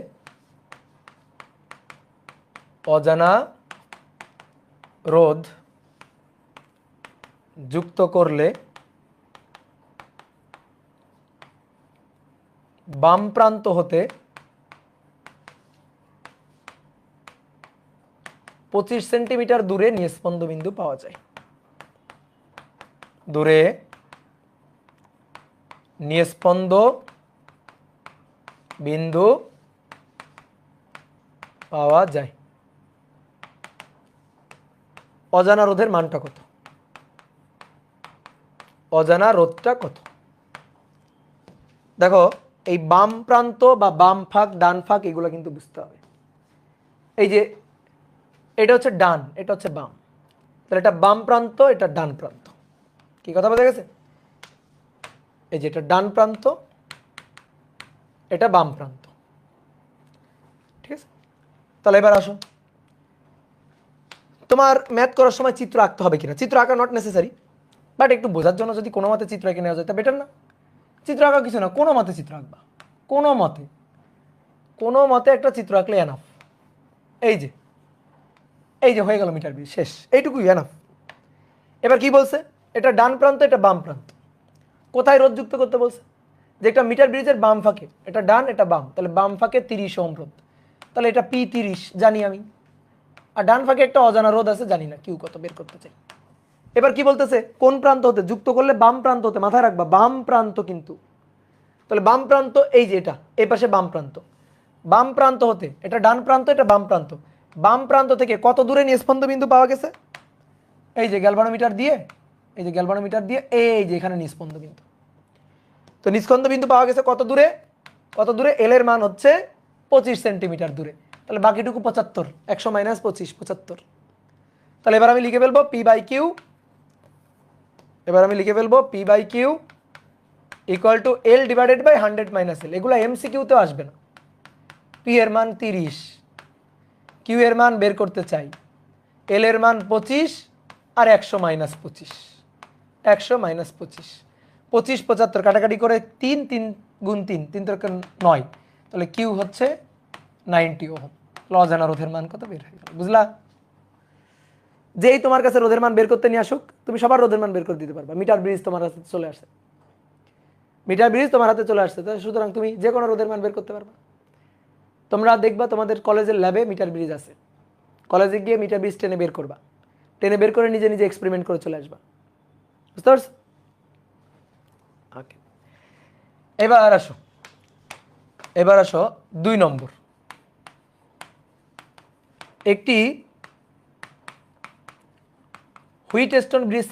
Speaker 1: অজানা রোধ যুক্ত করলে বাম প্রান্ত হতে 25 সেন্টিমিটার দূরে নিস্পন্দ বিন্দু পাওয়া যায়। দূরে নিস্পন্দ বিন্দু পাওয়া যায়। অজানা রোধের মানটা কত? অজানা রোধটা কত? দেখো এই বাম প্রান্ত বা বাম ফাঁক ডান ফাঁক এগুলো কিন্তু বুঝতে হবে। এই যে এটা হচ্ছে ডান, এটা হচ্ছে বাম, তাহলে এটা বাম প্রান্ত, এটা ডান প্রান্ত। কি কথা বোঝা গেছে? এই যে এটা ডান প্রান্ত, এটা বাম প্রান্ত। ঠিক আছে, তাহলে এবার আসো, তোমার ম্যাথ করার সময় চিত্র আঁকতে হবে কিনা? চিত্র আঁকা নট নেসেসারি, বাট একটু বোঝার জন্য যদি কোনো মতে চিত্র এঁকে নেওয়া যায় তা বেটার না? চিত্র আঁকা কিছু না, কোনো মতে চিত্র আঁকবা, কোনো মতে একটা চিত্র আঁকলে এনাফ। এই যে হয়ে গেল মিটার ব্রিজ, শেষ, এইটুকুই এনাফ। এবার কি বলছে? এটা ডান প্রান্ত, এটা বাম প্রান্ত। কোথায় রোধ যুক্ত করতে বলছে? যে একটা মিটার ব্রিজের বাম ফাঁকে, এটা ডান এটা বাম, তাহলে বাম ফাঁকে 30 ওহম রোধ, তাহলে এটা P30 জানি আমি, আর ডান ফাঁকে একটা অজানা রোধ আছে জানি না, কিউ কত বের করতে চাই। এবার কি বলতেছে? কোন প্রান্ত হতে যুক্ত করলে? বাম প্রান্ত হতে, মাথায় রাখবা বাম প্রান্ত কিন্তু। তাহলে বাম প্রান্ত এই যে এটা, এই পাশে বাম প্রান্ত, বাম প্রান্ত হতে, এটা ডান প্রান্ত এটা বাম প্রান্ত, বাম প্রান্ত থেকে কত দূরে নিস্পন্দ বিন্দু পাওয়া গেছে? এই যে গ্যালভানোমিটার দিয়ে, এই যে গ্যালভানোমিটার দিয়ে এই যে এখানে নিস্পন্দ বিন্দু। তো নিস্পন্দ বিন্দু পাওয়া গেছে কত দূরে? কত দূরে? এল এর মান হচ্ছে 25 সেন্টিমিটার দূরে, তাহলে বাকিটুকু 75, 100 মাইনাস 25, 75। তাহলে এবার আমি লিখে ফেলবো P by Q, equal to L divided by 100 minus L. এগুলো এমসিকিউতেও আসবে না। পি এর মান 30, কিউ এর মান বের করতে চাই, এল এর মান 25 আর 100 মাইনাস 25, 100 মাইনাস 25, 25 75 কাটাকাটি করে 3 3 গুণ 3 3 3 9, তাহলে কিউ হচ্ছে 90 ওহম। অজানা রোধের মান কত বের হয়ে গেল, বুঝলা? যেই তোমার কাছে রোধের মান বের করতে নিয়ে আসুক, তুমি সবার রোধের মান বের করে দিতে পারবা। মিটার ব্রিজ তোমার হাতে চলে আসছে, তো সুতরাং তুমি যে কোনো রোধের মান বের করতে পারবা। তোমরা দেখবা তোমাদের কলেজের ল্যাবে মিটার ব্রিজ আছে, কলেজে গিয়ে মিটার ব্রিজ টেনে বের করবা, টেনে বের করে নিজে নিজে এক্সপেরিমেন্ট করে চলে আসবা। বুঝতে পারছো? ওকে, এবার আসো 2 নম্বর। একটি হুইটস্টোন ব্রিজ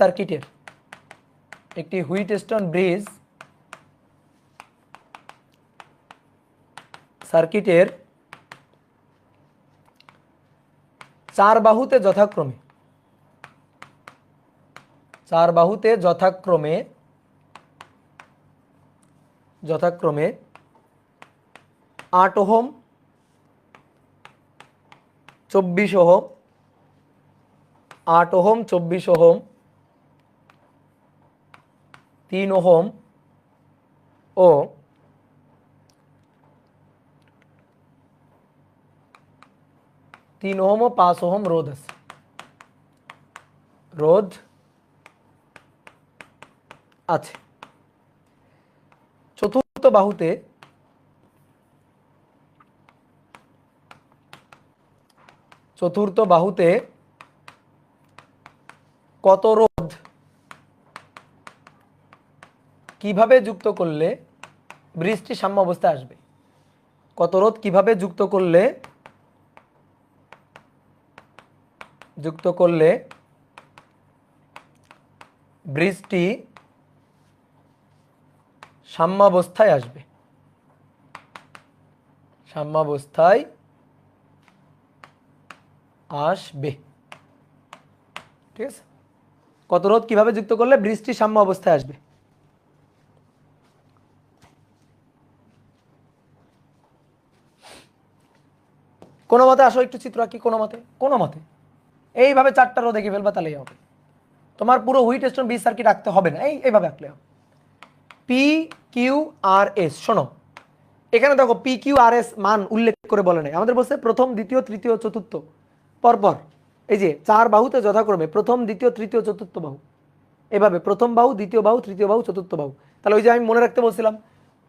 Speaker 1: সার্কিটের, চার বাহুতে যথাক্রমে 8 ohm, 24 ohm, 8 ohm, 24 ohm, 3 ohm ও 3 ওহম ও 5 ওহম রোধ আছে। চতুর্থ বাহুতে কত রোধ কিভাবে যুক্ত করলে ব্রিজটি সাম্য অবস্থায় আসবে? কত রোধ কিভাবে যুক্ত করলে ব্রিজটি সাম্যাবস্থায় আসবে? ঠিক আছে, কত রোধ কিভাবে যুক্ত করলে ব্রিজটি সাম্য অবস্থায় আসবে? কোনো মতে আসো, একটু চিত্র আঁকি, কোনো মতে এইভাবে 4টা রোধ এঁকে ফেলবা, তাহলেই হবে। তোমার পুরো হুইটস্টোন ব্রিজ সার্কিট আঁকতে হবে না, এইভাবে আঁকলে হবে। P Q R S. শোনো, এখানে দেখো পি কিউ আর এস মান উল্লেখ করে বলে নাই, আমাদের বলছে প্রথম দ্বিতীয় তৃতীয় চতুর্থ পরপর এই যে চার বাহুতে যথাক্রমে প্রথম দ্বিতীয় তৃতীয় চতুর্থ বাহু, এভাবে প্রথম বাহু দ্বিতীয় বাহু তৃতীয় বাহু চতুর্থ বাহু। তাহলে ওই যে আমি মনে রাখতে বলছিলাম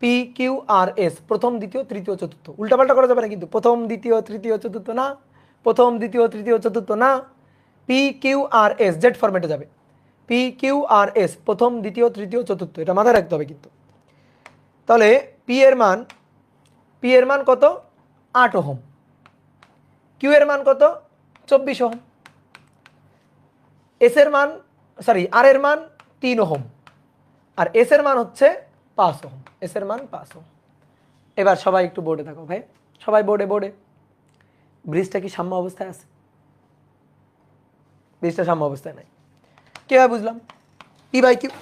Speaker 1: পি কিউ আর এস, প্রথম দ্বিতীয় তৃতীয় চতুর্থ, উল্টাপাল্টা করা যাবে না কিন্তু, প্রথম দ্বিতীয় তৃতীয় চতুর্থ না, প্রথম দ্বিতীয় তৃতীয় চতুর্থ না, P Q R S Z ফরম্যাটে যাবে, পি কিউ আর এস প্রথম দ্বিতীয় তৃতীয় চতুর্থ, এটা মাথায় রাখতে হবে কিন্তু। তাহলে পি এর মান কত 8 ওহম, কিউ এর মান কত 24 ওহম, এস এর মান আর এর মান 3 ওহম, আর এস এর মান হচ্ছে 5 ওহম, এস এর মান 5 ওহম। এবার সবাই একটু বোর্ডে থাকো ভাই, সবাই বোর্ডে। ব্রিজটা কি সাম্য অবস্থায় আছে? ব্রিজটা সাম্য অবস্থায় নাই। কিভাবে বুঝলাম? পি বাই কিউ,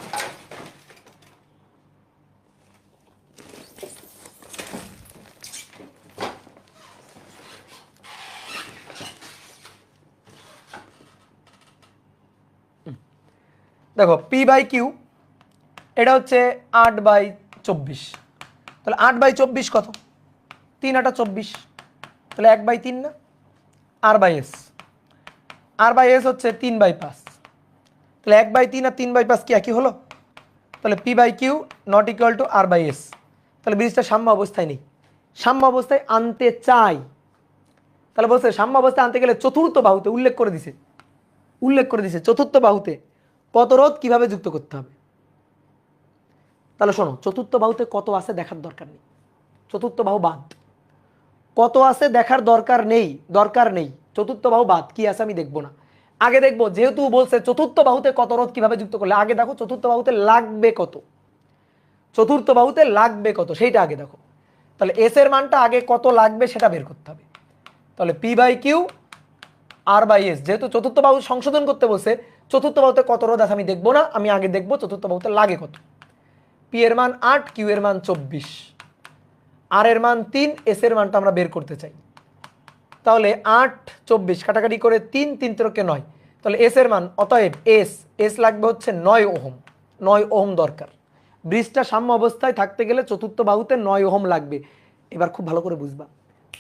Speaker 1: দেখো পি বাই কিউ এটা হচ্ছে 8/24, তাহলে 8/24 কত? 3 8 24, তাহলে 1/3 না, আর বাই এস হচ্ছে 3/5, তাহলে 1/3 আর 3/5 কি একই হলো? তাহলে P by Q not equal to R by S. তাহলে ব্রিজটা সাম্য অবস্থায় নেই, সাম্য অবস্থায় আনতে চাই। তাহলে বলছে সাম্য অবস্থায় আনতে গেলে চতুর্থ বাহুতে উল্লেখ করে দিছে চতুর্থ বাহুতে কত রোধ কিভাবে যুক্ত করতে হবে। তাহলে শোনো, চতুর্থ বাহুতে কত আছে দেখার দরকার নেই, চতুর্থ বাহু বাদ, কত আছে দেখার দরকার নেই, চতুর্থ বাহু বাদ, কি আছে আমি দেখবো না, আগে দেখবো যেহেতু বলছে চতুর্থ বাহুতে কত রোধ কিভাবে যুক্ত করলে, আগে দেখো চতুর্থ বাহুতে লাগবে কত, চতুর্থ বাহুতে লাগবে কত সেইটা আগে দেখো। তাহলে এস এর মানটা আগে কত লাগবে সেটা বের করতে হবে। তাহলে P by Q R by S, যেহেতু চতুর্থ বাহু সংশোধন করতে বলছে, চতুর্থ বাহুতে কত রোধ আছে আমি দেখবো না, আমি আগে দেখবো চতুর্থ বাহুতে লাগে কত। পি এর মান 8, কিউ এর মান 24, আর এর মান 3, এস এর মানটা আমরা বের করতে চাই। তাহলে 8 24 কাটাকাটি করে 3 3 × 9, তাহলে এস এর মান, অতএব এস লাগবে হচ্ছে 9 ওহম, 9 ওহম দরকার। ব্রিজটা সাম্য অবস্থায় থাকতে গেলে চতুর্থ বাহুতে 9 ওহম লাগবে। এবার খুব ভালো করে বুঝবা,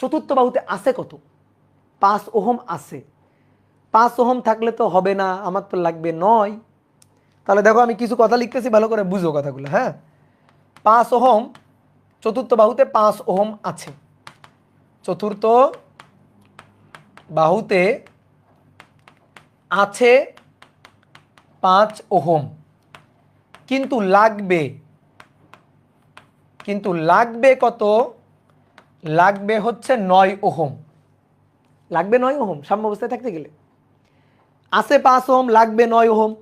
Speaker 1: চতুর্থ বাহুতে আছে কত? 5 ওহম আছে, 5 ওহম থাকলে তো হবে না, আমার তো লাগবে 9। তাহলে দেখো আমি কিছু কথা লিখতেছি, ভালো করে বুঝো কথাগুলো, হ্যাঁ। 5 ওহম, চতুর্থ বাহুতে 5 ওহম আছে, চতুর্থ বাহুতে আছে 5 ওহম, কিন্তু লাগবে কত? লাগবে হচ্ছে 9 ওহম, লাগবে 9 ওহম সাম্য অবস্থায় থাকতে গেলে। আছে 5 ওহম, লাগবে 9 ওহম,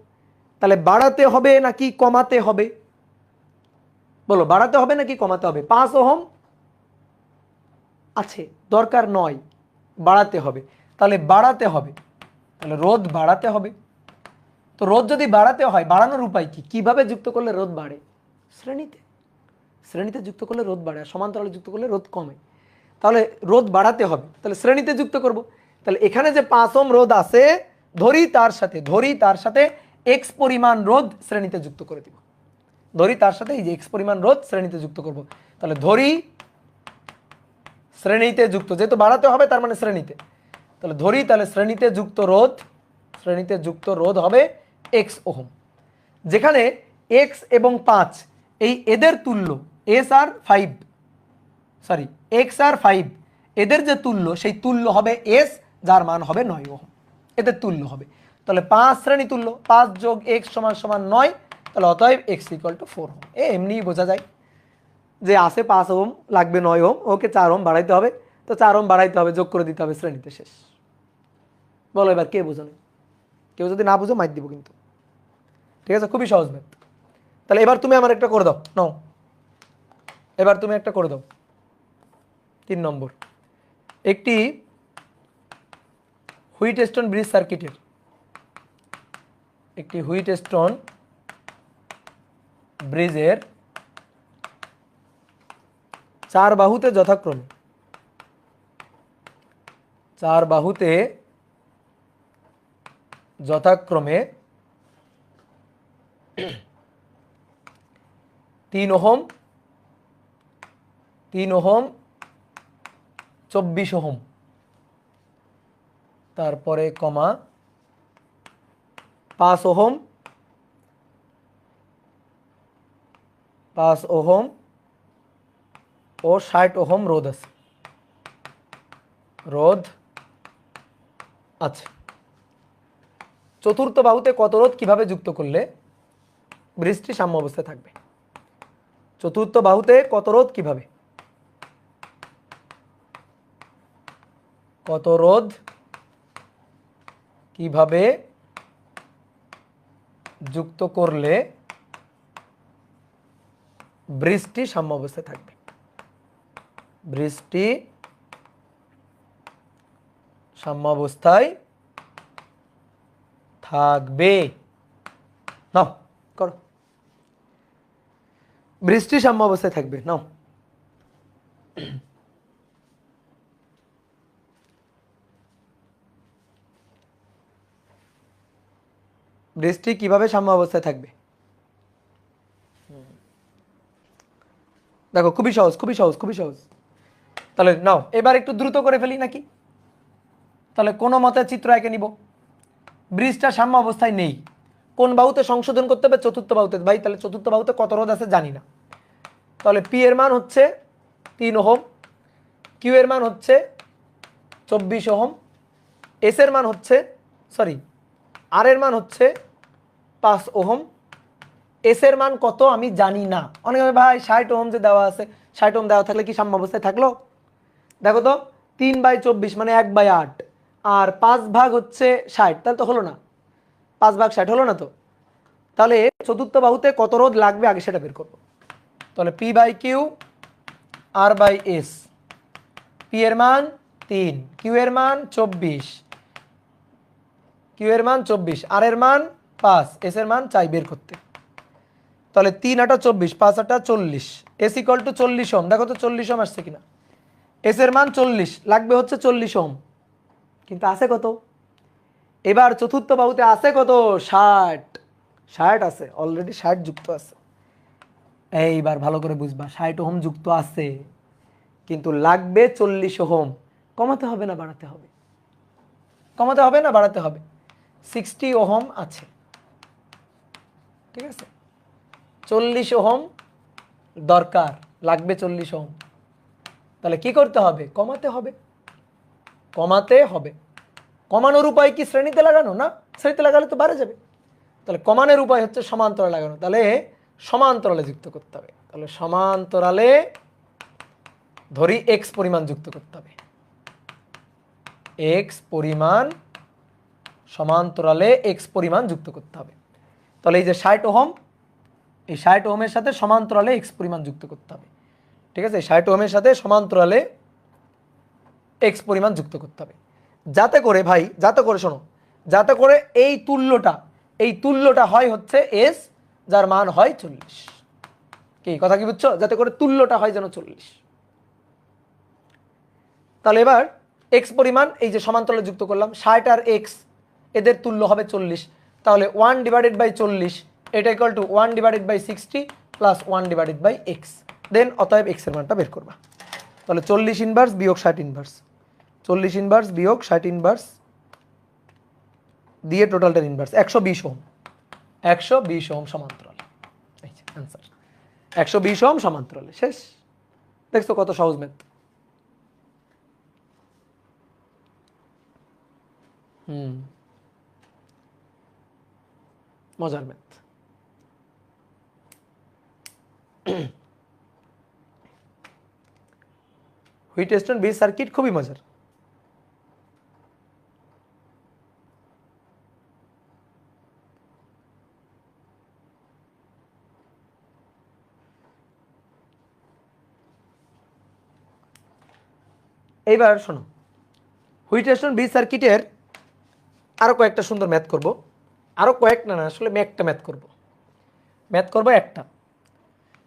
Speaker 1: তাহলে বাড়াতে হবে নাকি কমাতে হবে? বলো, বাড়াতে হবে নাকি কমাতে হবে? 5 ওহম আছে, দরকার 9, বাড়াতে হবে, তাহলে বাড়াতে হবে, তাহলে রোধ বাড়াতে হবে। তো রোধ যদি বাড়াতে হয়, বাড়ানোর উপায় কি? কিভাবে যুক্ত করলে রোধ বাড়ে? শ্রেণীতে যুক্ত করলে রোধ বাড়ে, আর সমান্তরালে যুক্ত করলে রোধ কমে। তাহলে রোধ বাড়াতে হবে, তাহলে শ্রেণীতে যুক্ত করব। তাহলে এখানে যে 5 ওহম রোধ আছে, ধরি তার সাথে এক্স পরিমাণ রোধ শ্রেণীতে যুক্ত করে দিব, ধরি তার সাথে এই যে এক্স পরিমাণ রোধ শ্রেণীতে যুক্ত করব। তাহলে ধরি শ্রেণীতে যুক্ত, যেহেতু বাড়াতে হবে তার মানে শ্রেণীতে, তাহলে ধরি তাহলে শ্রেণীতে যুক্ত রোধ হবে এক্স ওহম, যেখানে এক্স এবং 5 এই এদের তুল্য, এক্স আর 5 এদের যে তুল্য, সেই তুল্য হবে এস, যার মান হবে 9 ওহম, এদের তুল্য হবে। তাহলে 5 শ্রেণী তুল্য, 5 যোগ এক্স সমান 9, তাহলে অতএব এক্স ইকুয়াল টু 4 ওহম। এমনিই বোঝা যায় যে আছে 5 ওহম, লাগবে 9 ওহম, ওকে 4 ওহম বাড়াইতে হবে, তো 4 ওহম বাড়াইতে হবে, যোগ করে দিতে হবে, শ্রেণীতে শেষ। বলো এবার কে বোঝো? কেউ যদি না বুঝো মাইর দিব কিন্তু, ঠিক আছে? খুবই সহজ ম্যাথ। তাহলে এবার তুমি আমার একটা করে দাও, নাও এবার তুমি একটা করে দাও। 3 নম্বর, একটি হুইটস্টোন ব্রিজ সার্কিটের, একটি হুইটস্টোন ব্রিজের 4 বাহুতে যথাক্রমে 3 ওহম 24 ওহম তারপরে কমা 5 ওহম 5 ওহম ও 60 ওহম রোধ আছে, রোধ আছে। চতুর্থ বাহুতে কত রোধ কিভাবে যুক্ত করলে ব্রিজটি সাম্য অবস্থায় থাকবে? চতুর্থ বাহুতে কত রোধ কিভাবে, কত রোধ কিভাবে যুক্ত করলে ব্রিজটি সাম্য অবস্থায় থাকবে? ব্রিজটি সাম্য অবস্থায় থাকবে। নাও করো, ব্রিজটি সাম্য অবস্থায় থাকবে। নাও, ব্রিজটি কিভাবে সাম্য অবস্থায় থাকবে? দেখো খুবই সহজ, খুবই সহজ, খুবই সহজ। তাহলে নাও এবার একটু দ্রুত করে ফেলি নাকি? তাহলে কোনো মতে চিত্র এঁকে নিব। ব্রিজটা সাম্য অবস্থায় নেই, কোন বাহুতে সংশোধন করতে হবে? চতুর্থ বাহুতে। ভাই তাহলে চতুর্থ বাহুতে কত রোধ আছে জানি না, তাহলে পি এর মান হচ্ছে 3 ওহম, কিউ এর মান হচ্ছে 24 ওহম, এস এর মান হচ্ছে আর এর মান হচ্ছে 5 ওহম, এস এর মান কত আমি জানি না। অনেক ভাই 60 ওহম যে দেওয়া আছে, 60 ওহম দেওয়া থাকলে কি সাম্য অবস্থায় থাকলো? দেখো তো 3/24 মানে 1/8, আর 5 ভাগ হচ্ছে 60, তাহলে তো হলো না, 5 ভাগ 60 হলো না তো। তাহলে চতুর্থ বাহুতে কত রোধ লাগবে আগে সেটা বের করবো। তাহলে P by Q R by S, P এর মান 3, কিউ এর মান 24, কিউ এর মান 24, আর এর মান 5, এস এর মান চাই বের করতে। তাহলে 3 আটা 24, 5 আটা 40, এস ইকুয়াল টু 40 ওহম। দেখো তো 40 ওহম আসছে কিনা। এস এর মান 40, লাগবে হচ্ছে 40 ওহম, কিন্তু আছে কত? এবার চতুর্থ বাহুতে আছে কত? 60, 60 আছে, অলরেডি 60 যুক্ত আছে। এইবার ভালো করে বুঝবা, 60 ওহম যুক্ত আছে, কিন্তু লাগবে 40 ওহম। কমাতে হবে না বাড়াতে হবে? কমাতে হবে না বাড়াতে হবে? 60 ওহম আছে, ঠিক আছে, 40 ওহম দরকার, লাগবে 40 ওহম। তাহলে কি করতে হবে? কমাতে হবে, কমাতে হবে। কমানোর উপায় কি শ্রেণীতে লাগানো? না, শ্রেণীতে লাগালে তো বাড়ে যাবে। তাহলে কমানোর উপায় হচ্ছে সমান্তরালে লাগানো। তাহলে সমান্তরালে যুক্ত করতে হবে। তাহলে সমান্তরালে ধরি এক্স পরিমাণ যুক্ত করতে হবে, এক্স পরিমাণ, সমান্তরালে এক্স পরিমাণ যুক্ত করতে হবে। তাহলে এই যে 60 ওহম, এই 60 ওহমের সাথে সমান্তরালে এক্স পরিমাণ যুক্ত করতে হবে, ঠিক আছে। 60 ওহমের সাথে সমান্তরালে এক্স পরিমাণ যুক্ত করতে হবে, যাতে করে ভাই, যাতে করে শোনো, যাতে করে এই তুল্যটা হয় হচ্ছে এস, যার মান হয় 40। কি কথা কি বুঝছো? যাতে করে তুল্যটা হয় যেন 40। তাহলে এবার এক্স পরিমাণ এই যে সমান্তরালে যুক্ত করলাম, 60 আর এক্স এদের তুল্য হবে 40। তাহলে 1/40, এটা ইকুয়াল টু 1/60 প্লাস 1/x। দেন অতএব এক্স এর মানটা বের করবা। তাহলে 40 ইনভার্স বিয়োগ 60 ইনভার্স, 40 ইনভার্স বিয়োগ 60 ইনভার্স দিয়ে টোটালটার ইনভার্স 120 ওহম, 120 ওহম সমান্তরাল। এই যে অ্যান্সার, 120 ওহম সমান্তরালে। শেষ। দেখছো কত সহজ ম্যাথ। মজার ম্যাথ। হুইটস্টোন ব্রিজ সার্কিট খুবই মজার। এইবার শোনো, হুইটস্টোন ব্রিজ সার্কিটের আরো কয়েকটা সুন্দর ম্যাথ করব। আরো কয়েকটা না, আসলে আমি একটা ম্যাথ করব একটা।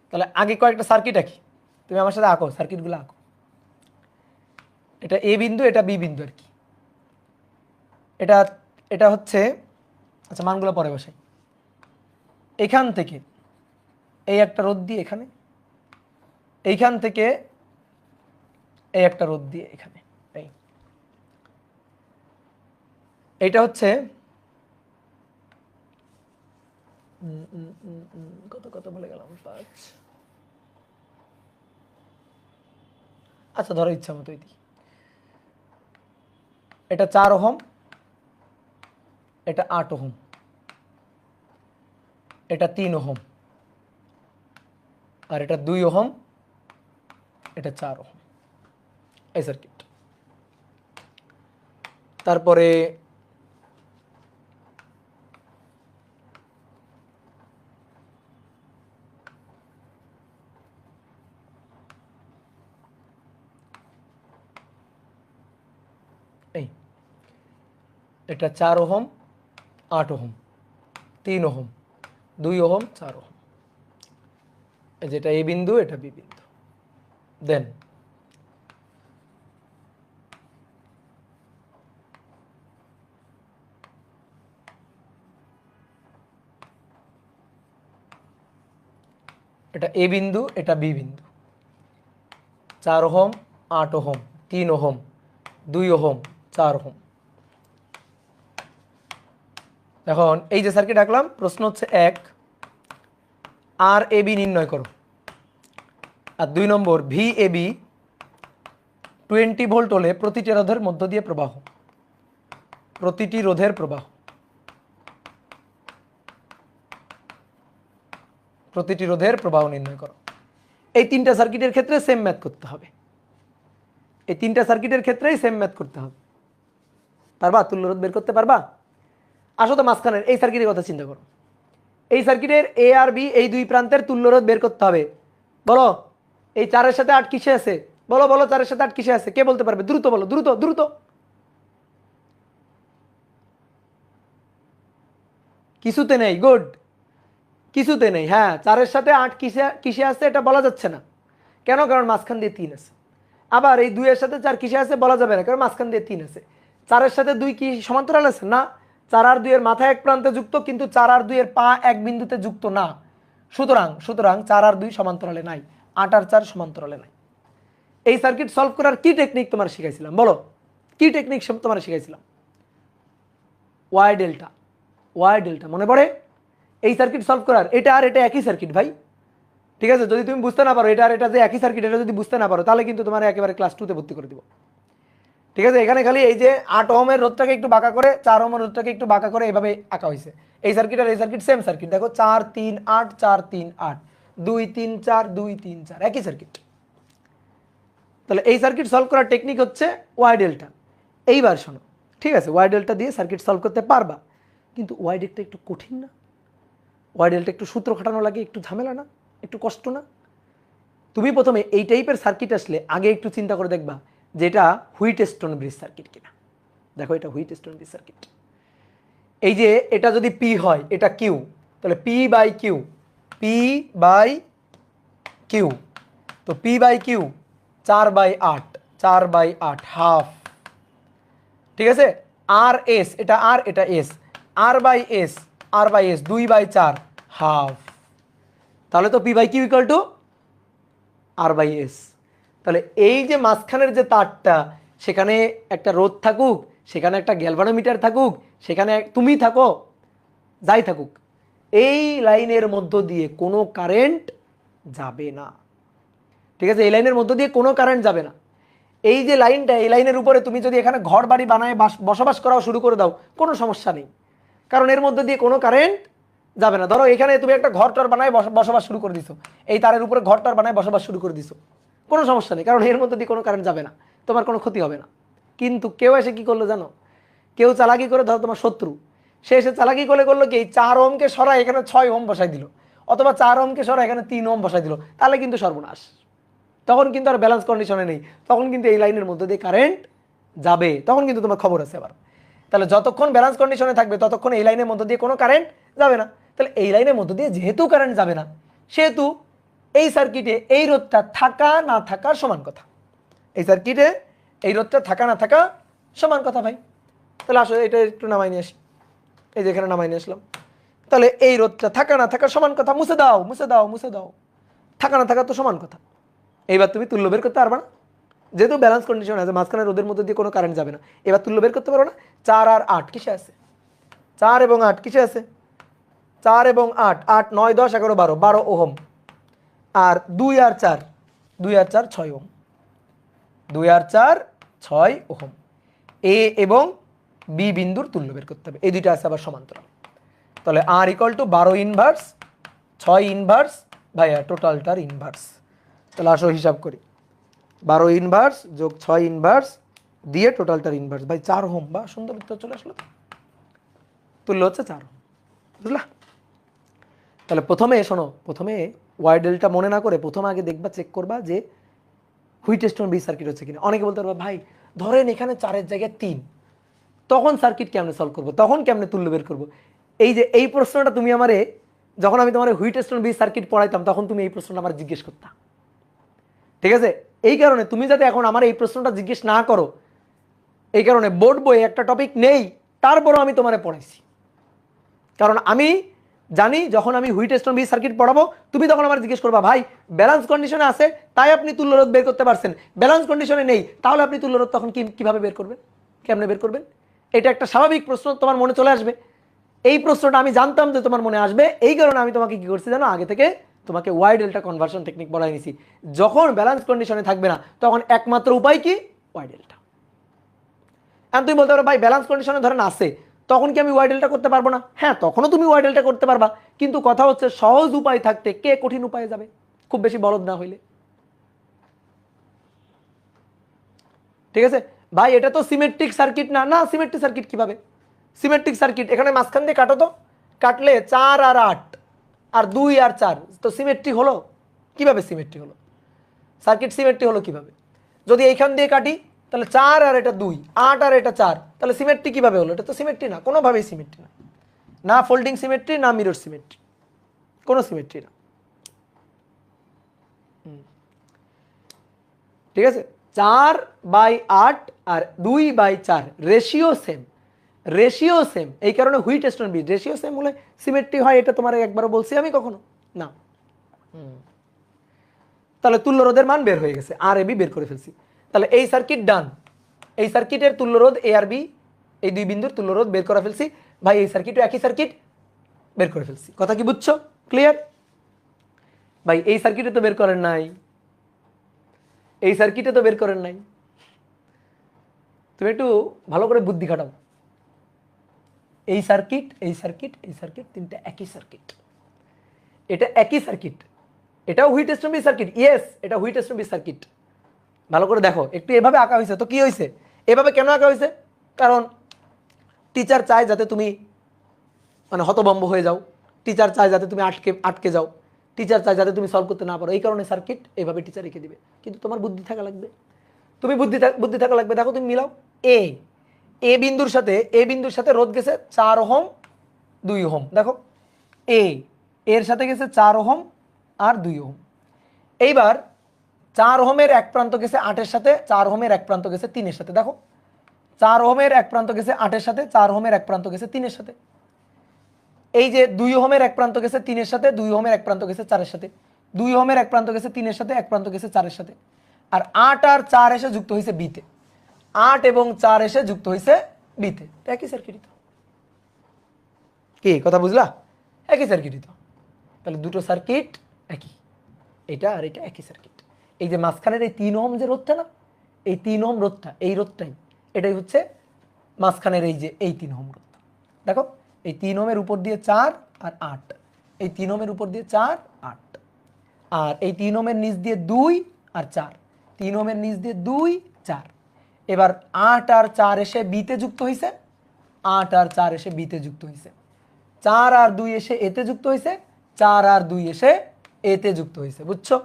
Speaker 1: তাহলে আগে কয়েকটা সার্কিট আঁকি, তুমি আমার সাথে আঁকো, সার্কিটগুলো আঁকো। এটা এ বিন্দু, এটা বি বিন্দু আর কি। এটা এটা হচ্ছে, আচ্ছা মানগুলো পরে বসাই। এখান থেকে এই একটা রোধ দিয়ে এখানে, এইখান থেকে এই একটা রোধ দিয়ে এখানে, এই এটা হচ্ছে কত কত বলে গেলাম 5, আচ্ছা ধরো ইচ্ছা মতো দিই। এটা 4 ওহম, এটা 8 ওহম, এটা 3 ওহম, আর এটা 2 ওহম, এটা 4 ওহম, এই সার্কিট। তারপরে এই এটা 4 ohm, 8 ohm, 3 ohm, 2 ohm, 4 ohm, এই যেটা এ বিন্দু, এটা বি বিন্দু। দেন এটা এ বিন্দু, এটা বি বিন্দু। 4 ohm, 8 ohm, 3 ohm, 2 ohm, 4 ohm. এখন এই যে সার্কিট আঁকলাম, প্রশ্ন হচ্ছে 1 আর এ বি নির্ণয় করো, আর 2 নম্বর ভি এ বি 20 ভোল্ট হলে প্রতিটি রোধের মধ্য দিয়ে প্রবাহ, প্রতিটি রোধের প্রবাহ, প্রতিটি রোধের প্রবাহ নির্ণয় করো। এই তিনটা সার্কিটের ক্ষেত্রে সেম ম্যাথ করতে হবে, এই তিনটা সার্কিটের ক্ষেত্রেই সেম ম্যাথ করতে হবে। পারবা? তুল্য রোধ বের করতে পারবা? আসো তো মাঝখানের এই সার্কিটের কথা চিন্তা করো। এই সার্কিটের এ আর বি এই দুই প্রান্তের তুল্য রোধ বের করতে হবে। বলো এই 4-এর সাথে 8 কিসে আছে? বলো বলো 4-এর সাথে 8 কিসে আছে? কে বলতে পারবে? দ্রুত বলো, দ্রুত দ্রুত। কিছুতে নেই। গুড, কিছুতে নেই। হ্যাঁ, 4-এর সাথে 8 কিসে কিসে আছে এটা বলা যাচ্ছে না। কেন? কারণ মাঝখান দিয়ে 3 আছে। আবার এই 2-এর সাথে 4 কিসে আছে বলা যাবে না, কারণ মাঝখান দিয়ে 3 আছে। 4-এর সাথে 2 কি সমান্তরাল আছে? না। 4 আর 2 এর মাথা এক প্রান্তে যুক্ত, কিন্তু 4 আর 2 এর পা এক বিন্দুতে যুক্ত না। সুতরাং সুতরাং 4 আর 2 সমান্তরালে নাই, 8 আর 4 সমান্তরালে নাই। এই সার্কিট সলভ করার কি টেকনিক তোমার শিখাইছিলাম? বলো কি টেকনিক তোমার শিখাইছিলাম? ওয়াই ডেল্টা, ওয়াই ডেল্টা মনে পড়ে? এই সার্কিট সলভ করার, এটা আর এটা একই সার্কিট ভাই। ঠিক আছে, যদি তুমি বুঝতে না পারো এটা আর এটা যে একই সার্কিট, এটা যদি বুঝতে না পারো তাহলে কিন্তু তোমার একেবারে ক্লাস 2-তে ভর্তি করে দিব। ঠিক আছে, এখানে খালি এই যে 8 ওহমের রোধটাকে একটু বাঁকা করে, 4 ওহমের রোধটাকে একটু বাঁকা করে এভাবে আঁকা হয়েছে। এই সার্কিট আর এই সার্কিট সেম সার্কিট। দেখো 4 3 8 4 3 8 2 3 4 2 3 4 একই সার্কিট। তাহলে এই সার্কিট সলভ করার টেকনিক হচ্ছে ওয়াই ডেল্টা। এইবার শোনো, ঠিক আছে, ওয়াই ডেল্টা দিয়ে সার্কিট সলভ করতে পারবা, কিন্তু ওয়াই ডেল্টা একটু কঠিন না? ওয়াই ডেল্টা একটু সূত্র খাটানো লাগে, একটু ঝামেলা না, একটু কষ্ট না? তুমি প্রথমে এই টাইপের সার্কিট আসলে আগে একটু চিন্তা করে দেখবা যে এটা হুইটস্টোন ব্রিজ সার্কিট কিনা। দেখো এটা হুইটস্টোন ব্রিজ সার্কিট। এই যে এটা যদি পি হয়, এটা কিউ, তাহলে P by Q, P by Q, তো পি বাই কিউ 4/8, 4/8 হাফ। ঠিক আছে, আর এস, এটা আর এটা S, R by S, R by S 2/4 half. তাহলে তো P by Q equal to R by S. তাহলে এই যে মাঝখানের যে তারটা, সেখানে একটা রোধ থাকুক, সেখানে একটা গ্যালভানোমিটার থাকুক, সেখানে তুমি থাকো, যাই থাকুক, এই লাইনের মধ্য দিয়ে কোনো কারেন্ট যাবে না। ঠিক আছে, এই লাইনের মধ্য দিয়ে কোনো কারেন্ট যাবে না। এই যে লাইনটা, এই লাইনের উপরে তুমি যদি এখানে ঘর বাড়ি বানায় বসবাস করাও শুরু করে দাও, কোনো সমস্যা নেই, কারণ এর মধ্যে দিয়ে কোনো কারেন্ট যাবে না। ধরো এখানে তুমি একটা ঘর টর বানায় বসবাস শুরু করে দিছো, এই তারের উপরে ঘর টর বানায় বসবাস শুরু করে দিছো, কোনো সমস্যা নেই, কারণ এর মধ্যে দিয়ে কোনো কারেন্ট যাবে না, তোমার কোনো ক্ষতি হবে না। কিন্তু কেউ এসে কি করলো জানো? কেউ চালাকি করে, ধরো তোমার শত্রু, সে এসে চালাকি করে করলো কি, 4 ওহমকে সরাই এখানে 6 ওহম বসাই দিল, অথবা 4 ওহমকে সরাই এখানে 3 ওহম বসাই দিল, তাহলে কিন্তু সর্বনাশ। তখন কিন্তু আর ব্যালেন্স কন্ডিশনে নেই, তখন কিন্তু এই লাইনের মধ্যে দিয়ে কারেন্ট যাবে, তখন কিন্তু তোমার খবর আছে আবার। তাহলে যতক্ষণ ব্যালেন্স কন্ডিশনে থাকবে ততক্ষণ এই লাইনের মধ্যে দিয়ে কোনো কারেন্ট যাবে না। তাহলে এই লাইনের মধ্যে দিয়ে যেহেতু কারেন্ট যাবে না, সেহেতু এই সার্কিটে এই রোধটা থাকা না থাকা সমান কথা। এই সার্কিটে এই রোধটা থাকা না থাকা সমান কথা ভাই। তাহলে আসলে এটা একটু নামাই নিয়ে আসি, এই যে এখানে নামাই নিয়ে আসলাম। তাহলে এই রোধটা থাকা না থাকা সমান কথা। মুছে দাও, মুছে দাও, মুছে দাও, থাকা না থাকা তো সমান কথা। এইবার তুমি তুল্য বের করতে পারবা না? যেহেতু ব্যালেন্স কন্ডিশন আছে, মাঝখানে রোদের মধ্যে দিয়ে কোনো কারেন্ট যাবে না। এবার তুল্য বের করতে পারো না? 4 আর 8 কিসে আছে? 4 এবং 8 কিসে আছে? 4 এবং 8, 8 9 10 11 12, 12 ওহম। আর 2 আর 4, 2 আর 4 6 ওহম, 2 আর 4 6 ওহম। এ এবং বি বিন্দুর তুল্য বের করতে হবে, এই দুইটা আছে আবার সমান্তরাল। তাহলে R equal two 12 inverse 6 inverse ভাইয়া টোটালটার ইনভার্স। তাহলে আসো হিসাব করি, 12 ইনভার্স যোগ 6 ইনভার্স দিয়ে টোটালটার ইনভার্স, ভাই 4 ওহম। বা সুন্দর উত্তর চলে আসলো, তুল্য হচ্ছে 4 ওহম। বুঝলা? তাহলে প্রথমে শোনো, প্রথমে ওয়াই ডেল্টা মনে না করে প্রথমে আগে দেখবা, চেক করবা যে হুইটস্টোন বি সার্কিট হচ্ছে কিনা। অনেকে বলতে পারবে ভাই ধরেন এখানে 4-এর জায়গায় 3, তখন সার্কিট কেমনে সলভ করবো, তখন কেমনে তুল্য বের করবো? এই যে এই প্রশ্নটা তুমি আমারে, যখন আমি তোমার হুইটস্টোন বি সার্কিট পড়াইতাম তখন তুমি এই প্রশ্নটা আমার জিজ্ঞেস করতা, ঠিক আছে? এই কারণে তুমি যাতে এখন আমার এই প্রশ্নটা জিজ্ঞেস না করো, এই কারণে বোর্ড বইয়ে একটা টপিক নেই, তারপরও আমি তোমারে পড়াইছি। কারণ আমি জানি যখন আমি হুইটস্টোন বি সার্কিট পড়াবো তুমি তখন আমার জিজ্ঞেস করবা ভাই ব্যালেন্স কন্ডিশনে আছে তাই আপনি তুল্যরোধ বের করতে পারছেন, ব্যালেন্স কন্ডিশনে নেই তাহলে আপনি তুল্যরোধ তখন কিভাবে বের করবেন, কেমনে বের করবেন? এটা একটা স্বাভাবিক প্রশ্ন তোমার মনে চলে আসবে। এই প্রশ্নটা আমি জানতাম যে তোমার মনে আসবে, এই কারণে আমি তোমাকে কি করছি জানো, আগে থেকে তোমাকে ওয়াই ডেল্টা কনভার্সন টেকনিক পড়াই নিছি। যখন ব্যালেন্স কন্ডিশনে থাকবে না তখন একমাত্র উপায় কি? Y delta. এখন তুমি বলতে পারো ভাই ব্যালেন্স কন্ডিশনে ধরেন আছে, তখন কি আমি ওয়াই ডেল্টা করতে পারবো না? হ্যাঁ, তখনও তুমি ওয়াই ডেল্টা করতে পারবা, কিন্তু কথা হচ্ছে সহজ উপায় থাকতে কে কঠিন উপায়ে যাবে, খুব বেশি বলদ না হইলে। ঠিক আছে ভাই, এটা তো সিমেট্রিক সার্কিট না। না, সিমেট্রিক সার্কিট কিভাবে? সিমেট্রিক সার্কিট এখানে মাঝখান দিয়ে কাটো তো, কাটলে 4 আর 8 আর 2 আর 4, তো সিমেট্রিক হলো কিভাবে? সিমেট্রিক হলো, সার্কিট সিমেট্রিক হলো কিভাবে? যদি এইখান দিয়ে কাটি তাহলে 4 আর এটা 2, 8 আর এটা 4, তাহলে সিমেট্রি কিভাবে হলো? এটা তো সিমেট্রি না, কোনোভাবেই সিমেট্রি না, না ফোল্ডিং সিমেট্রি না মিরর সিমেট্রি, কোনো সিমেট্রি না। ঠিক আছে, 4/8 আর 2/4 রেশিও সেম, রেশিও সেম, এই কারণে হুইটস্টোন বি রেশিও সেম হলে সিমেট্রি হয়, এটা তোমার একবারও বলছি আমি কখনো না। তাহলে তুল্য রোধের মান বের হয়ে গেছে, আর এ বি বের করে ফেলছি। তাহলে এই সার্কিট ডান, এই সার্কিটের তুল্য রোধ এ আর বি, এই দুই বিন্দুর তুল্য রোধ বের করে ফেলছি। ভাই এই সার্কিটও একই সার্কিট, বের করে ফেলছি। কথা কি বুঝছো? ক্লিয়ার? ভাই এই সার্কিটে তো বের করেন নাই, এই সার্কিটে তো বের করেন নাই, তুমি একটু ভালো করে বুদ্ধি খাটাও। এই সার্কিট, এই সার্কিট, এই সার্কিট, তিনটা একই সার্কিট, এটা একই সার্কিট, এটাও হুইটস্টোন বি সার্কিট। ইয়েস, এটা হুইটস্টোন বি সার্কিট। ভালো করে দেখো, একটু এভাবে আঁকা হয়েছে তো কি হয়েছে? এভাবে কেন আঁকা হয়েছে? কারণ টিচার চায় যাতে তুমি মানে হতভম্ব হয়ে যাও, টিচার চায় যাতে তুমি আটকে আটকে যাও, টিচার চায় যাতে তুমি সলভ করতে না পারো, এই কারণে সার্কিট এইভাবে টিচার রেখে দিবে। কিন্তু তোমার বুদ্ধি থাকা লাগবে, তুমি বুদ্ধি থাকা লাগবে। দেখো তুমি মিলাও, এ এ বিন্দুর সাথে, এ বিন্দুর সাথে রোধ গেছে 4 ওহম 2 ওহম। দেখো এ এর সাথে গেছে 4 ওহম আর 2 ওহম। এইবার 4 ওহমের এক প্রান্ত গেছে 8-এর সাথে, 4 ওহমের এক প্রান্ত গেছে 3-এর সাথে। দেখো 4 ওহমের এক প্রান্ত গেছে 8-এর সাথে, 4 ওহমের এক প্রান্ত গেছে 3-এর সাথে। এই যে 2 ওহমের এক প্রান্ত গেছে 3-এর সাথে, 2 ওহমের এক প্রান্ত গেছে 4-এর সাথে, 2 ওহমের এক প্রান্ত গেছে 3-এর সাথে, এক প্রান্ত গেছে 4-এর সাথে। আর 8 আর 4 এসে যুক্ত হয়েছে বিতে, 8 এবং 4 এসে যুক্ত হয়েছে বিতে, একই সার্কিটই তো। কি কথা বুঝলা? একই সার্কিটই তো। তাহলে দুটো সার্কিট একই, এটা আর এটা একই সার্কিট। এই যে মাঝখানের এই 3 ওহম যে রোধটা না, এই 3 ওহম রোধটা, এই রোধটাই, এটাই হচ্ছে মাঝখানের এই যে এই 3 ওহম রোধটা। দেখো এই 3 ওহমের উপর দিয়ে 4 আর 8, এই 3 ওহমের উপর দিয়ে 4 8, আর এই 3 ওহমের নিচ দিয়ে 2 আর 4, 3 ওহমের নিচ দিয়ে 2 4। এবার 8 আর 4 এসে বিতে যুক্ত হয়েছে, 8 আর 4 এসে বিতে যুক্ত হয়েছে, 4 আর 2 এসে এতে যুক্ত হয়েছে, 4 আর 2 এসে এতে যুক্ত হয়েছে। বুঝছো?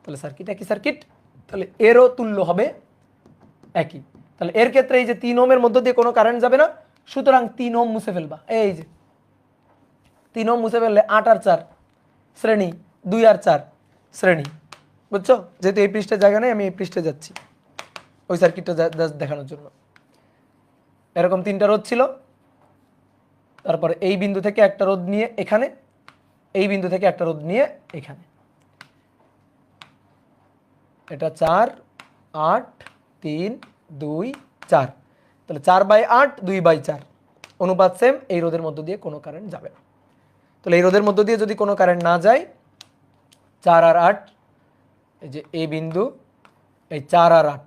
Speaker 1: তাহলে সার্কিট একই সার্কিট, তাহলে এরও তুল্য হবে একই। তাহলে এর ক্ষেত্রে এই যে 3 ওহমের মধ্য দিয়ে কোনো কারেন্ট যাবে না, সুতরাং 3 ওহম মুছে ফেলবা। এই যে 3 ওহম মুছে ফেললে 8 আর 4 শ্রেণী, 2 আর 4 শ্রেণী। বুঝছো? যেহেতু এই পৃষ্ঠে জায়গা নেই, আমি এই পৃষ্ঠে যাচ্ছি ওই সার্কিটটা দেখানোর জন্য। এরকম 3টা রোধ ছিল, তারপরে এই বিন্দু থেকে একটা রোধ নিয়ে এখানে, এই বিন্দু থেকে একটা রোধ নিয়ে এখানে, এটা 4 8 3 2 4, তাহলে 4/8 2/4 অনুপাত সেম। এই রোধের মধ্য দিয়ে কোনো কারেন্ট যাবে না। তাহলে এই রোধের মধ্য দিয়ে যদি কোনো কারেন্ট না যায়, 4 আর 8, এই যে এ বিন্দু, এই 4 আর 8,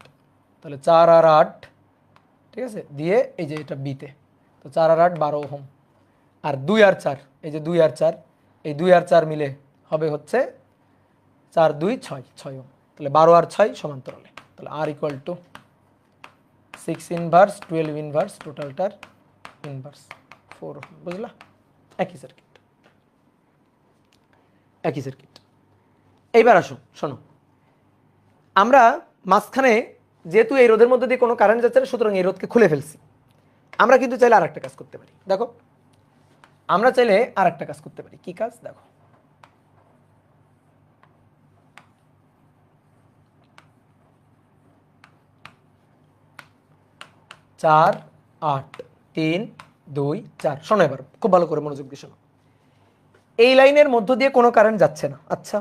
Speaker 1: তাহলে 4 আর 8, ঠিক আছে, দিয়ে এই যে এটা বিতে, তো 4 আর 8 12 ওহম, আর 2 আর 4, এই যে 2 আর 4, এই 2 আর 4 মিলে হবে হচ্ছে 4 2 6 6 ওহম। তাহলে 12 আর 6 সমান্তরালে, তাহলে R equal to 6 inverse 12 inverse টোটালটার ইনভার্স 4 ওহম। বুঝলা? একই সার্কিট, একই সার্কিট। এইবার আসো, শোনো, আমরা মাঝখানে যেহেতু এই রোধের মধ্যে দিয়ে কোনো কারেন্ট যাচ্ছে না, সুতরাং এই রোধকে খুলে ফেলছি। আমরা কিন্তু চাইলে আর একটা কাজ করতে পারি। দেখো, আমরা চাইলে আর একটা কাজ করতে পারি। কি কাজ? দেখো, চার 8 3 2 4, শোনো এবার খুব ভালো করে মনোযোগ দিয়ে শোনো। এই লাইনের মধ্য দিয়ে কোনো কারেন্ট যাচ্ছে না। আচ্ছা,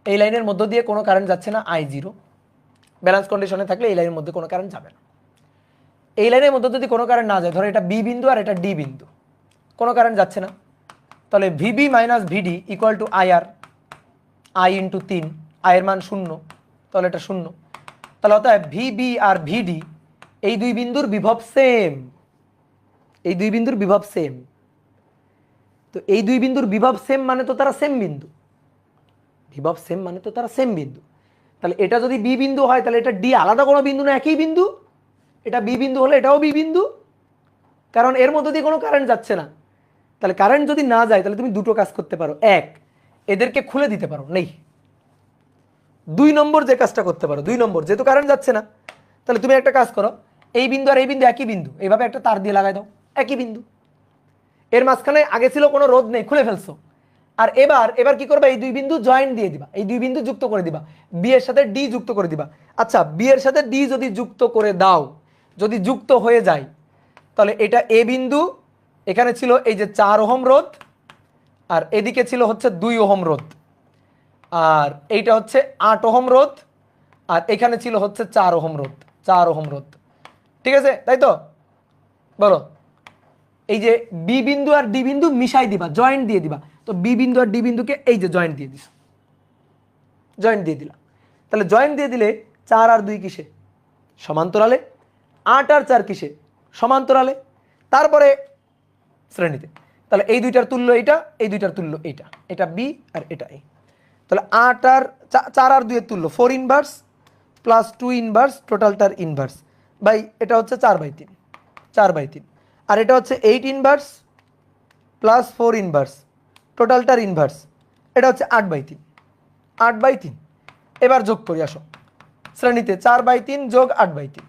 Speaker 1: এই লাইনের মধ্য দিয়ে কোনো কারেন্ট যাচ্ছে না, I0 ব্যালেন্স কন্ডিশনে থাকলে এই লাইনের মধ্যে কোনো কারেন্ট যাবে না। এই লাইনের মধ্যে যদি কোনো কারেন্ট না যায়, ধরো এটা বি বিন্দু আর এটা ডি বিন্দু, কোনো কারেন্ট যাচ্ছে না, তাহলে VB minus VD equal to IR, I into 3, I এর মান 0, তাহলে এটা 0। তাহলে অতএব ভিবি আর ভিডি এই দুই বিন্দুর বিভব সেম, এই দুই বিন্দুর বিভব সেম। তো এই দুই বিন্দুর বিভব সেম মানে তো তারা সেম বিন্দু, বিভব সেম মানে তো তারা সেম বিন্দু। তাহলে এটা যদি বি বিন্দু হয়, তাহলে এটা ডি আলাদা কোনো বিন্দু না, একই বিন্দু। এটা বি বিন্দু হলে এটাও বি বিন্দু, কারণ এর মধ্যে দিয়ে কোনো কারেন্ট যাচ্ছে না। তাহলে কারেন্ট যদি না যায়, তাহলে তুমি দুটো কাজ করতে পারো। এক, এদেরকে খুলে দিতে পারো, নেই। 2 নম্বর যে কাজটা করতে পারো, 2 নম্বর, যেহেতু কারেন্ট যাচ্ছে না, তাহলে তুমি একটা কাজ করো, এই বিন্দু আর এই বিন্দু একই বিন্দু, এইভাবে একটা তার দিয়ে লাগাই দাও, একই বিন্দু। এর মাঝখানে আগে ছিল কোনো রোধ নেই, খুলে ফেলছো। আর এবার কি করবে, এই দুই বিন্দু জয়েন্ট দিয়ে দিবা, এই দুই বিন্দু যুক্ত করে দিবা, বি এর সাথে ডি যুক্ত করে দিবা। আচ্ছা, বি এর সাথে ডি যদি যুক্ত করে দাও, যদি যুক্ত হয়ে যায়, তাহলে এটা এ বিন্দু, এখানে ছিল এই যে 4 ওহম রোধ, আর এদিকে ছিল হচ্ছে 2 ওহম রোধ, আর এইটা হচ্ছে 8 ওহম রোধ, আর এখানে ছিল হচ্ছে 4 ওহম রোধ, 4 ওহম রোধ। ঠিক আছে, তাই তো? বলো, এই যে বি বিন্দু আর ডি বিন্দু মিশাই দিবা, জয়েন্ট দিয়ে দিবা। তো বি বিন্দু আর ডি বিন্দুকে এই যে জয়েন্ট দিয়ে দিস, জয়েন্ট দিয়ে দিলাম। তাহলে জয়েন্ট দিয়ে দিলে 4 আর 2 কিসে? সমান্তরালে। 8 আর 4 কিসে? সমান্তরালে। তারপরে শ্রেণীতে, তাহলে এই দুইটার তুল্য এইটা, এই দুইটার তুল্য এইটা, এটা বি আর এটা এ। তাহলে 8 আর 4 আর 2 এর তুল্য 4 ইনভার্স প্লাস 2 ইনভার্স টোটালটার ইনভার্স বাই এটা হচ্ছে 4/3, 4/3, আর এটা হচ্ছে 8 ইনভার্স প্লাস 4 ইনভার্স টোটালটার ইনভার্স, এটা হচ্ছে 8/3, 8/3। এবার যোগ করি, আসো শ্রেণীতে 4/3 যোগ 8/3,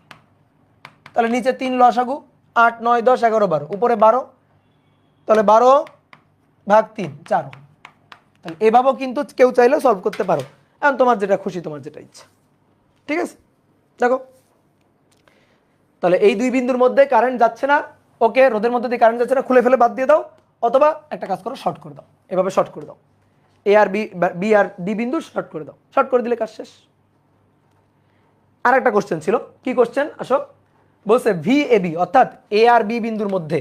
Speaker 1: তাহলে নিচে 3 লসাগু, 8 9 10 11 12, উপরে 12, তাহলে 12/3 4। তাহলে এভাবেও কিন্তু কেউ চাইলেও সলভ করতে পারো, এখন তোমার যেটা খুশি, তোমার যেটা ইচ্ছা। ঠিক আছে, দেখো, তাহলে এই দুই বিন্দুর মধ্যে কারেন্ট যাচ্ছে না, ওকে, রোধের মধ্যে দিয়ে কারেন্ট যাচ্ছে না, খুলে ফেলে বাদ দিয়ে দাও, অথবা একটা কাজ করো, শর্ট করে দাও, এভাবে শর্ট করে দাও, এ আর বি আর ডি বিন্দু শর্ট করে দাও, শর্ট করে দিলে কাজ শেষ। আর একটা কোশ্চেন ছিল, কি কোশ্চেন? আসো, বলছে ভি এ বি অর্থাৎ এ আর বি বিন্দুর মধ্যে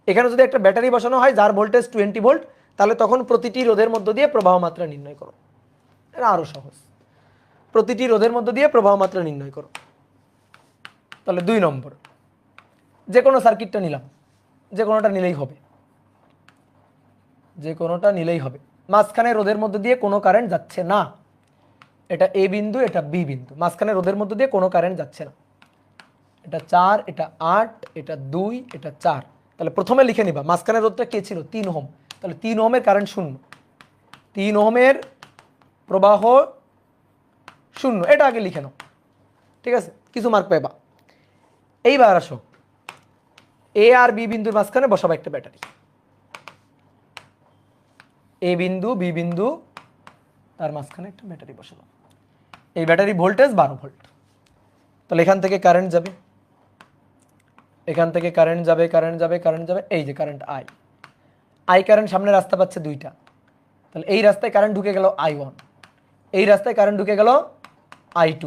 Speaker 1: এখানে যদি একটা ব্যাটারি বসানো হয় যার ভোল্টেজ 20 ভোল্ট, তাহলে তখন প্রতিটি রোধের মধ্য দিয়ে প্রবাহ মাত্রা নির্ণয় করো। এটা আরো সহজ, প্রতিটি রোধের মধ্য দিয়ে প্রবাহ মাত্রা নির্ণয় করো। তাহলে 2 নম্বর, যে কোনো সার্কিটটা নিলাম, যে কোনোটা নিলেই হবে, যে কোনোটা নিলেই হবে। মাঝখানে রোধের মধ্য দিয়ে কোনো কারেন্ট যাচ্ছে না, এটা এ বিন্দু, এটা বি বিন্দু, মাঝখানে রোধের মধ্য দিয়ে কোনো কারেন্ট যাচ্ছে না। এটা 4, এটা 8, এটা 2, এটা 4। তাহলে প্রথমে লিখে নিবা মাঝখানে রোধটা কে ছিল? 3 ওহম। তাহলে 3 ওহমের কারেন্ট 0, 3 ওহমের প্রবাহ 0, এটা আগে লিখে নাও। ঠিক আছে, কিছু মার্ক পাইবা। এইবার আসো, এ আর বি বিন্দুর মাঝখানে বসাবো একটা ব্যাটারি, এ বিন্দু বি বিন্দু তার মাঝখানে একটা ব্যাটারি বসালাম। এই ব্যাটারি ভোল্টেজ 12 ভোল্ট। তাহলে এখান থেকে কারেন্ট যাবে, এখান থেকে কারেন্ট যাবে, কারেন্ট যাবে, কারেন্ট যাবে, এই যে কারেন্ট আই কারেন্ট সামনে রাস্তা পাচ্ছে 2টা, তাহলে এই রাস্তায় কারেন্ট ঢুকে গেল I1, এই রাস্তায় কারেন্ট ঢুকে গেল I2,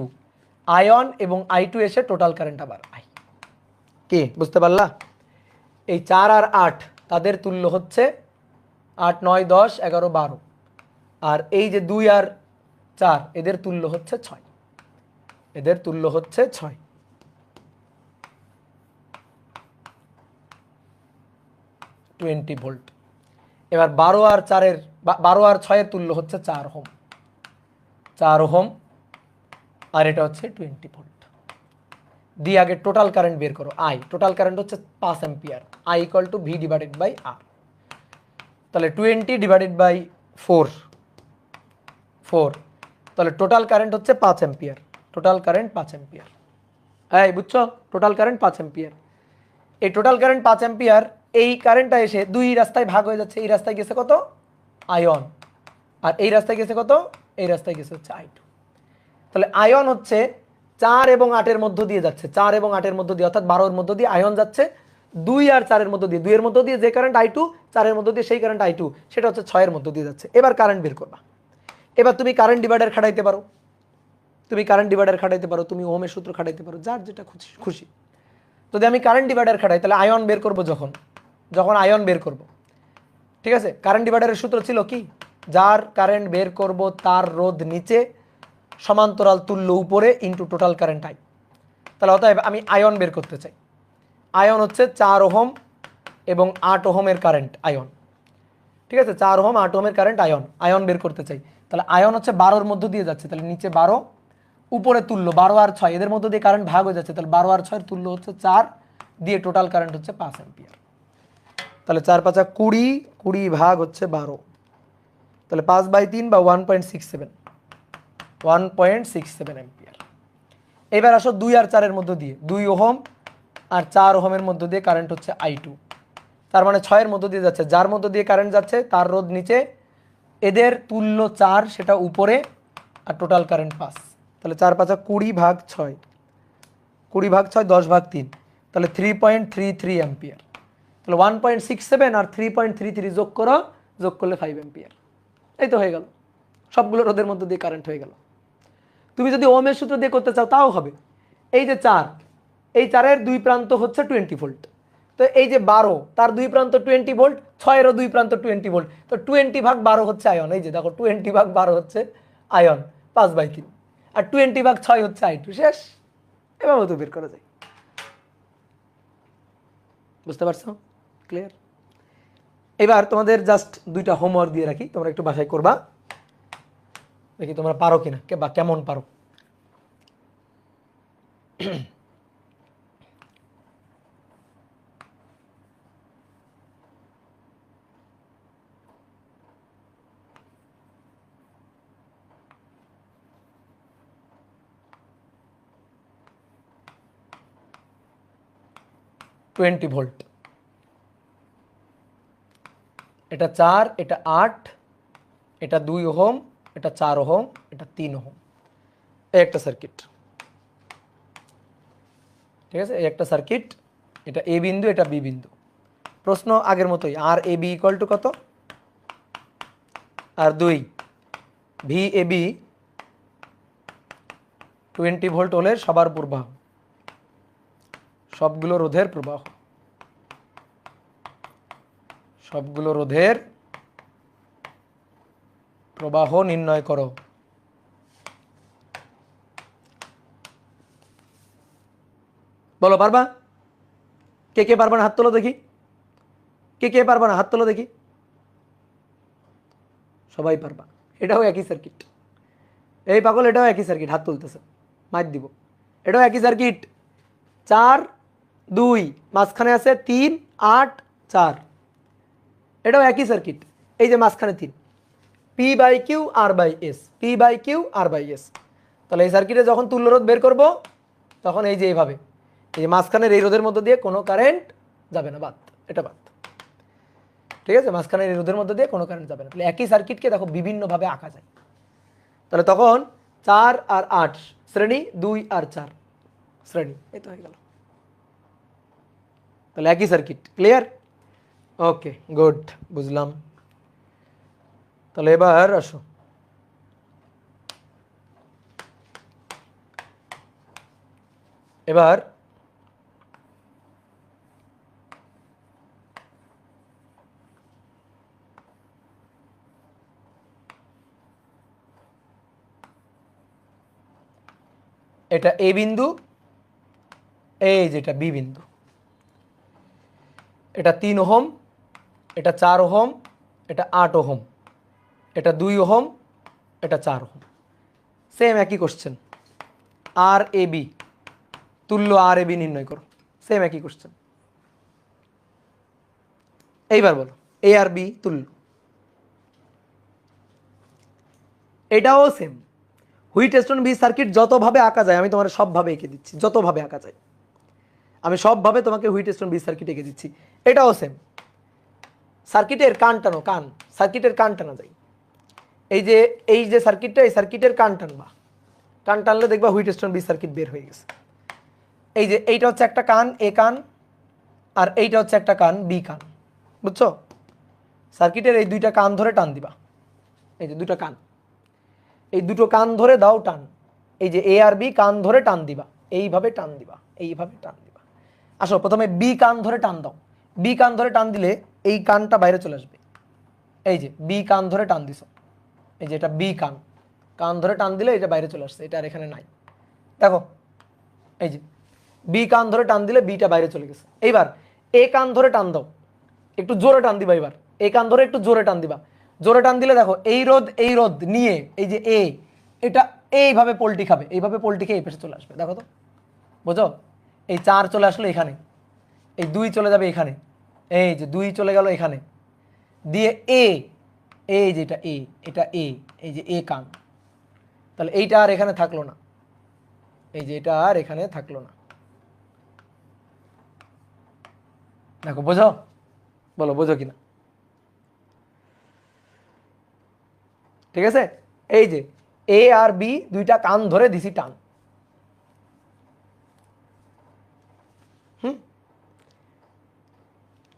Speaker 1: আয়ন এবং I2 এসে টোটাল কারেন্ট আবার I। কি বুঝতে পারলা? এই 4 আর 8 তাদের তুল্য হচ্ছে 8, 9, 10, 11, 12, আর এই যে 2 আর 4 এদের তুল্য হচ্ছে 6, এদের তুল্য হচ্ছে 6। 20 ভোল্ট। এবার 12 আর 4-এর 12 আর 6-এর তুল্য হচ্ছে 4 ওহম, 4 ওহম, আর এটা হচ্ছে 20 ভোল্ট। দিয়ে আগে টোটাল কারেন্ট বের করো I। টোটাল কারেন্ট হচ্ছে 5 ampere, I equal to V divided by R। তাহলে 20 ডিভাইডেড বাই 4, তাহলে টোটাল কারেন্ট হচ্ছে 5 অ্যাম্পিয়ার, টোটাল কারেন্ট 5 অ্যাম্পিয়ার। এই বুঝছো? Total current 5 ampere. এই টোটাল কারেন্ট 5 অ্যাম্পিয়ার, এই কারেন্টটা এসে দুই রাস্তায় ভাগ হয়ে যাচ্ছে। এই রাস্তায় গেছে কত? আয়ন। আর এই রাস্তায় গেছে কত? এই রাস্তায় গেছে হচ্ছে I2। তাহলে আয়ন হচ্ছে 4 এবং 8-এর মধ্য দিয়ে যাচ্ছে, 4 এবং 8-এর মধ্য দিয়ে, অর্থাৎ 12-এর মধ্য দিয়ে আয়ন যাচ্ছে। 2 আর 4-এর মধ্য দিয়ে, 2-এর মধ্য দিয়ে যে কারেন্ট I2, 4-এর মধ্য দিয়ে সেই কারেন্ট I2, সেটা হচ্ছে 6-এর মধ্য দিয়ে যাচ্ছে। এবার কারেন্ট বের করবা। এবার তুমি কারেন্ট ডিভাইডার খাটাইতে পারো, তুমি ওহমের সূত্র খাটাইতে পারো, যার যেটা খুশি। যদি আমি কারেন্ট ডিভাইডার খাটাই তাহলে আয়ন বের করব, যখন আয়ন বের করব, ঠিক আছে? কারেন্ট ডিভাইডারের সূত্র ছিল কি? যার কারেন্ট বের করব তার রোধ নিচে, সমান্তরাল তুল্য উপরে, ইনটু টোটাল কারেন্ট I। তাহলে অতএব আমি আয়ন বের করতে চাই। আয়ন হচ্ছে 4 ওহম এবং 8 ওহমের কারেন্ট আয়ন, ঠিক আছে? 4 ওহম 8 ওহমের কারেন্ট আয়ন বের করতে চাই। তাহলে আয়ন হচ্ছে 12-এর মধ্য দিয়ে যাচ্ছে, তাহলে নিচে 12, উপরে তুল্য 12 আর 6, এদের মধ্য দিয়ে কারেন্ট ভাগ হয়ে যাচ্ছে, তাহলে 12 আর 6-এর তুল্য হচ্ছে 4, দিয়ে টোটাল কারেন্ট হচ্ছে 5 অ্যাম্পিয়ার। তাহলে 4 5 20, 20 ভাগ হচ্ছে 12, তাহলে 5/3 বা 1.67 অ্যাম্পিয়ার। এবার আসো 2 আর 4-এর মধ্য দিয়ে, 2 ওহম আর 4 ওহমের মধ্য দিয়ে কারেন্ট হচ্ছে I2, তার মানে 6-এর মধ্য দিয়ে যাচ্ছে, যার মধ্য দিয়ে কারেন্ট যাচ্ছে তার রোধ নিচে, এদের তুল্য 4, সেটা উপরে, আর টোটাল কারেন্ট 5। তাহলে 4 5 20 ভাগ 6, 10/3, তাহলে 3.33 অ্যাম্পিয়ার। তাহলে 1.67 আর 3.33 যোগ করলে 5 অ্যাম্পিয়ার। এই তো হয়ে গেল, সবগুলো রোধের মধ্যে দিয়ে কারেন্ট হয়ে গেল। তুমি যদি ওহমের সূত্র দিয়ে করতে চাও তাও হবে। এই যে 4, এই 4-এর দুই প্রান্ত হচ্ছে 20 ভোল্ট, তো এই যে 12, তার দুই প্রান্ত 20 ভোল্ট, 6-এরও দুই প্রান্ত 20 ভোল্ট, তো 20 ভাগ 12 হচ্ছে আয়ন। এই যে দেখো 20 ভাগ 12 হচ্ছে আয়ন, 5/3, আর 20 ভাগ 6 হচ্ছে I2। শেষ। এভাবে তো বের করা যায়। বুঝতে পারছো? ক্লিয়ার? এবার তোমাদের জাস্ট দুইটা হোমওয়ার্ক দিয়ে রাখি, তোমরা একটু বাসায় করবা, দেখি তোমরা পারো কিনা বা কেমন পারো। টোয়েন্টি ভোল্ট, এটা 4, এটা 8, এটা 2 ওহম, এটা 4 ওহম, এটা 3 ওহম। এই একটা সার্কিট, ঠিক আছে? এই একটা সার্কিট, এটা A বিন্দু, এটা B বিন্দু। প্রশ্ন আগের মতোই, আর AB ইকুয়াল টু কত? আর 2 VAB 20 ভোল্ট হলে সবার প্রবাহ, সবগুলো রোধের প্রবাহ, সবগুলো রোধের প্রবাহ নির্ণয় করো। বলো পারবা? কে কে পারবা না হাত তোলো দেখি, কে কে পারবা না হাত তোলো দেখি। সবাই পারবা, এটাও একই সার্কিট। এই পাগল, এটাও একই সার্কিট, হাত তুলতেছে, মাইর দিব। এটাও একই সার্কিট, 4 2, মাঝখানে আছে 3 8 4, এটাও একই সার্কিট। এই যে মাঝখানে 3, P/Q R/S, P/Q R/S। তাহলে এই সার্কিটে যখন তুল্য রোধ বের করব, তখন এই যে এইভাবে, এই যে মাঝখানের এই রোধের মধ্যে দিয়ে কোনো কারেন্ট যাবে না, বাদ, এটা বাদ, ঠিক আছে? মাঝখানের এই রোধের মধ্যে দিয়ে কোনো কারেন্ট যাবে না। তাহলে একই সার্কিটকে দেখো বিভিন্নভাবে আঁকা যায়। তাহলে তখন 4 আর 8 শ্রেণী, 2 আর 4 শ্রেণী, এই তো হয়ে গেল। তাহলে একই সার্কিট। ক্লিয়ার? ওকে, গুড, বুঝলাম। তাহলে এবার আসো, এবার এটা এ বিন্দু, এই যেটা বি বিন্দু, এটা 3 ওহম, এটা 4 ওহম, এটা 8 ওহম, এটা 2 ওহম, এটা 4 ওহম। সেম একই কোশ্চেন, আর এ বি তুল্য আর এ বি নির্ণয় করো। সেম একই কোশ্চেন। এইবার বলো এ আর বি তুল্য। এটাও সেম। হুইটস্টোন বি সার্কিট যতভাবে আঁকা যায় আমি তোমার সবভাবে এঁকে দিচ্ছি, যতভাবে আঁকা যায় আমি সবভাবে তোমাকে হুইটস্টোন বি সার্কিট এঁকে দিচ্ছি। এটাও সেম। সার্কিটের কান টানো, কান, সার্কিটের কান টানা যায়। এই যে সার্কিটটা, এই সার্কিটের কান টানবা, কান টানলে দেখবা হুইটস্টোন বি সার্কিট বের হয়ে গেছে। এই যে এইটা হচ্ছে একটা কান, এ কান, আর এইটা হচ্ছে একটা কান, বি কান। বুঝছো? সার্কিটের এই দুইটা কান ধরে টান দিবা। এই যে দুটো কান, এই দুটো কান ধরে দাও টান। এই যে এ আর বি কান ধরে টান দিবা, এইভাবে টান দিবা, এইভাবে টান দিবা। আসো প্রথমে বি কান ধরে টান দাও। বি কান ধরে টান দিলে এই কানটা বাইরে চলে আসবে। এই যে বি কান ধরে টান দিছ, এই যে এটা বি কান, কান ধরে টান দিলে এটা বাইরে চলে আসছে, এটা আর এখানে নাই। দেখো এই যে বি কান ধরে টান দিলে বিটা বাইরে চলে গেছে। এইবার এ কান ধরে টান দাও, একটু জোরে টান দিবা। এবার এ কান ধরে একটু জোরে টান দিবা। জোরে টান দিলে দেখো এই রোদ নিয়ে এই যে এটা এইভাবে পোল্টি খাবে, এইভাবে পোল্টি খেয়ে এই পাশে চলে আসবে। দেখো তো, বুঝো? এই 4 চলে আসলো এখানে, এই 2 চলে যাবে এখানে, এই যে 2 চলে গেল এখানে, দিয়ে এই যে এটা এই যে এ কান, তাহলে এইটা আর এখানে থাকলো না, এই যে এটা আর এখানে থাকলো না। দেখো বোঝো? বলো বোঝো কিনা? ঠিক আছে? এই যে এ আর বি দুইটা কান ধরে দিছি টান।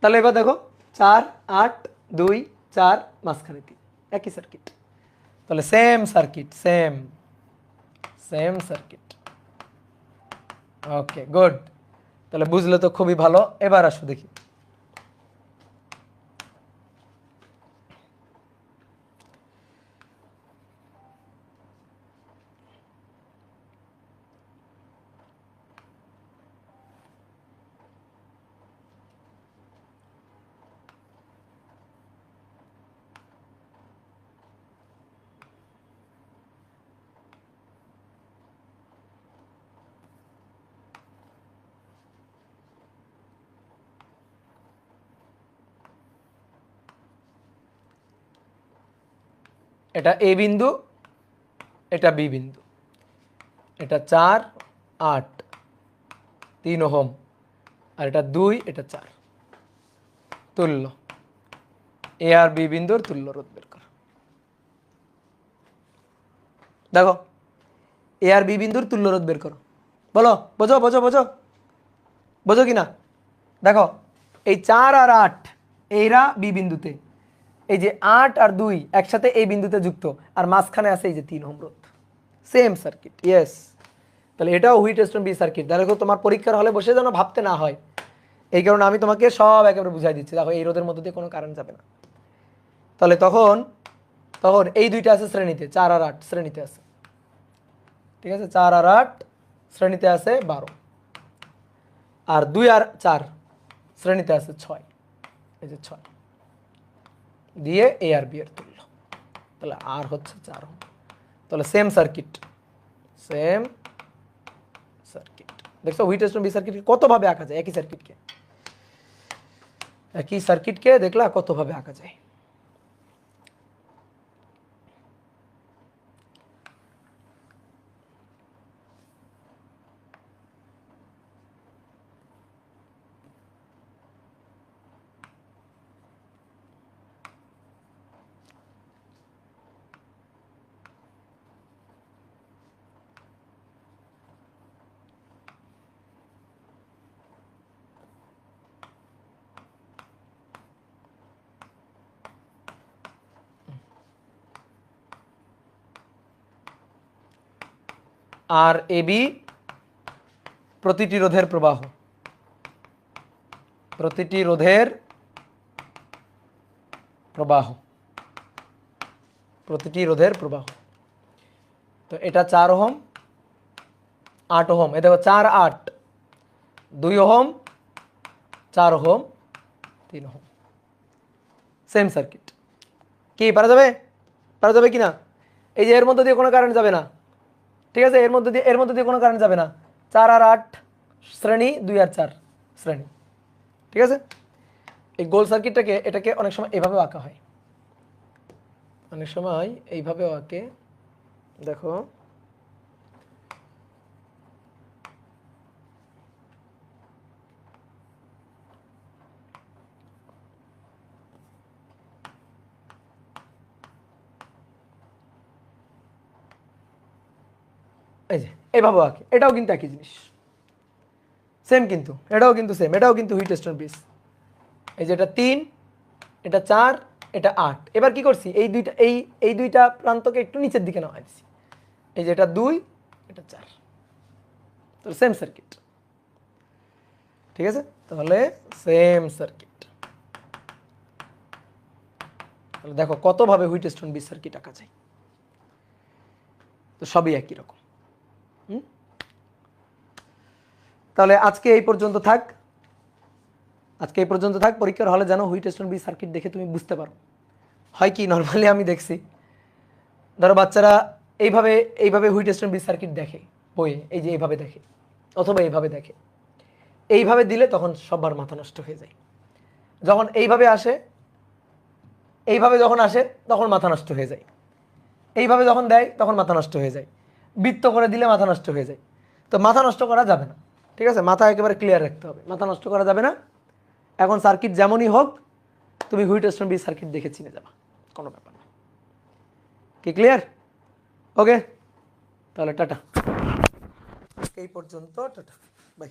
Speaker 1: তাহলে এবার দেখো 4 8 2 4 মাঝখানে 3, একই সার্কিট। তাহলে same circuit, same same circuit. Okay good. তাহলে বুঝলে তো খুবই ভালো। এবার আসো দেখি এটা এ বিন্দু, এটা বি বিন্দু, এটা 4 8 3 ওহম, আর এটা 2 এটা 4, তুল্য। এ আর বি বিন্দুর তুল্য রোধ বের করো। দেখো এ আর বি বিন্দুর তুল্য রোধ বের করো। বলো বোঝো বোঝো বোঝো, বোঝো কিনা? দেখো এই 4 আর 8 এইরা বি বিন্দুতে, এই যে 8 আর 2 একসাথে এই বিন্দুতে যুক্ত, আর মাঝখানে আছে এই যে 3 ওহম রোধ। Same circuit, yes. তাহলে এটাও হুইটস্টোন বি সার্কিট। দেখো তোমার পরীক্ষার হলে বসে যেন ভাবতে না হয়, এই কারণে আমি তোমাকে সব একেবারে বুঝাই দিচ্ছি। দেখো এই রোধের মধ্যে দিয়ে কোনো কারেন্ট যাবে না। তাহলে তখন তখন এই দুইটা আছে শ্রেণীতে, 4 আর 8 শ্রেণীতে আছে। ঠিক আছে, 4 আর 8 শ্রেণীতে আছে 12, আর 2 আর 4 শ্রেণীতে আছে 6, এই যে 6 দিয়ে এ আর বি এর তুল্য। তাহলে আর হচ্ছে 4 ওহম। তাহলে সেম সার্কিট, সেম সার্কিট। দেখছো হুইটস্টোন বি সার্কিট কতভাবে আঁকা যায়? একই সার্কিটকে দেখলা কতভাবে আঁকা যায়। আর এ বি প্রতিটি রোধের প্রবাহ, প্রতিটি রোধের প্রবাহ, প্রতিটি রোধের প্রবাহ। তো এটা 4 ওহম 8 ওহম, এ দেখো 4 8 2 ohm 4 ohm 3 ohm, same circuit. কি পারা যাবে কি না? এই যে এর মধ্যে দিয়ে কোনো কারেন্ট যাবে না, ঠিক আছে, এর মধ্যে দিয়ে কোনো কারেন্ট যাবে না। 4 আর 8 শ্রেণী, 2 আর 4 শ্রেণী, ঠিক আছে। এই গোল সার্কিটটাকে এটাকে অনেক সময় এইভাবে আঁকা হয়, অনেক সময় এইভাবেও আঁকে। দেখো এই যে এইভাবে আঁকে, এটাও কিন্তু একই জিনিস, সেম কিন্তু, এটাও কিন্তু সেম, এটাও কিন্তু হুইটস্টোন ব্রিজ। এই যে এটা 3, এটা 4, এটা 8। এবার কি করছি, এই দুইটা প্রান্তকে একটু নিচের দিকে নামাই দিছি। এই যে এটা 2, এটা 4, তো সেম সার্কিট, ঠিক আছে। তাহলে সেম সার্কিট, তাহলে দেখো কতভাবে হুইটস্টোন ব্রিজ সার্কিট আঁকা যায়, তো সবই একই রকম। তাহলে আজকে এই পর্যন্ত থাক, পরীক্ষার হলে যেন হুইটস্টোন ব্রিজ সার্কিট দেখে তুমি বুঝতে পারো। হয় কি, নর্মালি আমি দেখছি, ধরো বাচ্চারা এইভাবে হুইটস্টোন ব্রিজ সার্কিট দেখে বইয়ে, এই যে এইভাবে দেখে অথবা এইভাবে দেখে, এইভাবে দিলে তখন সবার মাথা নষ্ট হয়ে যায়। যখন এইভাবে যখন আসে তখন মাথা নষ্ট হয়ে যায়, এইভাবে যখন দেয় তখন মাথা নষ্ট হয়ে যায়, বৃত্ত করে দিলে মাথা নষ্ট হয়ে যায়। তো মাথা নষ্ট করা যাবে না, ঠিক আছে, মাথা একেবারে ক্লিয়ার রাখতে হবে, মাথা নষ্ট করা যাবে না। এখন সার্কিট যেমনই হোক তুমি হুইটস্টোন ব্রিজ সার্কিট দেখে চিনে যাবা, কোনো ব্যাপার না। কি ক্লিয়ার? ওকে, তাহলে টাটা, এই পর্যন্ত, টাটা, বাই।